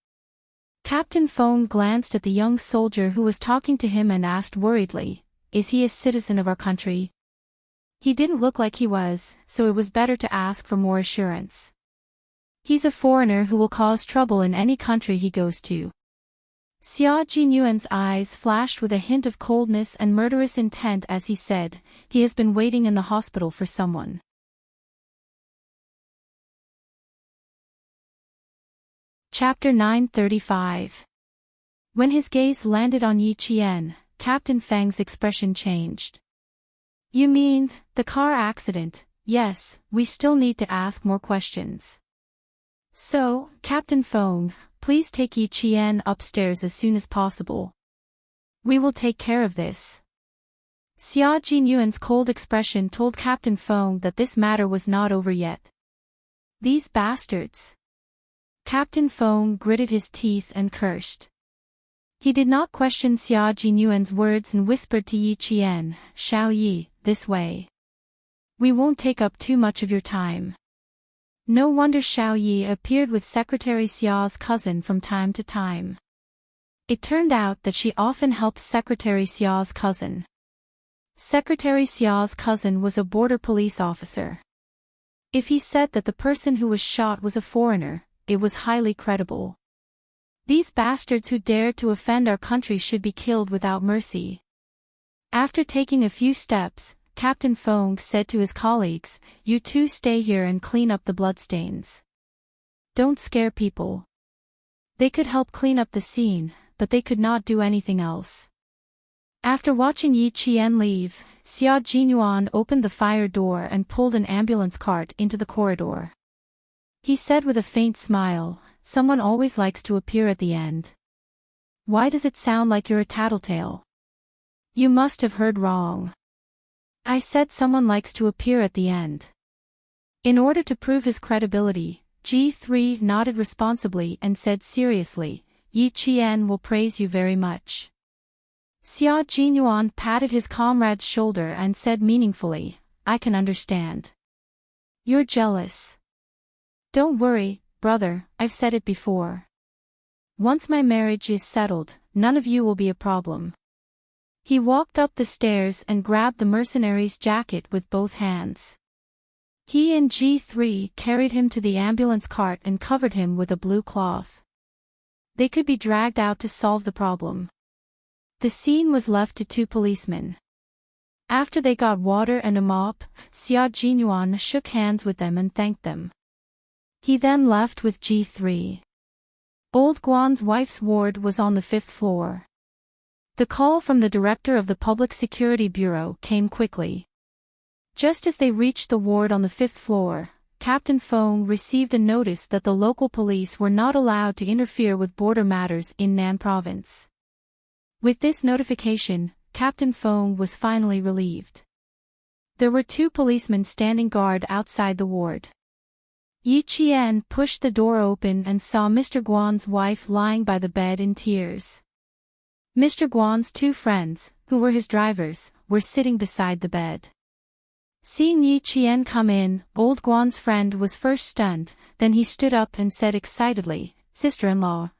Captain Feng glanced at the young soldier who was talking to him and asked worriedly, "Is he a citizen of our country?" He didn't look like he was, so it was better to ask for more assurance. "He's a foreigner who will cause trouble in any country he goes to." Xia Jinyuan's eyes flashed with a hint of coldness and murderous intent as he said, "He has been waiting in the hospital for someone." Chapter 935. When his gaze landed on Yi Qian, Captain Feng's expression changed. "You mean, the car accident? Yes, we still need to ask more questions. So, Captain Feng, please take Yi Qian upstairs as soon as possible. We will take care of this." Xia Jinyuan's cold expression told Captain Feng that this matter was not over yet. "These bastards." Captain Feng gritted his teeth and cursed. He did not question Xia Jinyuan's words and whispered to Yi Qian, "Xiao Yi, this way. We won't take up too much of your time." No wonder Xiao Yi appeared with Secretary Xia's cousin from time to time. It turned out that she often helped Secretary Xia's cousin. Secretary Xia's cousin was a border police officer. If he said that the person who was shot was a foreigner, it was highly credible. These bastards who dared to offend our country should be killed without mercy. After taking a few steps, Captain Feng said to his colleagues, "You two stay here and clean up the bloodstains. Don't scare people." They could help clean up the scene, but they could not do anything else. After watching Yi Qian leave, Xia Jinyuan opened the fire door and pulled an ambulance cart into the corridor. He said with a faint smile, "Someone always likes to appear at the end. Why does it sound like you're a tattletale? You must have heard wrong. I said someone likes to appear at the end." In order to prove his credibility, G3 nodded responsibly and said seriously, "Yi Qian will praise you very much." Xia Jinyuan patted his comrade's shoulder and said meaningfully, "I can understand. You're jealous. Don't worry, brother, I've said it before. Once my marriage is settled, none of you will be a problem." He walked up the stairs and grabbed the mercenary's jacket with both hands. He and G3 carried him to the ambulance cart and covered him with a blue cloth. They could be dragged out to solve the problem. The scene was left to two policemen. After they got water and a mop, Xia Jinyuan shook hands with them and thanked them. He then left with G3. Old Guan's wife's ward was on the 5th floor. The call from the director of the Public Security Bureau came quickly. Just as they reached the ward on the 5th floor, Captain Feng received a notice that the local police were not allowed to interfere with border matters in Nan Province. With this notification, Captain Feng was finally relieved. There were two policemen standing guard outside the ward. Yi Qian pushed the door open and saw Mr. Guan's wife lying by the bed in tears. Mr. Guan's two friends, who were his drivers, were sitting beside the bed. Seeing Yi Qian come in, old Guan's friend was first stunned, then he stood up and said excitedly, Sister-in-law,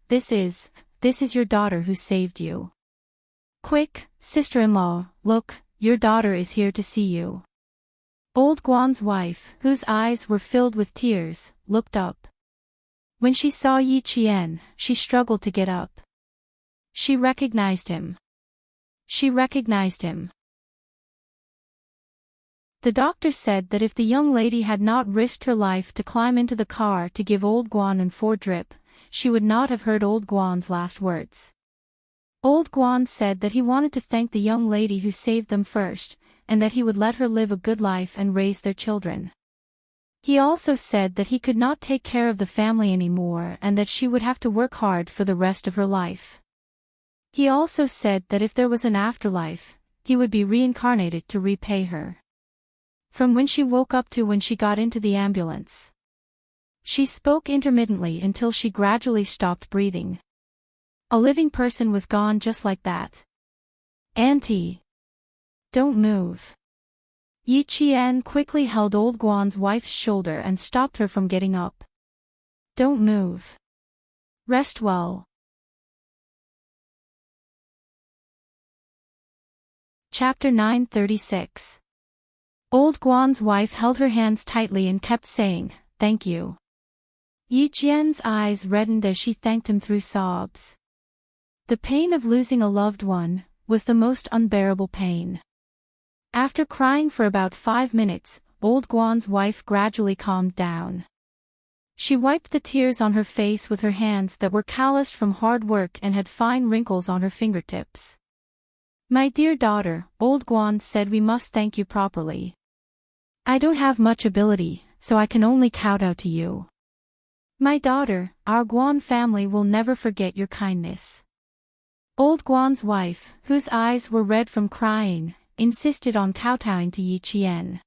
this is your daughter who saved you. Quick, sister-in-law, look, your daughter is here to see you. Old Guan's wife, whose eyes were filled with tears, looked up. When she saw Yi Qian, she struggled to get up. She recognized him. The doctor said that if the young lady had not risked her life to climb into the car to give old Guan and 4 drip, she would not have heard old Guan's last words. Old Guan said that he wanted to thank the young lady who saved them first, and that he would let her live a good life and raise their children. He also said that he could not take care of the family anymore and that she would have to work hard for the rest of her life. He also said that if there was an afterlife, he would be reincarnated to repay her. From when she woke up to when she got into the ambulance. She spoke intermittently until she gradually stopped breathing. A living person was gone just like that. Auntie. Don't move. Yi Qian quickly held old Guan's wife's shoulder and stopped her from getting up. Don't move. Rest well. Chapter 936. Old Guan's wife held her hands tightly and kept saying, thank you. Yi Qian's eyes reddened as she thanked him through sobs. The pain of losing a loved one was the most unbearable pain. After crying for about 5 minutes, old Guan's wife gradually calmed down. She wiped the tears on her face with her hands that were calloused from hard work and had fine wrinkles on her fingertips. My dear daughter, old Guan said we must thank you properly. I don't have much ability, so I can only kowtow to you. My daughter, our Guan family will never forget your kindness. Old Guan's wife, whose eyes were red from crying, insisted on kowtowing to Yi Qian.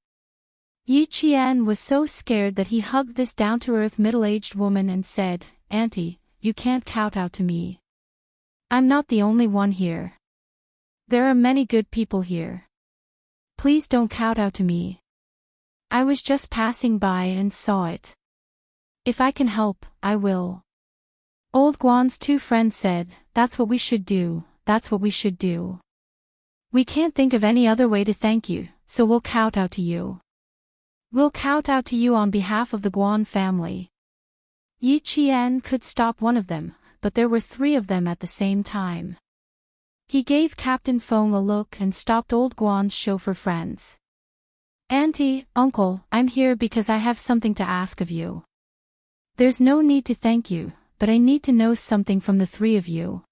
Yi Qian was so scared that he hugged this down-to-earth middle-aged woman and said, Auntie, you can't kowtow to me. I'm not the only one here. There are many good people here. Please don't kowtow to me. I was just passing by and saw it. If I can help, I will. Old Guan's two friends said, that's what we should do, We can't think of any other way to thank you, so we'll kowtow to you. We'll kowtow to you on behalf of the Guan family. Yi Qian could stop one of them, but there were 3 of them at the same time. He gave Captain Feng a look and stopped old Guan's chauffeur friends. Auntie, uncle, I'm here because I have something to ask of you. There's no need to thank you, but I need to know something from the 3 of you.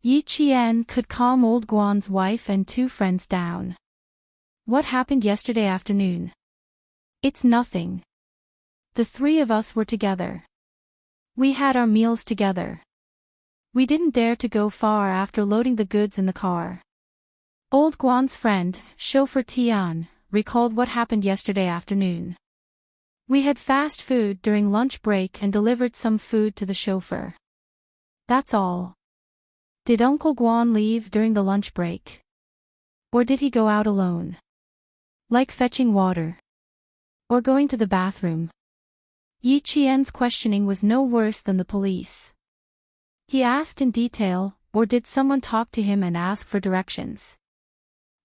Yi Qian could calm old Guan's wife and 2 friends down. What happened yesterday afternoon? It's nothing. The 3 of us were together. We had our meals together. We didn't dare to go far after loading the goods in the car. Old Guan's friend, chauffeur Tian, recalled what happened yesterday afternoon. We had fast food during lunch break and delivered some food to the chauffeur. That's all. Did Uncle Guan leave during the lunch break? Or did he go out alone? Like fetching water? Or going to the bathroom? Yi Qian's questioning was no worse than the police. He asked in detail, or did someone talk to him and ask for directions?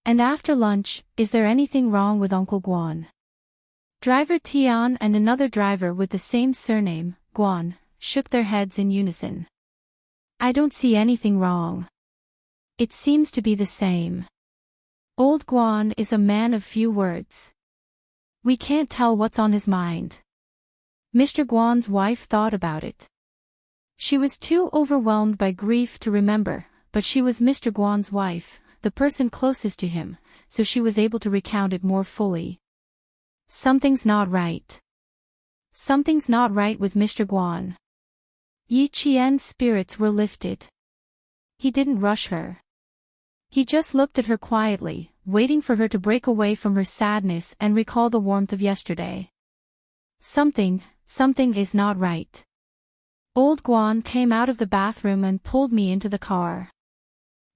And after lunch, is there anything wrong with Uncle Guan? Driver Tian and another driver with the same surname, Guan, shook their heads in unison. I don't see anything wrong. It seems to be the same. Old Guan is a man of few words. We can't tell what's on his mind. Mr. Guan's wife thought about it. She was too overwhelmed by grief to remember, but she was Mr. Guan's wife, the person closest to him, so she was able to recount it more fully. Something's not right. Something's not right with Mr. Guan. Yi Qian's spirits were lifted. He didn't rush her. He just looked at her quietly, waiting for her to break away from her sadness and recall the warmth of yesterday. Something is not right. Old Guan came out of the bathroom and pulled me into the car.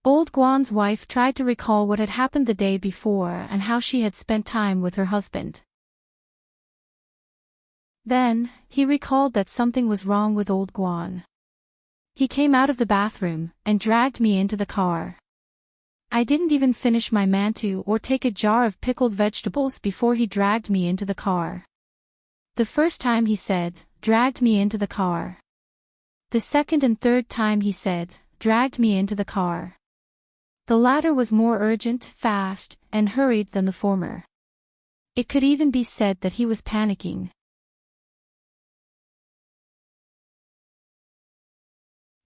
Old Guan's wife tried to recall what had happened the day before and how she had spent time with her husband. Then, he recalled that something was wrong with Old Guan. He came out of the bathroom and dragged me into the car. I didn't even finish my mantu or take a jar of pickled vegetables before he dragged me into the car. The first time he said, dragged me into the car. The second and third time he said, dragged me into the car. The latter was more urgent, fast, and hurried than the former. It could even be said that he was panicking.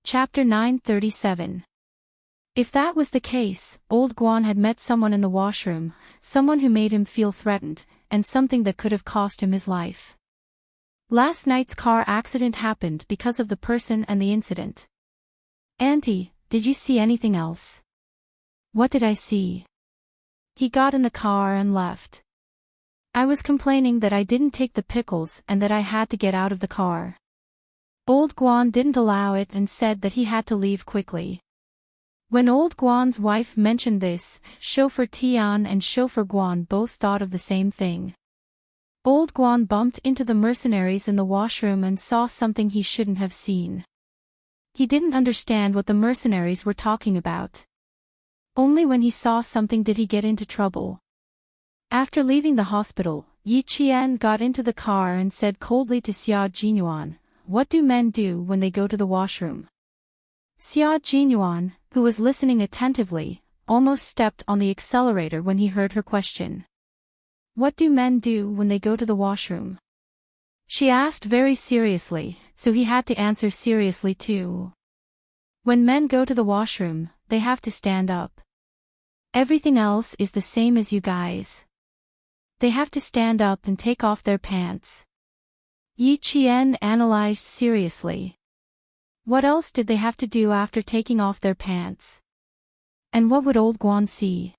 Chapter 937. If that was the case, Old Guan had met someone in the washroom, someone who made him feel threatened, and something that could have cost him his life. Last night's car accident happened because of the person and the incident. Auntie, did you see anything else? What did I see? He got in the car and left. I was complaining that I didn't take the pickles and that I had to get out of the car. Old Guan didn't allow it and said that he had to leave quickly. When Old Guan's wife mentioned this, Chauffeur Tian and Chauffeur Guan both thought of the same thing. Old Guan bumped into the mercenaries in the washroom and saw something he shouldn't have seen. He didn't understand what the mercenaries were talking about. Only when he saw something did he get into trouble. After leaving the hospital, Yi Qian got into the car and said coldly to Xia Jinyuan, "What do men do when they go to the washroom?" Xia Jinyuan, who was listening attentively, almost stepped on the accelerator when he heard her question. What do men do when they go to the washroom? She asked very seriously, so he had to answer seriously too. When men go to the washroom, they have to stand up. Everything else is the same as you guys. They have to stand up and take off their pants. Yi Qian analyzed seriously. What else did they have to do after taking off their pants? And what would Old Guan see?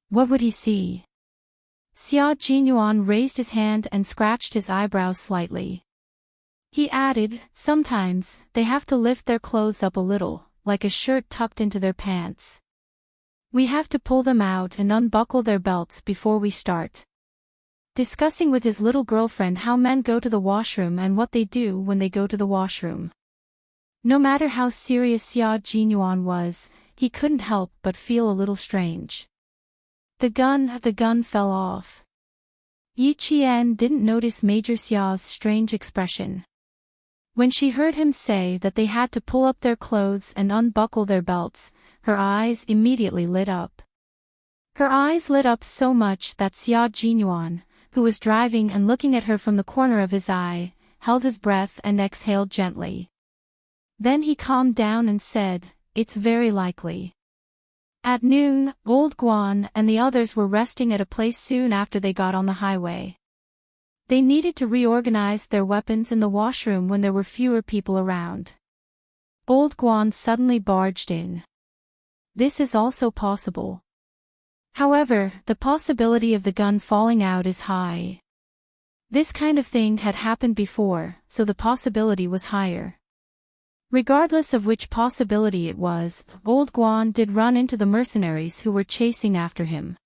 What would he see? Xia Jinyuan raised his hand and scratched his eyebrows slightly. He added, sometimes, they have to lift their clothes up a little, like a shirt tucked into their pants. We have to pull them out and unbuckle their belts before we start. Discussing with his little girlfriend how men go to the washroom and what they do when they go to the washroom. No matter how serious Xia Jinyuan was, he couldn't help but feel a little strange. The gun fell off. Yi Qian didn't notice Major Xia's strange expression. When she heard him say that they had to pull up their clothes and unbuckle their belts, her eyes immediately lit up. Her eyes lit up so much that Xia Jinyuan, who was driving and looking at her from the corner of his eye, held his breath and exhaled gently. Then he calmed down and said, "It's very likely." At noon, Old Guan and the others were resting at a place soon after they got on the highway. They needed to reorganize their weapons in the washroom when there were fewer people around. Old Guan suddenly barged in. This is also possible. However, the possibility of the gun falling out is high. This kind of thing had happened before, so the possibility was higher. Regardless of which possibility it was, Old Guan did run into the mercenaries who were chasing after him.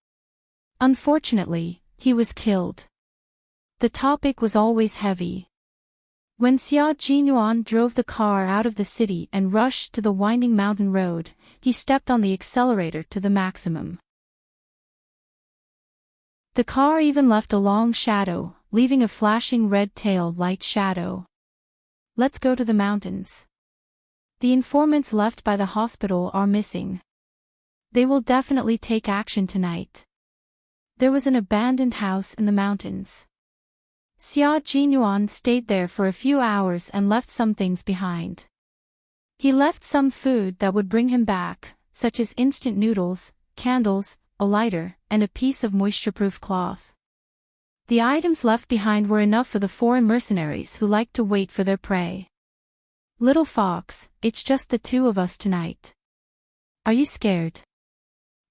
Unfortunately, he was killed. The topic was always heavy. When Xia Jinyuan drove the car out of the city and rushed to the winding mountain road, he stepped on the accelerator to the maximum. The car even left a long shadow, leaving a flashing red tail light shadow. Let's go to the mountains. The informants left by the hospital are missing. They will definitely take action tonight. There was an abandoned house in the mountains. Xia Jinyuan stayed there for a few hours and left some things behind. He left some food that would bring him back, such as instant noodles, candles, a lighter, and a piece of moisture-proof cloth. The items left behind were enough for the foreign mercenaries who liked to wait for their prey. Little Fox, it's just the two of us tonight. Are you scared?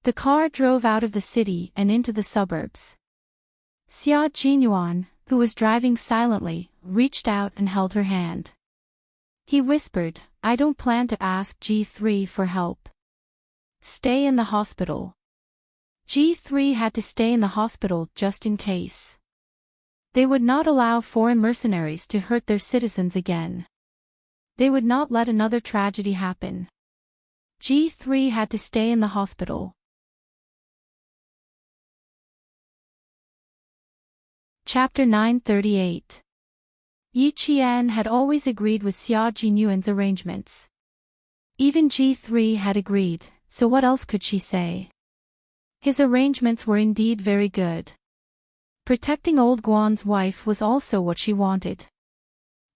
The car drove out of the city and into the suburbs. Xia Jinyuan, who was driving silently, reached out and held her hand. He whispered, "I don't plan to ask G3 for help. Stay in the hospital." G3 had to stay in the hospital just in case. They would not allow foreign mercenaries to hurt their citizens again. They would not let another tragedy happen. G3 had to stay in the hospital. Chapter 938. Yi Qian had always agreed with Xia Jinyuan's arrangements. Even G3 had agreed, so what else could she say? His arrangements were indeed very good. Protecting old Guan's wife was also what she wanted.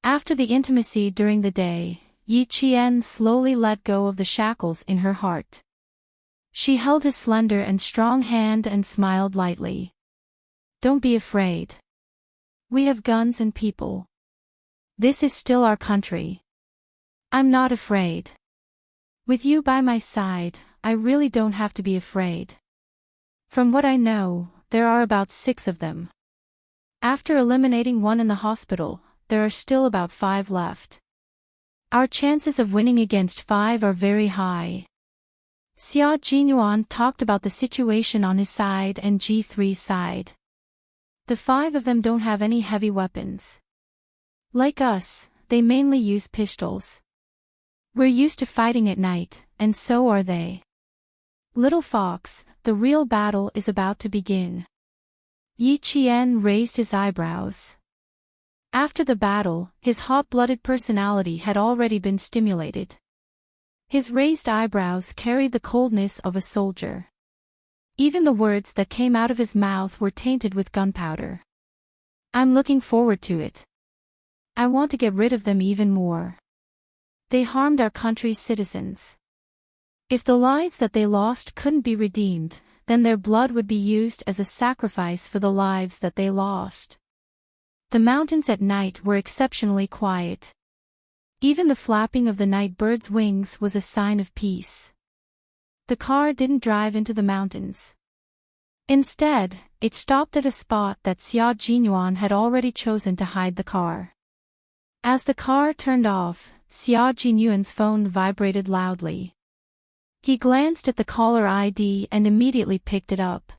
After the intimacy during the day, Yi Qian slowly let go of the shackles in her heart. She held his slender and strong hand and smiled lightly. "Don't be afraid. We have guns and people. This is still our country. I'm not afraid. With you by my side, I really don't have to be afraid. From what I know, there are about 6 of them. After eliminating one in the hospital, there are still about 5 left. Our chances of winning against 5 are very high." Xia Jinyuan talked about the situation on his side and G3's side. The 5 of them don't have any heavy weapons. Like us, they mainly use pistols. We're used to fighting at night, and so are they. Little Fox, the real battle is about to begin. Yi Qian raised his eyebrows. After the battle, his hot-blooded personality had already been stimulated. His raised eyebrows carried the coldness of a soldier. Even the words that came out of his mouth were tainted with gunpowder. "I'm looking forward to it. I want to get rid of them even more. They harmed our country's citizens. If the lives that they lost couldn't be redeemed, then their blood would be used as a sacrifice for the lives that they lost." The mountains at night were exceptionally quiet. Even the flapping of the night bird's wings was a sign of peace. The car didn't drive into the mountains. Instead, it stopped at a spot that Xia Jinyuan had already chosen to hide the car. As the car turned off, Xia Jinyuan's phone vibrated loudly. He glanced at the caller ID and immediately picked it up.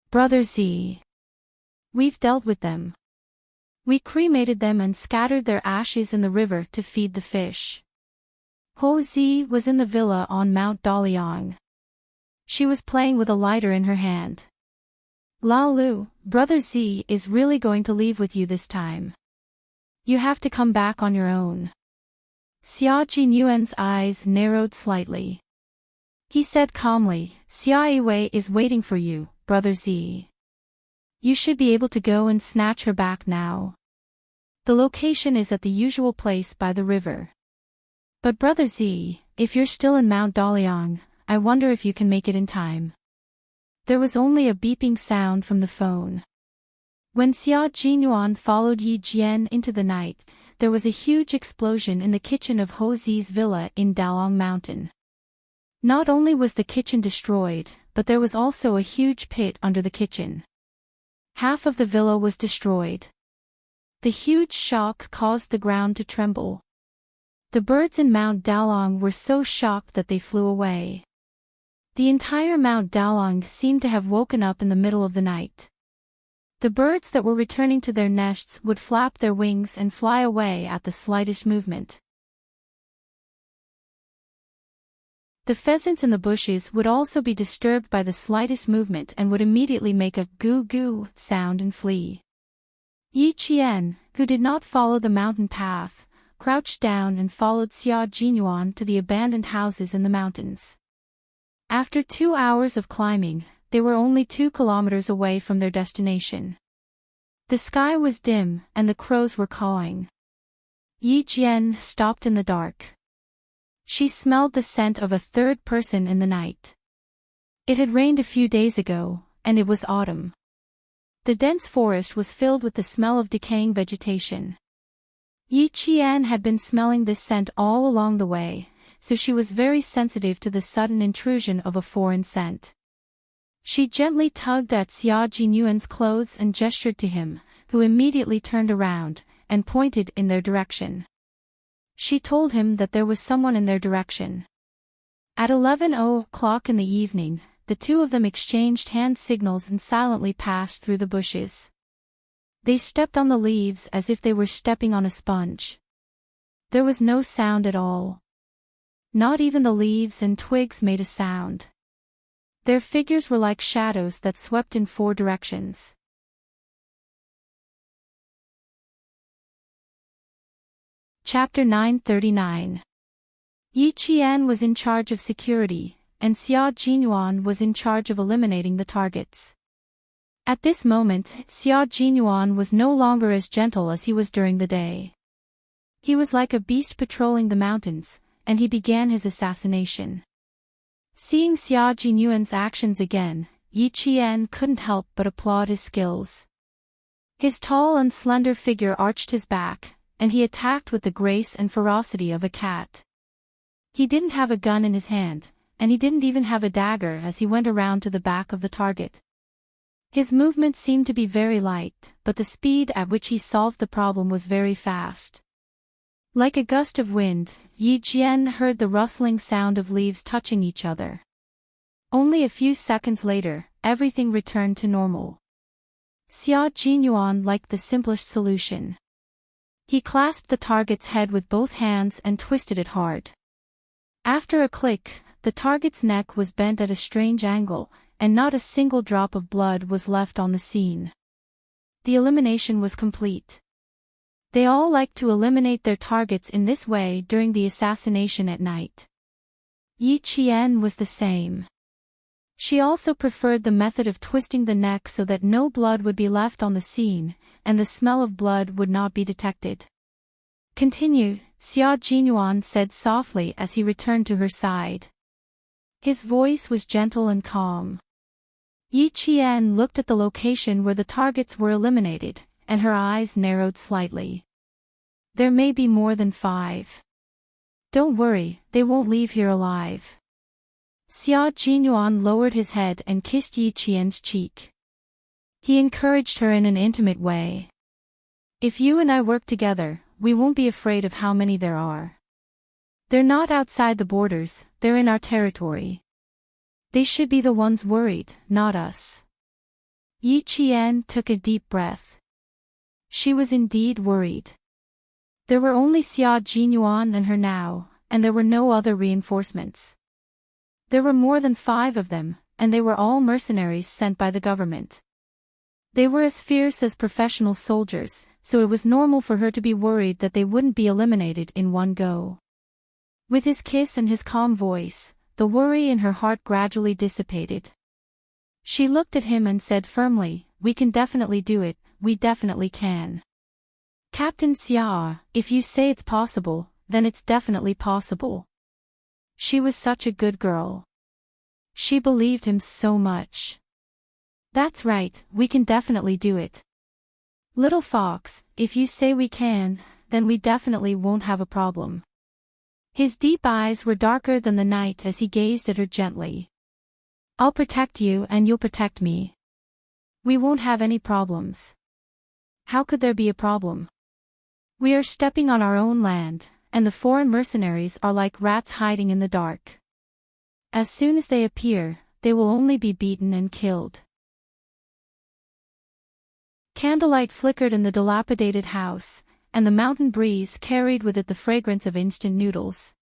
"Brother Z. We've dealt with them. We cremated them and scattered their ashes in the river to feed the fish." Ho Zi was in the villa on Mount Daliang. She was playing with a lighter in her hand. "Lao Lu, Brother Z is really going to leave with you this time. You have to come back on your own." Xia Jinyuan's eyes narrowed slightly. He said calmly, "Xia Yiwei is waiting for you, Brother Z. You should be able to go and snatch her back now. The location is at the usual place by the river. But Brother Z, if you're still in Mount Daliang, I wonder if you can make it in time." There was only a beeping sound from the phone. When Xia Jinyuan followed Yi Jian into the night, there was a huge explosion in the kitchen of Ho Zi's villa in Dalong Mountain. Not only was the kitchen destroyed, but there was also a huge pit under the kitchen. Half of the villa was destroyed. The huge shock caused the ground to tremble. The birds in Mount Dalong were so shocked that they flew away. The entire Mount Dalong seemed to have woken up in the middle of the night. The birds that were returning to their nests would flap their wings and fly away at the slightest movement. The pheasants in the bushes would also be disturbed by the slightest movement and would immediately make a goo-goo sound and flee. Yi Qian, who did not follow the mountain path, crouched down and followed Xia Jinyuan to the abandoned houses in the mountains. After 2 hours of climbing, they were only 2 kilometers away from their destination. The sky was dim and the crows were cawing. Yi Jian stopped in the dark. She smelled the scent of a third person in the night. It had rained a few days ago, and it was autumn. The dense forest was filled with the smell of decaying vegetation. Yi Qian had been smelling this scent all along the way, so she was very sensitive to the sudden intrusion of a foreign scent. She gently tugged at Xia Jinyuan's clothes and gestured to him, who immediately turned around and pointed in their direction. She told him that there was someone in their direction. At 11:00 in the evening, the two of them exchanged hand signals and silently passed through the bushes. They stepped on the leaves as if they were stepping on a sponge. There was no sound at all. Not even the leaves and twigs made a sound. Their figures were like shadows that swept in 4 directions. Chapter 939. Yi Qian was in charge of security, and Xia Jinyuan was in charge of eliminating the targets. At this moment, Xia Jinyuan was no longer as gentle as he was during the day. He was like a beast patrolling the mountains, and he began his assassination. Seeing Xia Jinyuan's actions again, Yi Qian couldn't help but applaud his skills. His tall and slender figure arched his back, and he attacked with the grace and ferocity of a cat. He didn't have a gun in his hand, and he didn't even have a dagger as he went around to the back of the target. His movement seemed to be very light, but the speed at which he solved the problem was very fast. Like a gust of wind, Yi Qian heard the rustling sound of leaves touching each other. Only a few seconds later, everything returned to normal. Xia Jinyuan liked the simplest solution. He clasped the target's head with both hands and twisted it hard. After a click, the target's neck was bent at a strange angle, and not a single drop of blood was left on the scene. The elimination was complete. They all liked to eliminate their targets in this way during the assassination at night. Yi Qian was the same. She also preferred the method of twisting the neck so that no blood would be left on the scene, and the smell of blood would not be detected. "Continue," Xia Jinyuan said softly as he returned to her side. His voice was gentle and calm. Yi Qian looked at the location where the targets were eliminated, and her eyes narrowed slightly. "There may be more than 5. Don't worry, they won't leave here alive." Xia Jinyuan lowered his head and kissed Yi Qian's cheek. He encouraged her in an intimate way. "If you and I work together, we won't be afraid of how many there are. They're not outside the borders, they're in our territory. They should be the ones worried, not us." Yi Qian took a deep breath. She was indeed worried. There were only Xia Jinyuan and her now, and there were no other reinforcements. There were more than 5 of them, and they were all mercenaries sent by the government. They were as fierce as professional soldiers, so it was normal for her to be worried that they wouldn't be eliminated in one go. With his kiss and his calm voice, the worry in her heart gradually dissipated. She looked at him and said firmly, "We can definitely do it, we definitely can. Captain Xia, if you say it's possible, then it's definitely possible." She was such a good girl. She believed him so much. "That's right, we can definitely do it. Little fox, if you say we can, then we definitely won't have a problem." His deep eyes were darker than the night as he gazed at her gently. "I'll protect you and you'll protect me. We won't have any problems." How could there be a problem? We are stepping on our own land, and the foreign mercenaries are like rats hiding in the dark. As soon as they appear, they will only be beaten and killed. Candlelight flickered in the dilapidated house, and the mountain breeze carried with it the fragrance of instant noodles.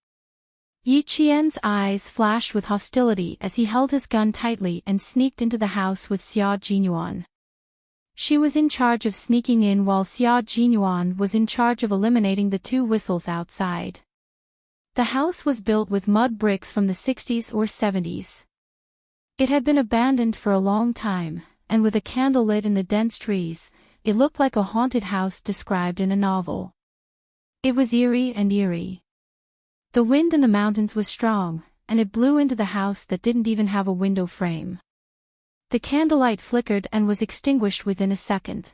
Yi Qian's eyes flashed with hostility as he held his gun tightly and sneaked into the house with Xia Jinyuan. She was in charge of sneaking in while Xia Jinyuan was in charge of eliminating the 2 whistles outside. The house was built with mud bricks from the 60s or 70s. It had been abandoned for a long time, and with a candle lit in the dense trees, it looked like a haunted house described in a novel. It was eerie and eerie. The wind in the mountains was strong, and it blew into the house that didn't even have a window frame. The candlelight flickered and was extinguished within a second.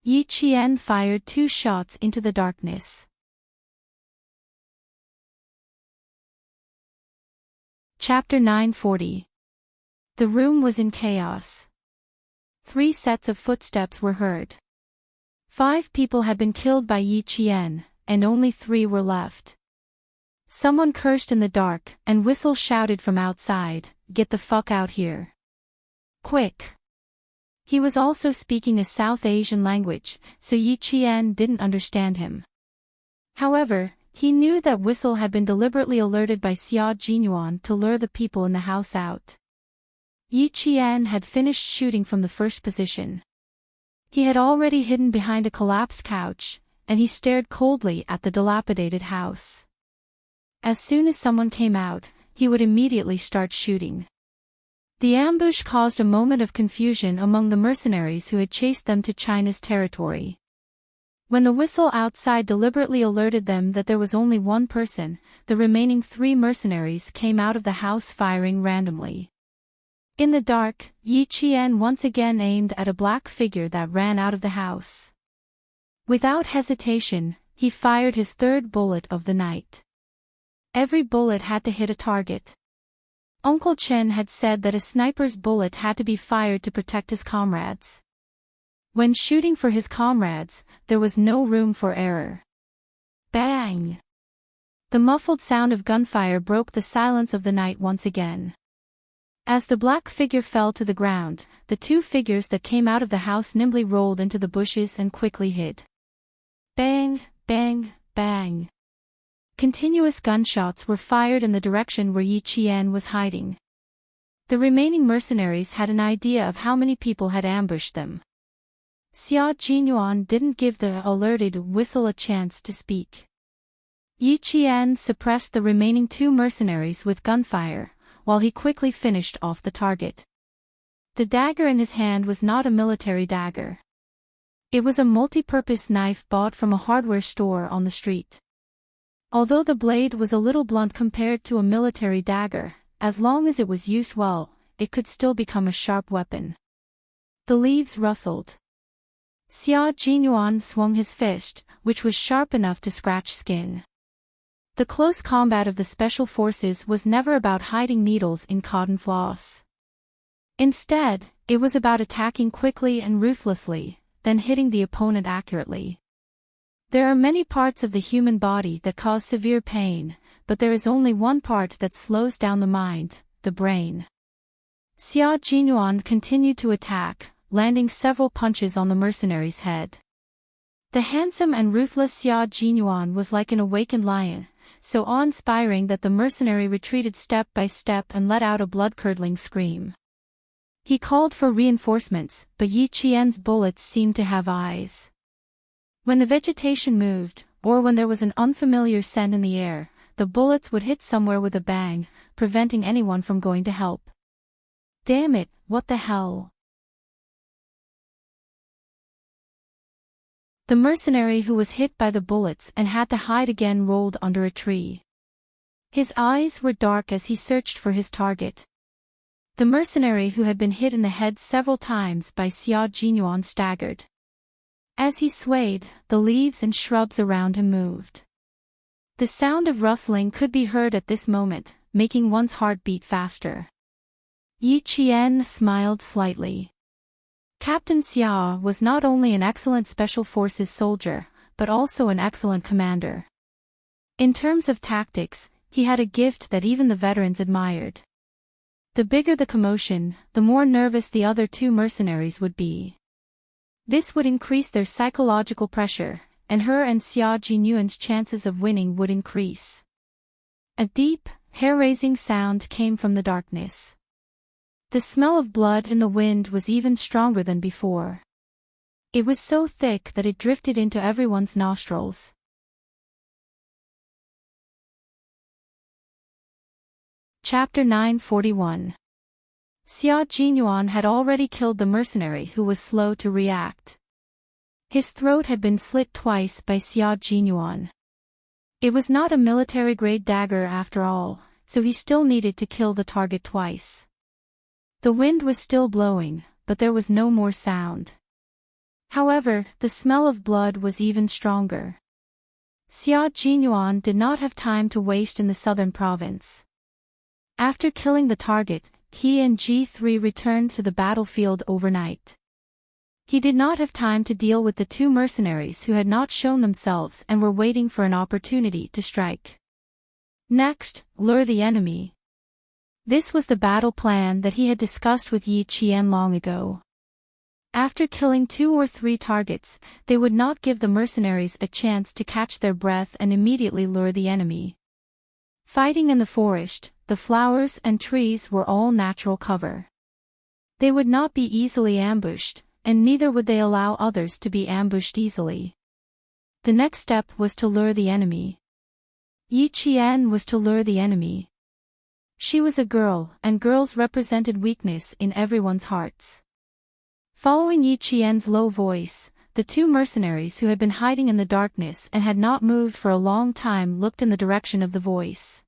Yi Qian fired 2 shots into the darkness. Chapter 940. The room was in chaos. 3 sets of footsteps were heard. 5 people had been killed by Yi Qian, and only 3 were left. Someone cursed in the dark, and Whistle shouted from outside, "Get the fuck out here. Quick!" He was also speaking a South Asian language, so Yi Qian didn't understand him. However, he knew that Whistle had been deliberately alerted by Xia Jinyuan to lure the people in the house out. Yi Qian had finished shooting from the first position. He had already hidden behind a collapsed couch, and he stared coldly at the dilapidated house. As soon as someone came out, he would immediately start shooting. The ambush caused a moment of confusion among the mercenaries who had chased them to China's territory. When the whistle outside deliberately alerted them that there was only one person, the remaining 3 mercenaries came out of the house firing randomly. In the dark, Yi Qian once again aimed at a black figure that ran out of the house. Without hesitation, he fired his 3rd bullet of the night. Every bullet had to hit a target. Uncle Chen had said that a sniper's bullet had to be fired to protect his comrades. When shooting for his comrades, there was no room for error. Bang! The muffled sound of gunfire broke the silence of the night once again. As the black figure fell to the ground, the 2 figures that came out of the house nimbly rolled into the bushes and quickly hid. Bang, bang, bang. Continuous gunshots were fired in the direction where Yi Qian was hiding. The remaining mercenaries had an idea of how many people had ambushed them. Xia Jinyuan didn't give the alerted Whistle a chance to speak. Yi Qian suppressed the remaining 2 mercenaries with gunfire, while he quickly finished off the target. The dagger in his hand was not a military dagger. It was a multi-purpose knife bought from a hardware store on the street. Although the blade was a little blunt compared to a military dagger, as long as it was used well, it could still become a sharp weapon. The leaves rustled. Xia Jinyuan swung his fist, which was sharp enough to scratch skin. The close combat of the special forces was never about hiding needles in cotton floss. Instead, it was about attacking quickly and ruthlessly, then hitting the opponent accurately. There are many parts of the human body that cause severe pain, but there is only one part that slows down the mind, the brain. Xia Jinyuan continued to attack, landing several punches on the mercenary's head. The handsome and ruthless Xia Jinyuan was like an awakened lion, so awe-inspiring that the mercenary retreated step by step and let out a blood-curdling scream. He called for reinforcements, but Yi Qian's bullets seemed to have eyes. When the vegetation moved, or when there was an unfamiliar scent in the air, the bullets would hit somewhere with a bang, preventing anyone from going to help. Damn it, what the hell? The mercenary who was hit by the bullets and had to hide again rolled under a tree. His eyes were dark as he searched for his target. The mercenary who had been hit in the head several times by Xia Jinyuan staggered. As he swayed, the leaves and shrubs around him moved. The sound of rustling could be heard at this moment, making one's heart beat faster. Yi Qian smiled slightly. Captain Xia was not only an excellent Special Forces soldier, but also an excellent commander. In terms of tactics, he had a gift that even the veterans admired. The bigger the commotion, the more nervous the other 2 mercenaries would be. This would increase their psychological pressure, and her and Xia Jinyuan's chances of winning would increase. A deep, hair-raising sound came from the darkness. The smell of blood in the wind was even stronger than before. It was so thick that it drifted into everyone's nostrils. Chapter 941. Xia Jinyuan had already killed the mercenary who was slow to react. His throat had been slit twice by Xia Jinyuan. It was not a military-grade dagger after all, so he still needed to kill the target twice. The wind was still blowing, but there was no more sound. However, the smell of blood was even stronger. Xia Jinyuan did not have time to waste in the southern province. After killing the target, he and G3 returned to the battlefield overnight. He did not have time to deal with the two mercenaries who had not shown themselves and were waiting for an opportunity to strike. Next, lure the enemy. This was the battle plan that he had discussed with Yi Qian long ago. After killing 2 or 3 targets, they would not give the mercenaries a chance to catch their breath and immediately lure the enemy. Fighting in the forest, the flowers and trees were all natural cover. They would not be easily ambushed, and neither would they allow others to be ambushed easily. The next step was to lure the enemy. Yi Qian was to lure the enemy. She was a girl, and girls represented weakness in everyone's hearts. Following Yi Qian's low voice, the two mercenaries who had been hiding in the darkness and had not moved for a long time looked in the direction of the voice.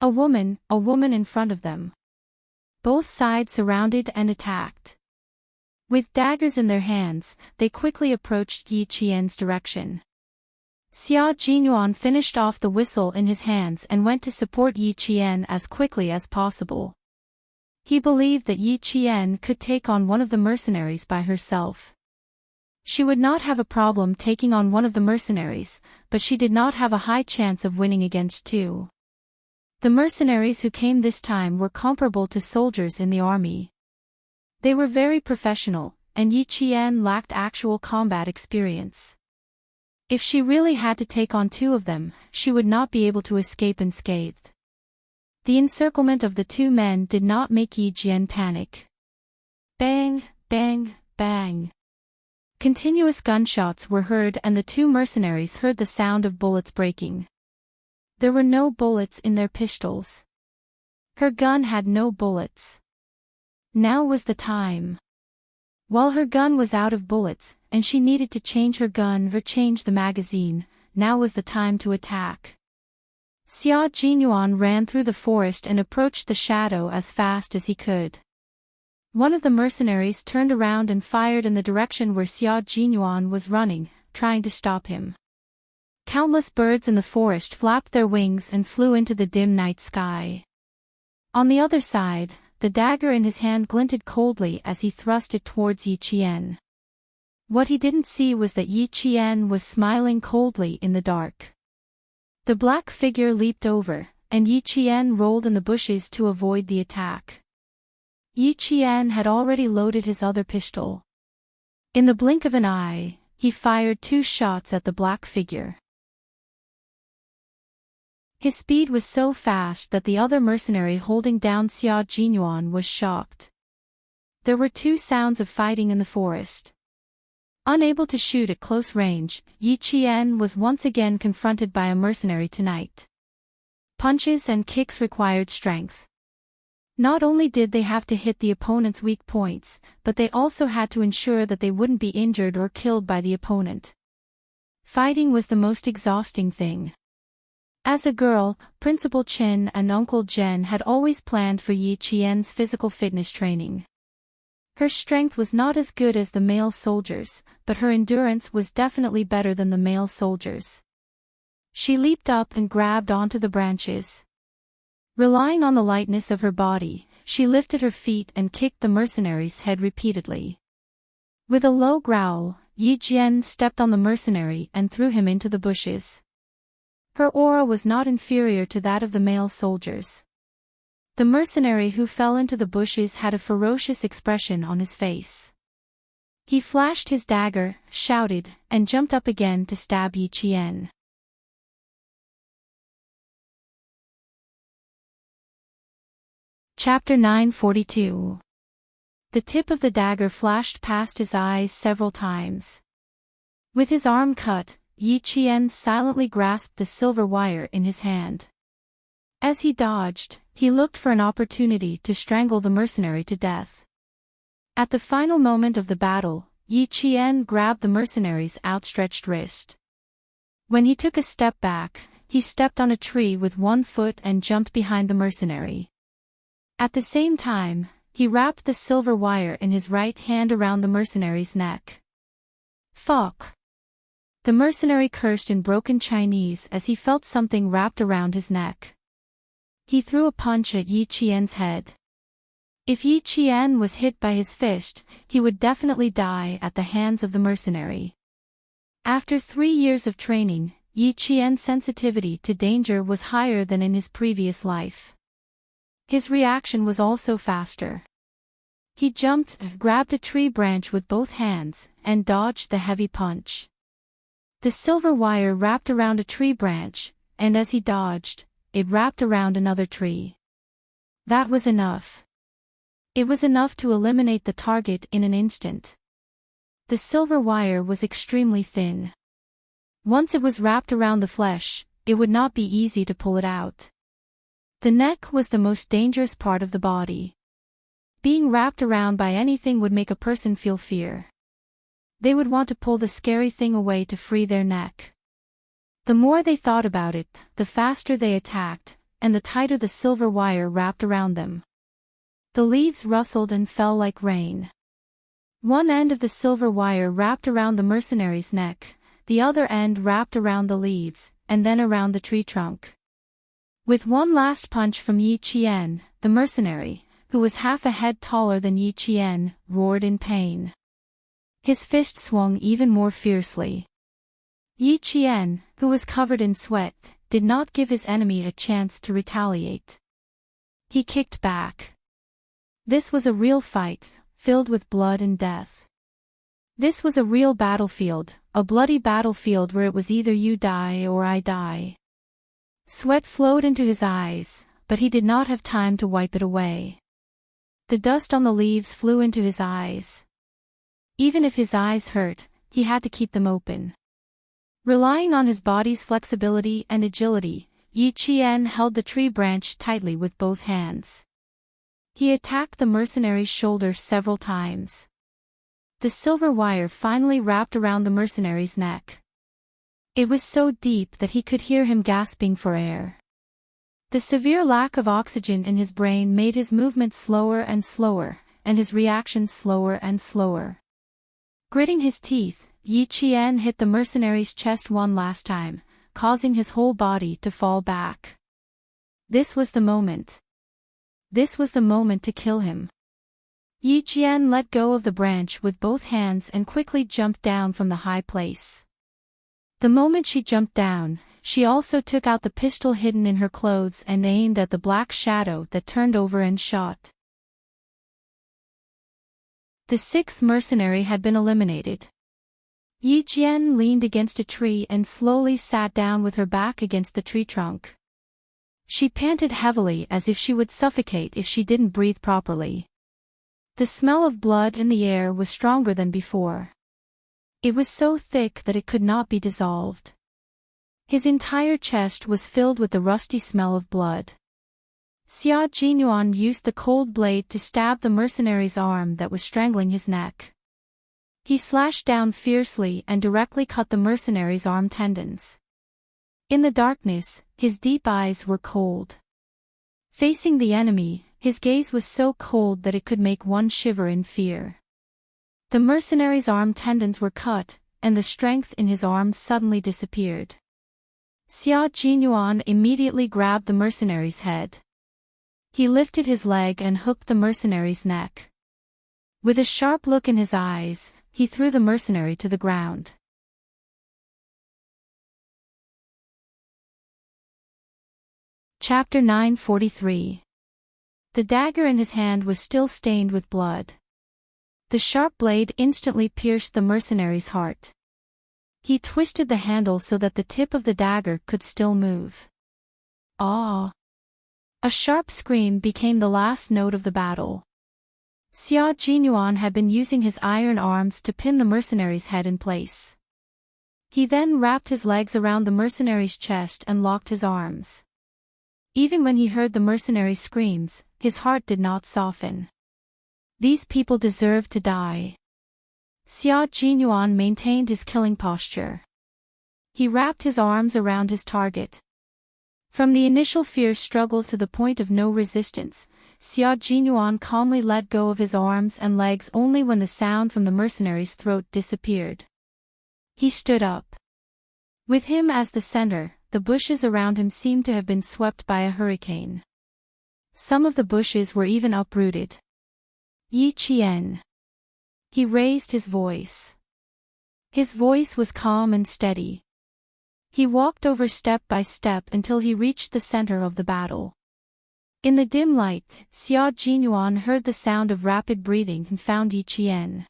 A woman in front of them. Both sides surrounded and attacked. With daggers in their hands, they quickly approached Yi Qian's direction. Xia Jinyuan finished off the whistle in his hands and went to support Yi Qian as quickly as possible. He believed that Yi Qian could take on one of the mercenaries by herself. She would not have a problem taking on one of the mercenaries, but she did not have a high chance of winning against 2. The mercenaries who came this time were comparable to soldiers in the army. They were very professional, and Yi Qian lacked actual combat experience. If she really had to take on 2 of them, she would not be able to escape unscathed. The encirclement of the 2 men did not make Yi Qian panic. Bang, bang, bang. Continuous gunshots were heard and the 2 mercenaries heard the sound of bullets breaking. There were no bullets in their pistols. Her gun had no bullets. Now was the time. While her gun was out of bullets, and she needed to change her gun or change the magazine, now was the time to attack. Xia Jinyuan ran through the forest and approached the shadow as fast as he could. One of the mercenaries turned around and fired in the direction where Xia Jinyuan was running, trying to stop him. Countless birds in the forest flapped their wings and flew into the dim night sky. On the other side, the dagger in his hand glinted coldly as he thrust it towards Yi Qian. What he didn't see was that Yi Qian was smiling coldly in the dark. The black figure leaped over, and Yi Qian rolled in the bushes to avoid the attack. Yi Qian had already loaded his other pistol. In the blink of an eye, he fired 2 shots at the black figure. His speed was so fast that the other mercenary holding down Xia Jinyuan was shocked. There were 2 sounds of fighting in the forest. Unable to shoot at close range, Yi Qian was once again confronted by a mercenary tonight. Punches and kicks required strength. Not only did they have to hit the opponent's weak points, but they also had to ensure that they wouldn't be injured or killed by the opponent. Fighting was the most exhausting thing. As a girl, Principal Chen and Uncle Zhen had always planned for Yi Qian's physical fitness training. Her strength was not as good as the male soldiers, but her endurance was definitely better than the male soldiers. She leaped up and grabbed onto the branches. Relying on the lightness of her body, she lifted her feet and kicked the mercenary's head repeatedly. With a low growl, Yi Qian stepped on the mercenary and threw him into the bushes. Her aura was not inferior to that of the male soldiers. The mercenary who fell into the bushes had a ferocious expression on his face. He flashed his dagger, shouted, and jumped up again to stab Yi Qian. Chapter 942. The tip of the dagger flashed past his eyes several times. With his arm cut, Yi Qian silently grasped the silver wire in his hand. As he dodged, he looked for an opportunity to strangle the mercenary to death. At the final moment of the battle, Yi Qian grabbed the mercenary's outstretched wrist. When he took a step back, he stepped on a tree with one foot and jumped behind the mercenary. At the same time, he wrapped the silver wire in his right hand around the mercenary's neck. Fuck! The mercenary cursed in broken Chinese as he felt something wrapped around his neck. He threw a punch at Yi Qian's head. If Yi Qian was hit by his fist, he would definitely die at the hands of the mercenary. After 3 years of training, Yi Qian's sensitivity to danger was higher than in his previous life. His reaction was also faster. He jumped, grabbed a tree branch with both hands, and dodged the heavy punch. The silver wire wrapped around a tree branch, and as he dodged, it wrapped around another tree. That was enough. It was enough to eliminate the target in an instant. The silver wire was extremely thin. Once it was wrapped around the flesh, it would not be easy to pull it out. The neck was the most dangerous part of the body. Being wrapped around by anything would make a person feel fear. They would want to pull the scary thing away to free their neck. The more they thought about it, the faster they attacked, and the tighter the silver wire wrapped around them. The leaves rustled and fell like rain. One end of the silver wire wrapped around the mercenary's neck, the other end wrapped around the leaves, and then around the tree trunk. With one last punch from Yi Qian, the mercenary, who was half a head taller than Yi Qian, roared in pain. His fist swung even more fiercely. Yi Qian, who was covered in sweat, did not give his enemy a chance to retaliate. He kicked back. This was a real fight, filled with blood and death. This was a real battlefield, a bloody battlefield where it was either you die or I die. Sweat flowed into his eyes, but he did not have time to wipe it away. The dust on the leaves flew into his eyes. Even if his eyes hurt, he had to keep them open. Relying on his body's flexibility and agility, Yi Qian held the tree branch tightly with both hands. He attacked the mercenary's shoulder several times. The silver wire finally wrapped around the mercenary's neck. It was so deep that he could hear him gasping for air. The severe lack of oxygen in his brain made his movements slower and slower, and his reactions slower and slower. Gritting his teeth, Yi Qian hit the mercenary's chest one last time, causing his whole body to fall back. This was the moment. This was the moment to kill him. Yi Qian let go of the branch with both hands and quickly jumped down from the high place. The moment she jumped down, she also took out the pistol hidden in her clothes and aimed at the black shadow that turned over and shot. The 6th mercenary had been eliminated. Yi Qian leaned against a tree and slowly sat down with her back against the tree trunk. She panted heavily as if she would suffocate if she didn't breathe properly. The smell of blood in the air was stronger than before. It was so thick that it could not be dissolved. His entire chest was filled with the rusty smell of blood. Xia Jinyuan used the cold blade to stab the mercenary's arm that was strangling his neck. He slashed down fiercely and directly cut the mercenary's arm tendons. In the darkness, his deep eyes were cold. Facing the enemy, his gaze was so cold that it could make one shiver in fear. The mercenary's arm tendons were cut, and the strength in his arms suddenly disappeared. Xia Jinyuan immediately grabbed the mercenary's head. He lifted his leg and hooked the mercenary's neck. With a sharp look in his eyes, he threw the mercenary to the ground. Chapter 943. The dagger in his hand was still stained with blood. The sharp blade instantly pierced the mercenary's heart. He twisted the handle so that the tip of the dagger could still move. Ah! A sharp scream became the last note of the battle. Xia Jinyuan had been using his iron arms to pin the mercenary's head in place. He then wrapped his legs around the mercenary's chest and locked his arms. Even when he heard the mercenary's screams, his heart did not soften. These people deserved to die. Xia Jinyuan maintained his killing posture. He wrapped his arms around his target. From the initial fierce struggle to the point of no resistance, Xia Jinyuan calmly let go of his arms and legs only when the sound from the mercenary's throat disappeared. He stood up. With him as the center, the bushes around him seemed to have been swept by a hurricane. Some of the bushes were even uprooted. Yi Qian. He raised his voice. His voice was calm and steady. He walked over step by step until he reached the center of the battle. In the dim light, Xia Jinyuan heard the sound of rapid breathing and found Yi Qian.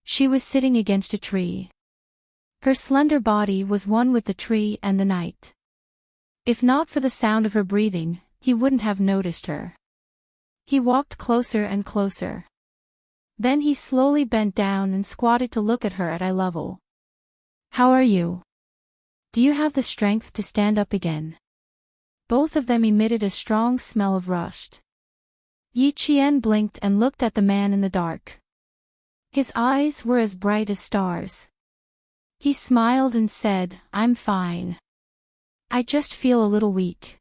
She was sitting against a tree. Her slender body was one with the tree and the night. If not for the sound of her breathing, he wouldn't have noticed her. He walked closer and closer. Then he slowly bent down and squatted to look at her at eye level. "How are you? Do you have the strength to stand up again?" Both of them emitted a strong smell of rust. Yi Qian blinked and looked at the man in the dark. His eyes were as bright as stars. He smiled and said, "I'm fine. I just feel a little weak."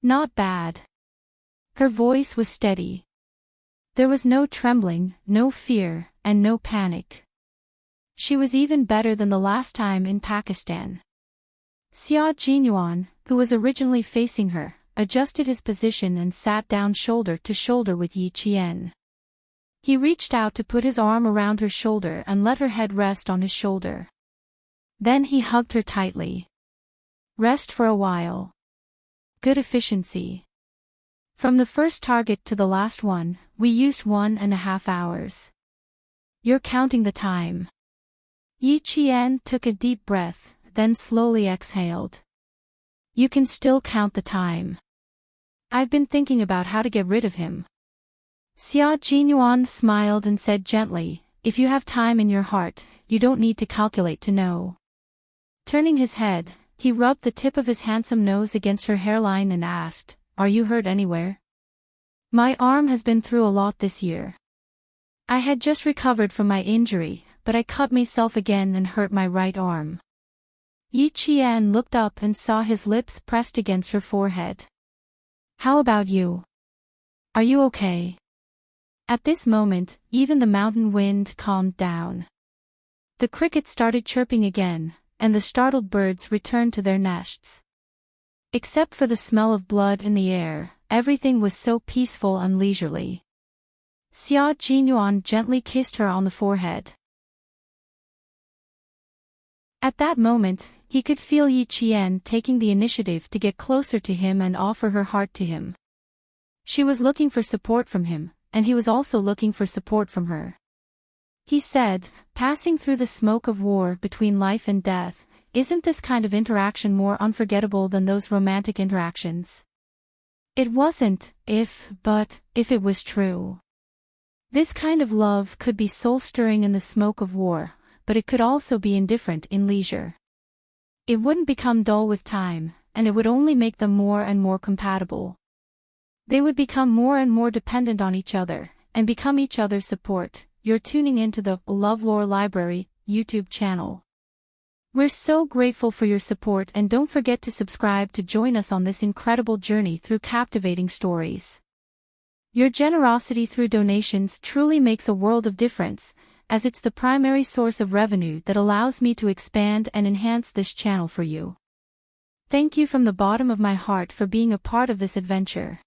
"Not bad." Her voice was steady. There was no trembling, no fear, and no panic. She was even better than the last time in Pakistan. Xia Jinyuan, who was originally facing her, adjusted his position and sat down shoulder to shoulder with Yi Qian. He reached out to put his arm around her shoulder and let her head rest on his shoulder. Then he hugged her tightly. "Rest for a while. Good efficiency. From the first target to the last one, we used 1.5 hours. You're counting the time." Yi Qian took a deep breath, then slowly exhaled. "You can still count the time. I've been thinking about how to get rid of him." Xia Jinyuan smiled and said gently, "If you have time in your heart, you don't need to calculate to know." Turning his head, he rubbed the tip of his handsome nose against her hairline and asked, "Are you hurt anywhere?" "My arm has been through a lot this year. I had just recovered from my injury, but I cut myself again and hurt my right arm." Yi Qian looked up and saw his lips pressed against her forehead. "How about you? Are you okay?" At this moment, even the mountain wind calmed down. The crickets started chirping again, and the startled birds returned to their nests. Except for the smell of blood in the air, everything was so peaceful and leisurely. Xia Jinyuan gently kissed her on the forehead. At that moment, he could feel Yi Qian taking the initiative to get closer to him and offer her heart to him. She was looking for support from him, and he was also looking for support from her. He said, "Passing through the smoke of war between life and death, isn't this kind of interaction more unforgettable than those romantic interactions?" It wasn't, but if it was true. This kind of love could be soul-stirring in the smoke of war, but it could also be indifferent in leisure. It wouldn't become dull with time, and it would only make them more and more compatible. They would become more and more dependent on each other, and become each other's support. You're tuning into the LoveLore Library YouTube channel. We're so grateful for your support, and don't forget to subscribe to join us on this incredible journey through captivating stories. Your generosity through donations truly makes a world of difference, as it's the primary source of revenue that allows me to expand and enhance this channel for you. Thank you from the bottom of my heart for being a part of this adventure.